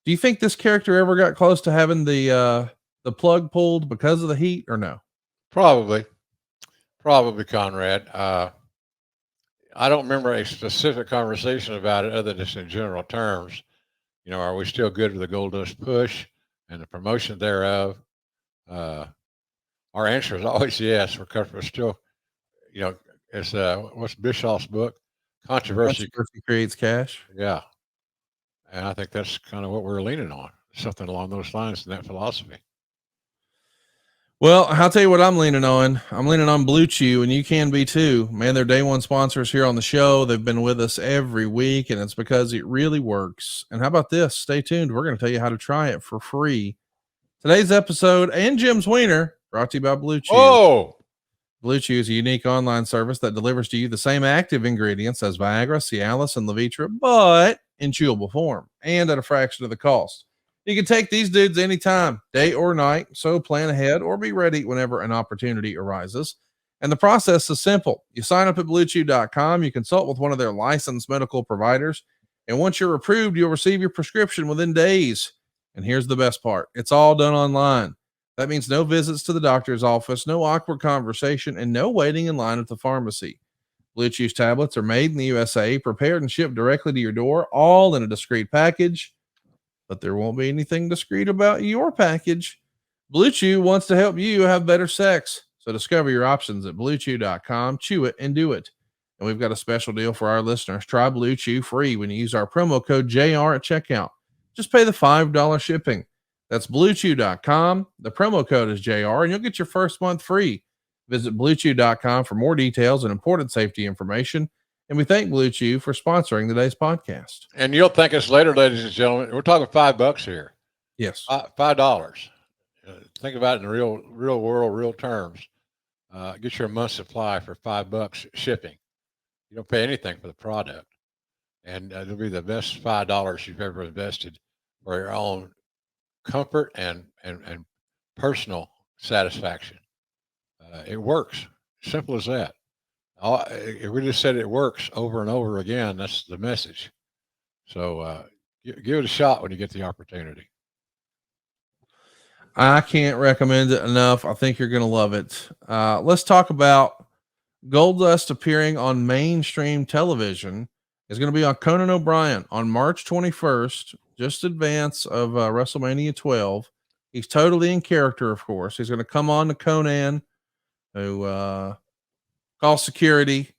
Do you think this character ever got close to having the plug pulled because of the heat, or no? Probably, Conrad. I don't remember a specific conversation about it other than just in general terms. Are we still good with the Goldust push and the promotion thereof? Our answer is always yes. We're still, it's what's Bischoff's book? Controversy creates cash. Yeah. And I think that's kind of what we're leaning on, something along those lines in that philosophy. Well, I'll tell you what I'm leaning on. I'm leaning on Blue Chew, and you can be too. Man, they're day one sponsors here on the show. They've been with us every week, and it's because it really works. And how about this? Stay tuned. We're going to tell you how to try it for free. Today's episode and Jim's Wiener brought to you by Blue Chew. Oh! Blue Chew is a unique online service that delivers to you the same active ingredients as Viagra, Cialis, and Levitra, but in chewable form and at a fraction of the cost. You can take these dudes anytime, day or night, so plan ahead or be ready whenever an opportunity arises. And the process is simple. You sign up at bluechew.com, you consult with one of their licensed medical providers, and once you're approved, you'll receive your prescription within days. And here's the best part. It's all done online. That means no visits to the doctor's office, no awkward conversation, and no waiting in line at the pharmacy. Blue Chew's tablets are made in the USA, prepared and shipped directly to your door, all in a discreet package. But there won't be anything discreet about your package. Blue Chew wants to help you have better sex. So discover your options at bluechew.com. Chew it and do it. And we've got a special deal for our listeners. Try Blue Chew free when you use our promo code JR at checkout. Just pay the $5 shipping. That's bluechew.com. The promo code is JR, and you'll get your first month free. Visit bluechew.com for more details and important safety information. And we thank Blue Chew for sponsoring today's podcast. And you'll thank us later, ladies and gentlemen. We're talking $5 here. Yes. $5. Think about it in real world, real terms. Get your month supply for $5 shipping. You don't pay anything for the product. And it'll be the best $5 you've ever invested for your own comfort and personal satisfaction. It works. Simple as that. If we just said it works over and over again, that's the message. So give it a shot when you get the opportunity. I can't recommend it enough. I think you're going to love it. Let's talk about Goldust appearing on mainstream television. Is going to be on Conan O'Brien on March 21st, just advance of WrestleMania 12. He's totally in character, of course. He's going to come on to Conan, who calls security.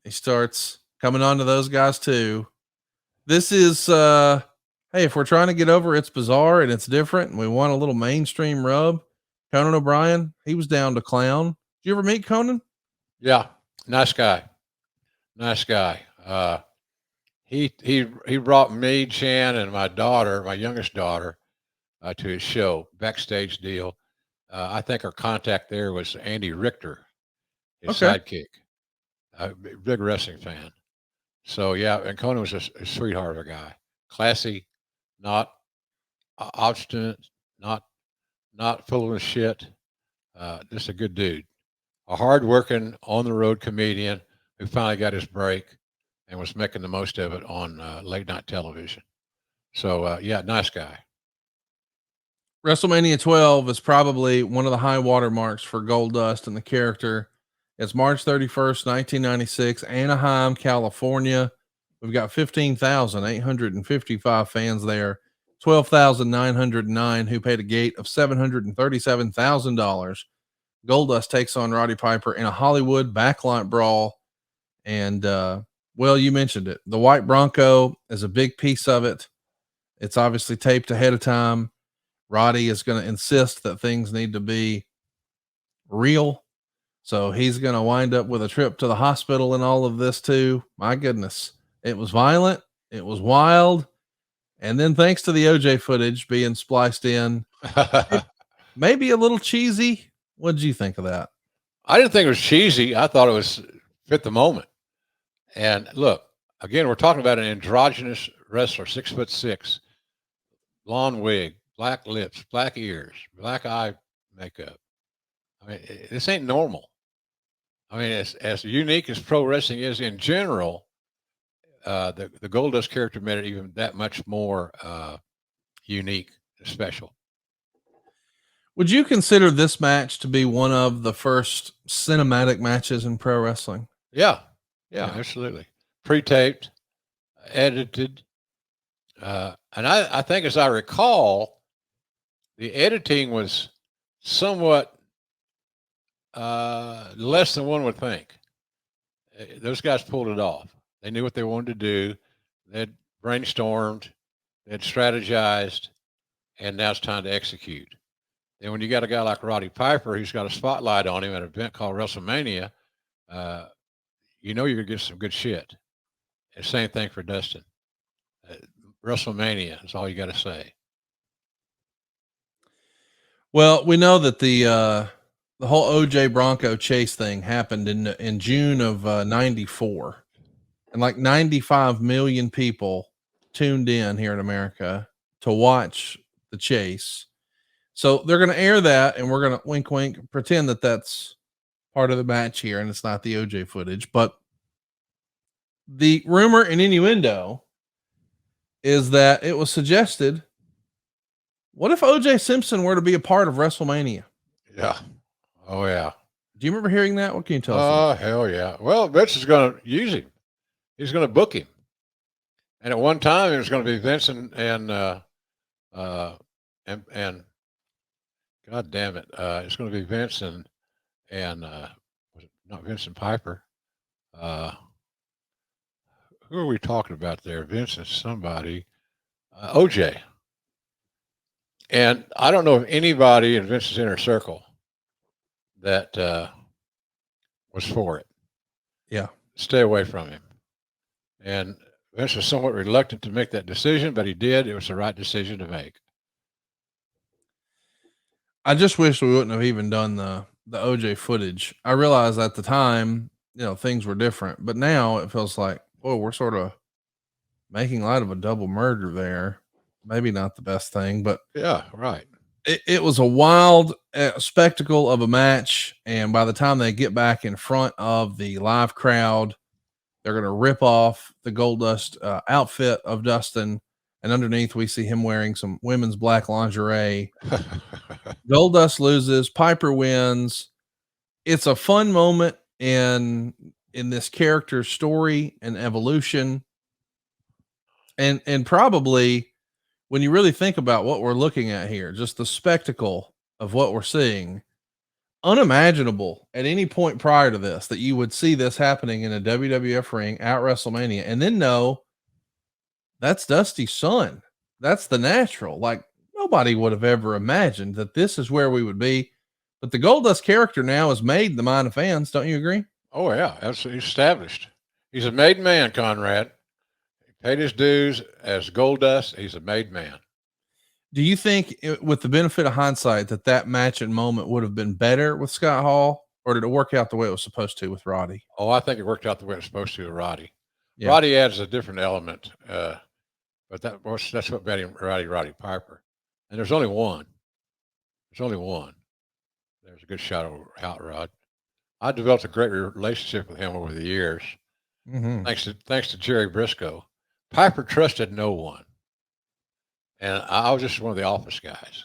He starts coming on to those guys too. This is hey, if we're trying to get over It's Bizarre and it's different and we want a little mainstream rub, Conan O'Brien, he was down to clown. Did you ever meet Conan? Yeah, nice guy. Nice guy. He brought me, Chan, and my daughter, my youngest daughter, to his show, backstage deal. I think our contact there was Andy Richter, his sidekick, big wrestling fan. So yeah, and Conan was a sweetheart of a guy, classy, not obstinate, not full of shit. Just a good dude, a hardworking on the road comedian who finally got his break and was making the most of it on late night television. So yeah, nice guy. WrestleMania 12 is probably one of the high water marks for Goldust and the character. It's March 31st, 1996, Anaheim, California. We've got 15,855 fans there, 12,909 who paid a gate of $737,000. Goldust takes on Roddy Piper in a Hollywood backlot brawl. And, well, you mentioned it. The white Bronco is a big piece of it. It's obviously taped ahead of time. Roddy is going to insist that things need to be real. So he's going to wind up with a trip to the hospital and all of this too. My goodness. It was violent. It was wild. And then thanks to the OJ footage being spliced in, maybe a little cheesy. What did you think of that? I didn't think it was cheesy. I thought it was fit the moment. And look, again, we're talking about an androgynous wrestler, 6'6", blonde wig, black lips, black ears, black eye makeup. I mean, this ain't normal. I mean, as unique as pro wrestling is in general, the Goldust character made it even that much more unique and special. Would you consider this match to be one of the first cinematic matches in pro wrestling? Yeah, absolutely. Pre-taped, edited, and I think, as I recall, the editing was somewhat less than one would think. Those guys pulled it off. They knew what they wanted to do. They'd brainstormed, they'd strategized, and now it's time to execute. And when you got a guy like Roddy Piper, who's got a spotlight on him at an event called WrestleMania, you know you're going to get some good shit. And same thing for Dustin. WrestleMania is all you got to say. Well, we know that the whole OJ Bronco chase thing happened in June of 94, and like 95 million people tuned in here in America to watch the chase. So they're going to air that, and we're going to wink, wink, pretend that that's part of the match here, and it's not the OJ footage. But the rumor and innuendo is that it was suggested, what if OJ Simpson were to be a part of WrestleMania? Yeah. Oh, yeah. Do you remember hearing that? What can you tell us? Oh, hell yeah. Well, Vince is going to use him. He's going to book him. And at one time, it was going to be Vince and God damn it, it's going to be Vince and was it not Vincent Piper? Who are we talking about there? Vince and somebody, OJ. And I don't know of anybody in Vince's inner circle that was for it. Yeah. Stay away from him. And Vince was somewhat reluctant to make that decision, but he did. It was the right decision to make. I just wish we wouldn't have even done the OJ footage. I realized at the time, things were different, but now it feels like, oh, we're sort of making light of a double murder there. Maybe not the best thing, but yeah, right. It was a wild spectacle of a match. And by the time they get back in front of the live crowd, they're going to rip off the Goldust outfit of Dustin. And underneath, we see him wearing some women's black lingerie. Goldust loses, Piper wins. It's a fun moment in this character's story and evolution. And probably when you really think about what we're looking at here, just the spectacle of what we're seeing, unimaginable at any point prior to this that you would see this happening in a WWF ring at WrestleMania and then know that's Dusty's son. That's the natural. Like nobody would have ever imagined that this is where we would be. But the Goldust character now is made in the mind of fans. Don't you agree? Oh yeah, that's established. He's a made man, Conrad. He paid his dues as Goldust. He's a made man. Do you think, with the benefit of hindsight, that match and moment would have been better with Scott Hall, or did it work out the way it was supposed to with Roddy? Oh, I think it worked out the way it was supposed to with Roddy. Yeah. Roddy adds a different element, but that's what made him Roddy Piper. And there's only one. There's only one. There's a good shot of Hot Rod. I developed a great relationship with him over the years, thanks to Jerry Briscoe. Piper trusted no one, and I was just one of the office guys.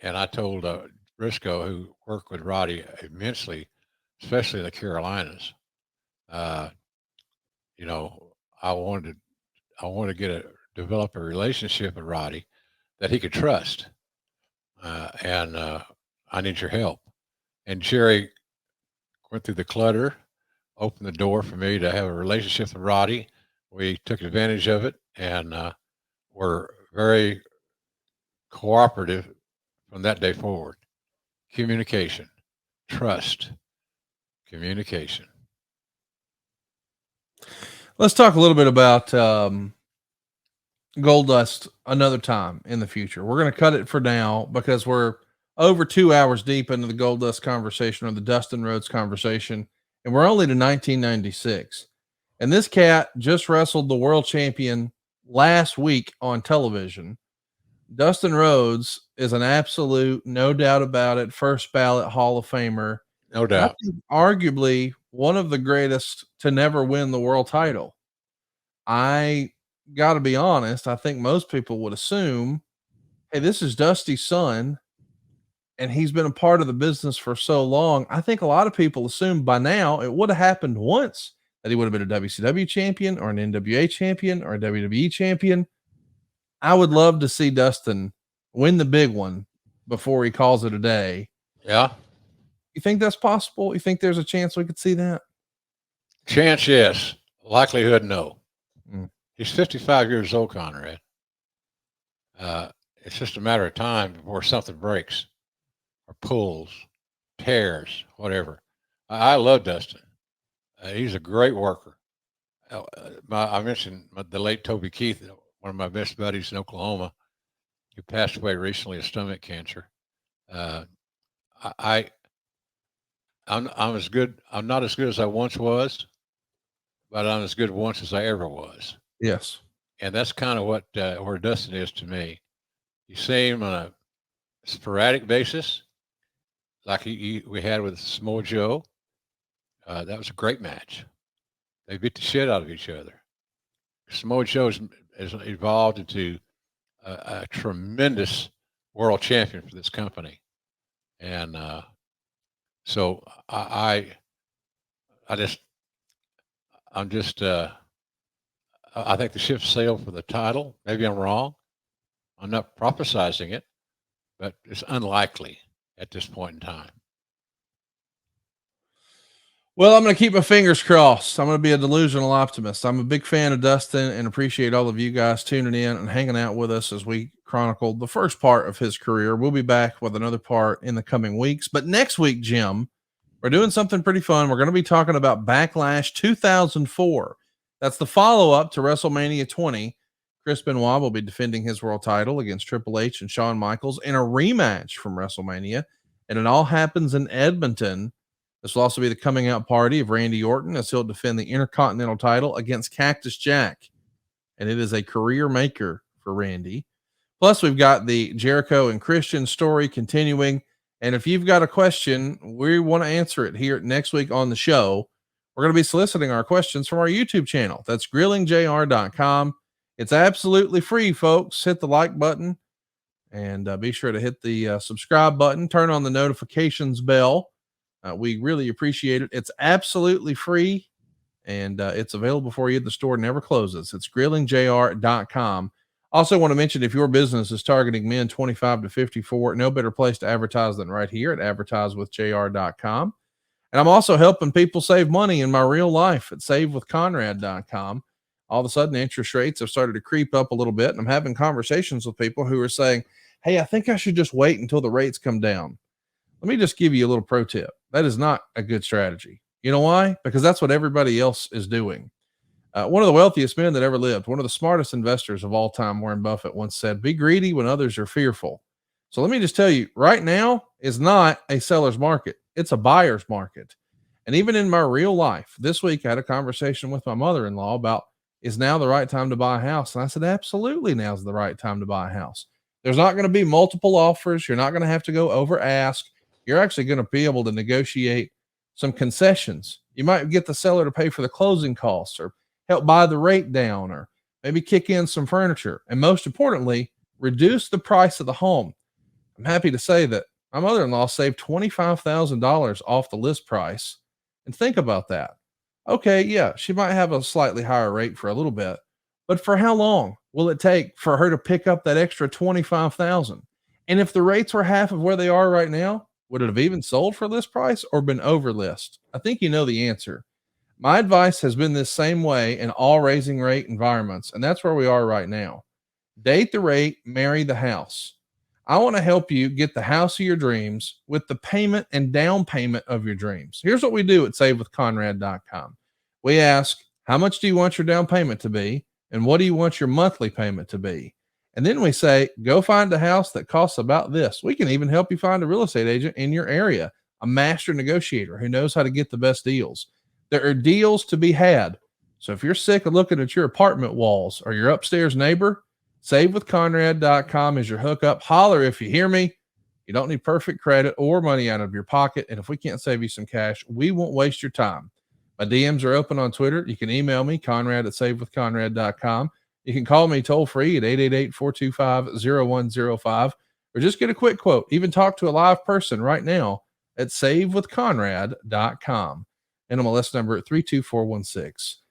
And I told Briscoe, who worked with Roddy immensely, especially in the Carolinas, you know, I wanted to develop a relationship with Roddy that he could trust, and I need your help. And Jerry went through the clutter, opened the door for me to have a relationship with Roddy. We took advantage of it and were very cooperative from that day forward. Communication, trust, communication. Let's talk a little bit about Goldust another time in the future. We're going to cut it for now because we're over 2 hours deep into the Goldust conversation or the Dustin Rhodes conversation, and we're only to 1996. And this cat just wrestled the world champion last week on television. Dustin Rhodes is an absolute, no doubt about it, first ballot Hall of Famer. No doubt. Arguably one of the greatest to never win the world title. I got to be honest. I think most people would assume, hey, this is Dusty's son, and he's been a part of the business for so long. I think a lot of people assume by now it would have happened once that he would have been a WCW champion or an NWA champion or a WWE champion. I would love to see Dustin win the big one before he calls it a day. Yeah. You think that's possible? You think there's a chance we could see that? Chance, yes. Likelihood, no. He's 55 years old, Conrad. It's just a matter of time before something breaks or pulls, tears, whatever. I love Dustin. He's a great worker. I mentioned the late Toby Keith, one of my best buddies in Oklahoma, who passed away recently of stomach cancer. I'm as good. I'm not as good as I once was, but I'm as good once as I ever was. Yes. And that's kind of what where Dustin is to me. You see him on a sporadic basis, like we had with Samoa Joe. That was a great match. They beat the shit out of each other. Samoa Joe has evolved into a tremendous world champion for this company, and so I'm just I think the ship sailed for the title. Maybe I'm wrong. I'm not prophesizing it, but it's unlikely at this point in time. Well, I'm going to keep my fingers crossed. I'm going to be a delusional optimist. I'm a big fan of Dustin and appreciate all of you guys tuning in and hanging out with us as we chronicled the first part of his career. We'll be back with another part in the coming weeks. But next week, Jim, we're doing something pretty fun. We're going to be talking about Backlash 2004. That's the follow-up to WrestleMania 20. Chris Benoit will be defending his world title against Triple H and Shawn Michaels in a rematch from WrestleMania. And it all happens in Edmonton. This will also be the coming out party of Randy Orton as he'll defend the Intercontinental title against Cactus Jack. And it is a career maker for Randy. Plus, we've got the Jericho and Christian story continuing. And if you've got a question, we want to answer it here next week on the show. We're going to be soliciting our questions from our YouTube channel. That's grillingjr.com. It's absolutely free, folks. Hit the like button and be sure to hit the subscribe button. Turn on the notifications bell. We really appreciate it. It's absolutely free and it's available for you. The store never closes. It's grillingjr.com. Also, want to mention if your business is targeting men 25 to 54, no better place to advertise than right here at advertisewithjr.com. And I'm also helping people save money in my real life at savewithconrad.com. All of a sudden, interest rates have started to creep up a little bit. And I'm having conversations with people who are saying, hey, I think I should just wait until the rates come down. Let me just give you a little pro tip. That is not a good strategy. You know why? Because that's what everybody else is doing. One of the wealthiest men that ever lived, one of the smartest investors of all time, Warren Buffett, once said, be greedy when others are fearful. So let me just tell you, right now is not a seller's market. It's a buyer's market. And even in my real life, this week I had a conversation with my mother-in-law about, is now the right time to buy a house? And I said, absolutely, now's the right time to buy a house. There's not going to be multiple offers. You're not going to have to go over ask. You're actually going to be able to negotiate some concessions. You might get the seller to pay for the closing costs or help buy the rate down, or maybe kick in some furniture. And most importantly, reduce the price of the home. I'm happy to say that my mother-in-law saved $25,000 off the list price. And think about that. Okay, yeah, she might have a slightly higher rate for a little bit, but for how long will it take for her to pick up that extra 25,000? And if the rates were half of where they are right now, would it have even sold for list price or been over list? I think you know the answer. My advice has been this same way in all raising rate environments, and that's where we are right now. Date the rate, marry the house. I want to help you get the house of your dreams with the payment and down payment of your dreams. Here's what we do at savewithconrad.com. We ask, how much do you want your down payment to be? And what do you want your monthly payment to be? And then we say, go find a house that costs about this. We can even help you find a real estate agent in your area, a master negotiator who knows how to get the best deals. There are deals to be had. So if you're sick of looking at your apartment walls or your upstairs neighbor, savewithconrad.com is your hookup. Holler if you hear me. You don't need perfect credit or money out of your pocket. And if we can't save you some cash, we won't waste your time. My DMs are open on Twitter. You can email me, Conrad@savewithconrad.com. You can call me toll free at 888-425-0105, or just get a quick quote. Even talk to a live person right now at savewithconrad.com. NMLS number 32416.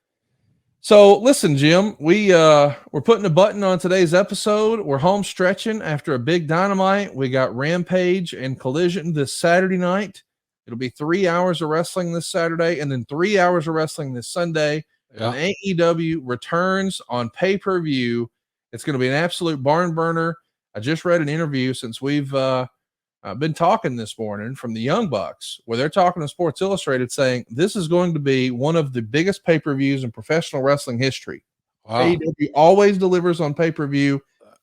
So listen, Jim, we're putting a button on today's episode. We're home stretching after a big Dynamite. We got Rampage and Collision this Saturday night. It'll be 3 hours of wrestling this Saturday and then 3 hours of wrestling this Sunday. Yeah. And AEW returns on pay-per-view. It's going to be an absolute barn burner. I just read an interview since we've been talking this morning from the Young Bucks, where they're talking to Sports Illustrated saying this is going to be one of the biggest pay-per-views in professional wrestling history. Wow. AEW always delivers on pay-per-view,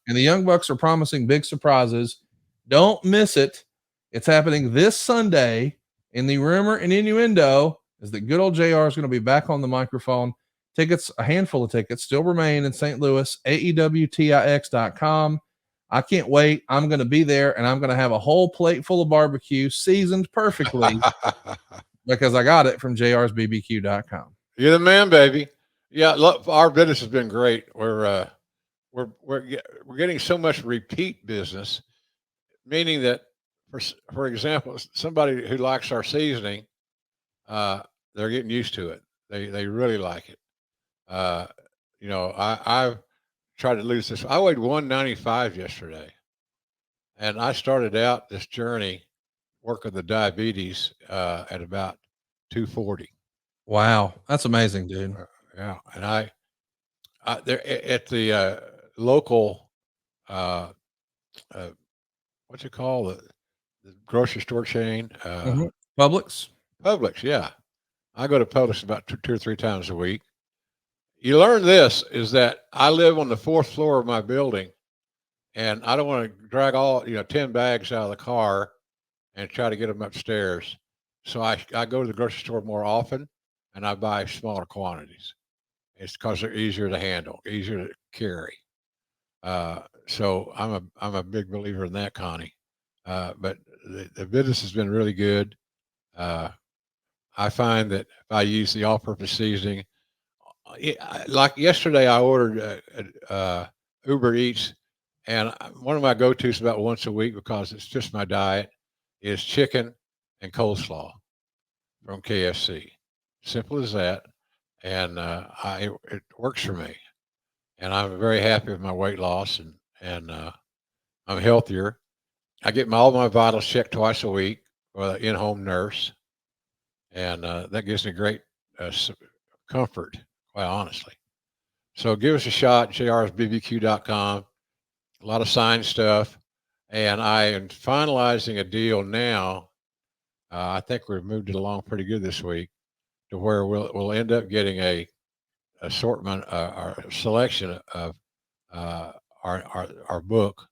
and the Young Bucks are promising big surprises. Don't miss it. It's happening this Sunday, and the rumor and innuendo is that good old JR is going to be back on the microphone. Tickets, a handful of tickets, still remain in St. Louis, AEWTIX.com. I can't wait. I'm going to be there, and I'm going to have a whole plate full of barbecue seasoned perfectly because I got it from jrsbbq.com. You're the man, baby. Yeah, look, our business has been great. We're getting so much repeat business, meaning that, for example, somebody who likes our seasoning, they're getting used to it. They really like it. I've tried to lose this. I weighed 195 yesterday, and I started out this journey working the diabetes at about 240. Wow, that's amazing, dude. Yeah, and I there at the local what's it called, the grocery store chain, Publix. Publix, yeah. I go to Publix about two or three times a week. You learn this is that I live on the 4th floor of my building, and I don't want to drag all 10 bags out of the car and try to get them upstairs. So I go to the grocery store more often, and I buy smaller quantities. It's because they're easier to handle, easier to carry. So I'm a big believer in that, Connie. But the business has been really good. Uh, I find that if I use the all-purpose seasoning, like yesterday, I ordered Uber Eats, and one of my go-tos about once a week because it's just my diet is chicken and coleslaw from KFC. Simple as that, and it works for me, and I'm very happy with my weight loss, and I'm healthier. I get all my vitals checked twice a week with an in-home nurse, and that gives me great comfort, quite honestly. So give us a shot, jrsbbq.com. A lot of signed stuff. And I am finalizing a deal now. I think we've moved it along pretty good this week to where we'll end up getting a assortment, our selection of our book.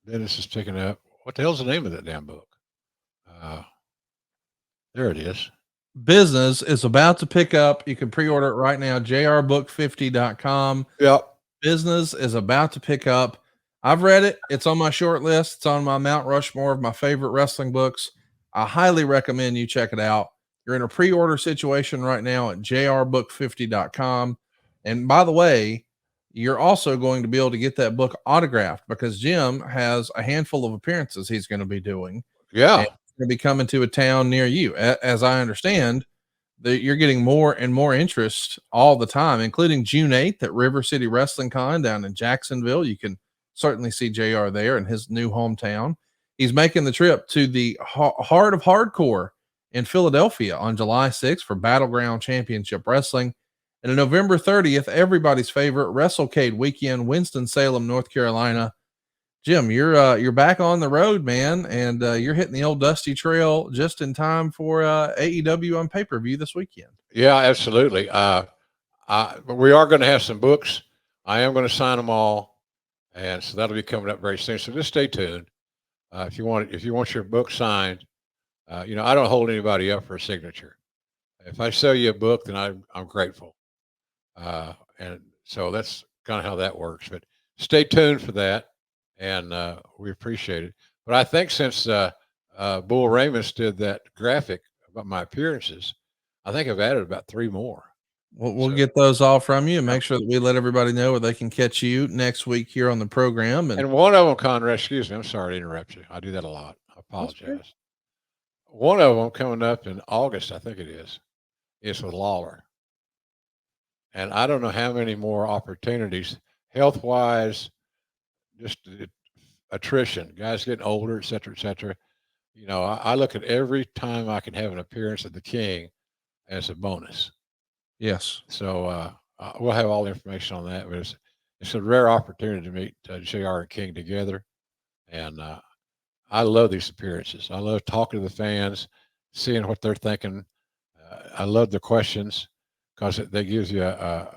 Dennis is picking up. What the hell's the name of that damn book? Uh, there it is. Business is about to pick up. You can pre-order it right now, jrbook50.com. Yep. Business is about to pick up. I've read it. It's on my short list. It's on my Mount Rushmore of my favorite wrestling books. I highly recommend you check it out. You're in a pre-order situation right now at jrbook50.com. And by the way, you're also going to be able to get that book autographed because Jim has a handful of appearances he's going to be doing. Yeah. And he's going to be coming to a town near you. As I understand, that you're getting more and more interest all the time, including June 8th at River City Wrestling Con down in Jacksonville. You can certainly see JR there in his new hometown. He's making the trip to the Heart of Hardcore in Philadelphia on July 6th for Battleground Championship Wrestling. And on November 30th, everybody's favorite WrestleCade weekend, Winston-Salem, North Carolina. Jim, you're back on the road, man, and you're hitting the old dusty trail just in time for AEW on pay-per-view this weekend. Yeah, absolutely. But we are going to have some books. I am going to sign them all, and so that'll be coming up very soon. So just stay tuned. If you want your book signed, I don't hold anybody up for a signature. If I sell you a book, then I'm grateful, and so that's kind of how that works. But stay tuned for that, and we appreciate it. But I think since Bull Ramus did that graphic about my appearances, I think I've added about 3 more. We'll get those all from you and make sure that we let everybody know where they can catch you next week here on the program. And one of them, Conrad, excuse me, I'm sorry to interrupt you. I do that a lot. I apologize. One of them coming up in August, I think it is with Lawler. And I don't know how many more opportunities, health wise, just attrition, guys getting older, et cetera, et cetera. I look at every time I can have an appearance at the King as a bonus. Yes. So we'll have all the information on that. But it's a rare opportunity to meet JR and King together. And I love these appearances. I love talking to the fans, seeing what they're thinking. I love the questions because they give you a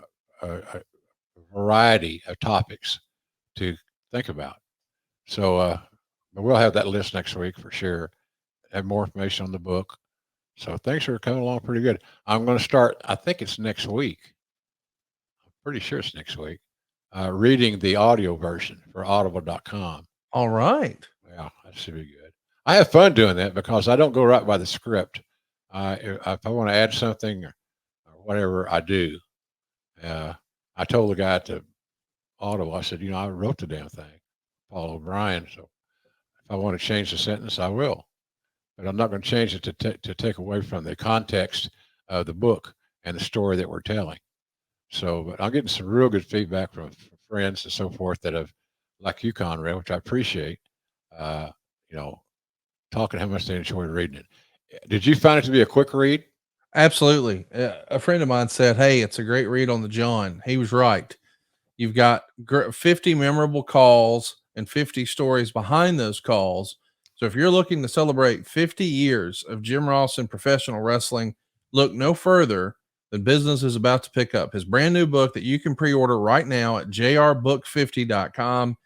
variety of topics to think about. So we'll have that list next week for sure. Have more information on the book. So things are coming along pretty good. I'm going to start, I think it's next week. I'm pretty sure it's next week. Reading the audio version for audible.com. All right. Yeah, that should be good. I have fun doing that because I don't go right by the script. If I want to add something or whatever, I do. I told the guy at the Audible, I said, I wrote the damn thing, Paul O'Brien. So if I want to change the sentence, I will. But I'm not going to change it to take away from the context of the book and the story that we're telling. So, but I'm getting some real good feedback from friends and so forth that have, like you, Conrad, which I appreciate. Talking how much they enjoyed reading it. Did you find it to be a quick read? Absolutely. A friend of mine said, "Hey, it's a great read on the John." He was right. You've got 50 memorable calls and 50 stories behind those calls. So if you're looking to celebrate 50 years of Jim Ross in professional wrestling, look no further than Business is about to pick up his brand new book that you can pre-order right now at jrbook50.com.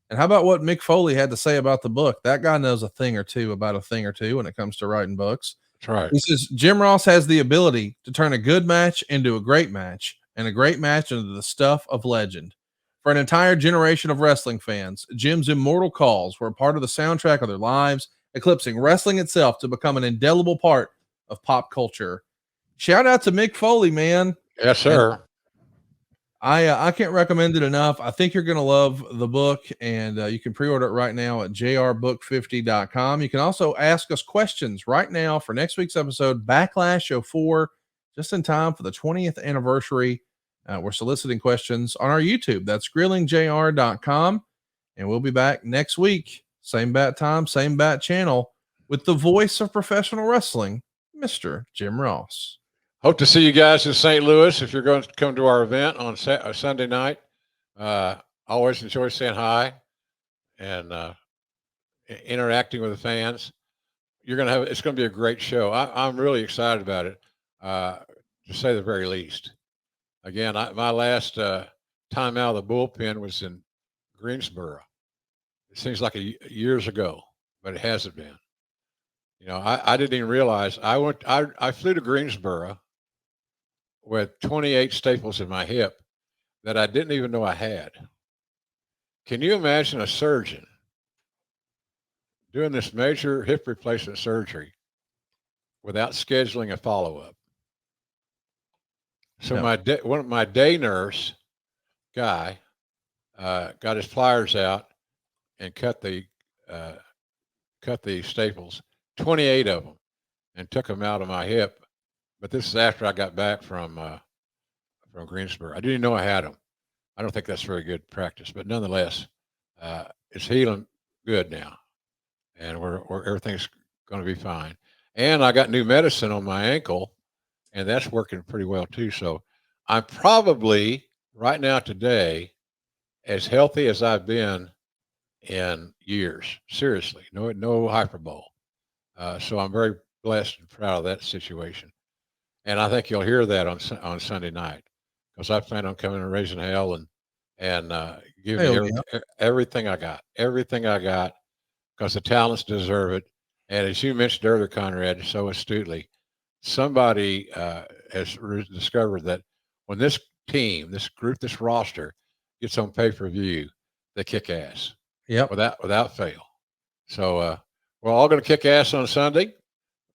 And how about what Mick Foley had to say about the book? That guy knows a thing or two about a thing or two when it comes to writing books. That's right. He says Jim Ross has the ability to turn a good match into a great match and a great match into the stuff of legend. For an entire generation of wrestling fans, Jim's immortal calls were a part of the soundtrack of their lives, eclipsing wrestling itself to become an indelible part of pop culture. Shout out to Mick Foley, man. Yes, sir. I can't recommend it enough. I think you're going to love the book, and you can pre-order it right now at jrbook50.com. You can also ask us questions right now for next week's episode, Backlash 04, just in time for the 20th anniversary. We're soliciting questions on our YouTube. That's grillingjr.com. And we'll be back next week. Same bat time, same bat channel with the voice of professional wrestling, Mr. Jim Ross. Hope to see you guys in St. Louis if you're going to come to our event on Sunday night. Always enjoy saying hi and interacting with the fans. It's going to be a great show. I'm really excited about it, to say the very least. Again, my last time out of the bullpen was in Greensboro. It seems like years ago, but it hasn't been. You know, I didn't even realize I flew to Greensboro with 28 staples in my hip that I didn't even know I had. Can you imagine a surgeon doing this major hip replacement surgery without scheduling a follow-up? So my day nurse guy got his pliers out and cut the staples, 28 of them, and took them out of my hip. But this is after I got back from Greensboro. I didn't even know I had them. I don't think that's very good practice, but nonetheless, it's healing good now, and everything's going to be fine. And I got new medicine on my ankle, and that's working pretty well too. So I'm probably right now today as healthy as I've been in years. Seriously, no hyperbole. So I'm very blessed and proud of that situation. And I think you'll hear that on Sunday night, because I plan on coming and raising hell and giving everything I got, because the talents deserve it. And as you mentioned earlier, Conrad, so astutely, somebody has discovered that when this team, this group, this roster gets on pay-per-view, they kick ass. Yep. Without fail. So we're all going to kick ass on Sunday.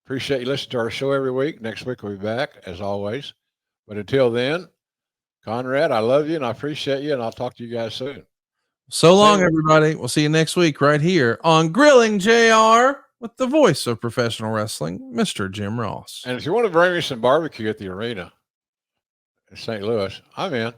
Appreciate you listening to our show every week. Next week we'll be back as always. But until then, Conrad, I love you and I appreciate you, and I'll talk to you guys soon. So long, everybody. We'll see you next week right here on Grilling JR with the voice of professional wrestling, Mr. Jim Ross. And if you want to bring me some barbecue at the arena in St. Louis, I'm in.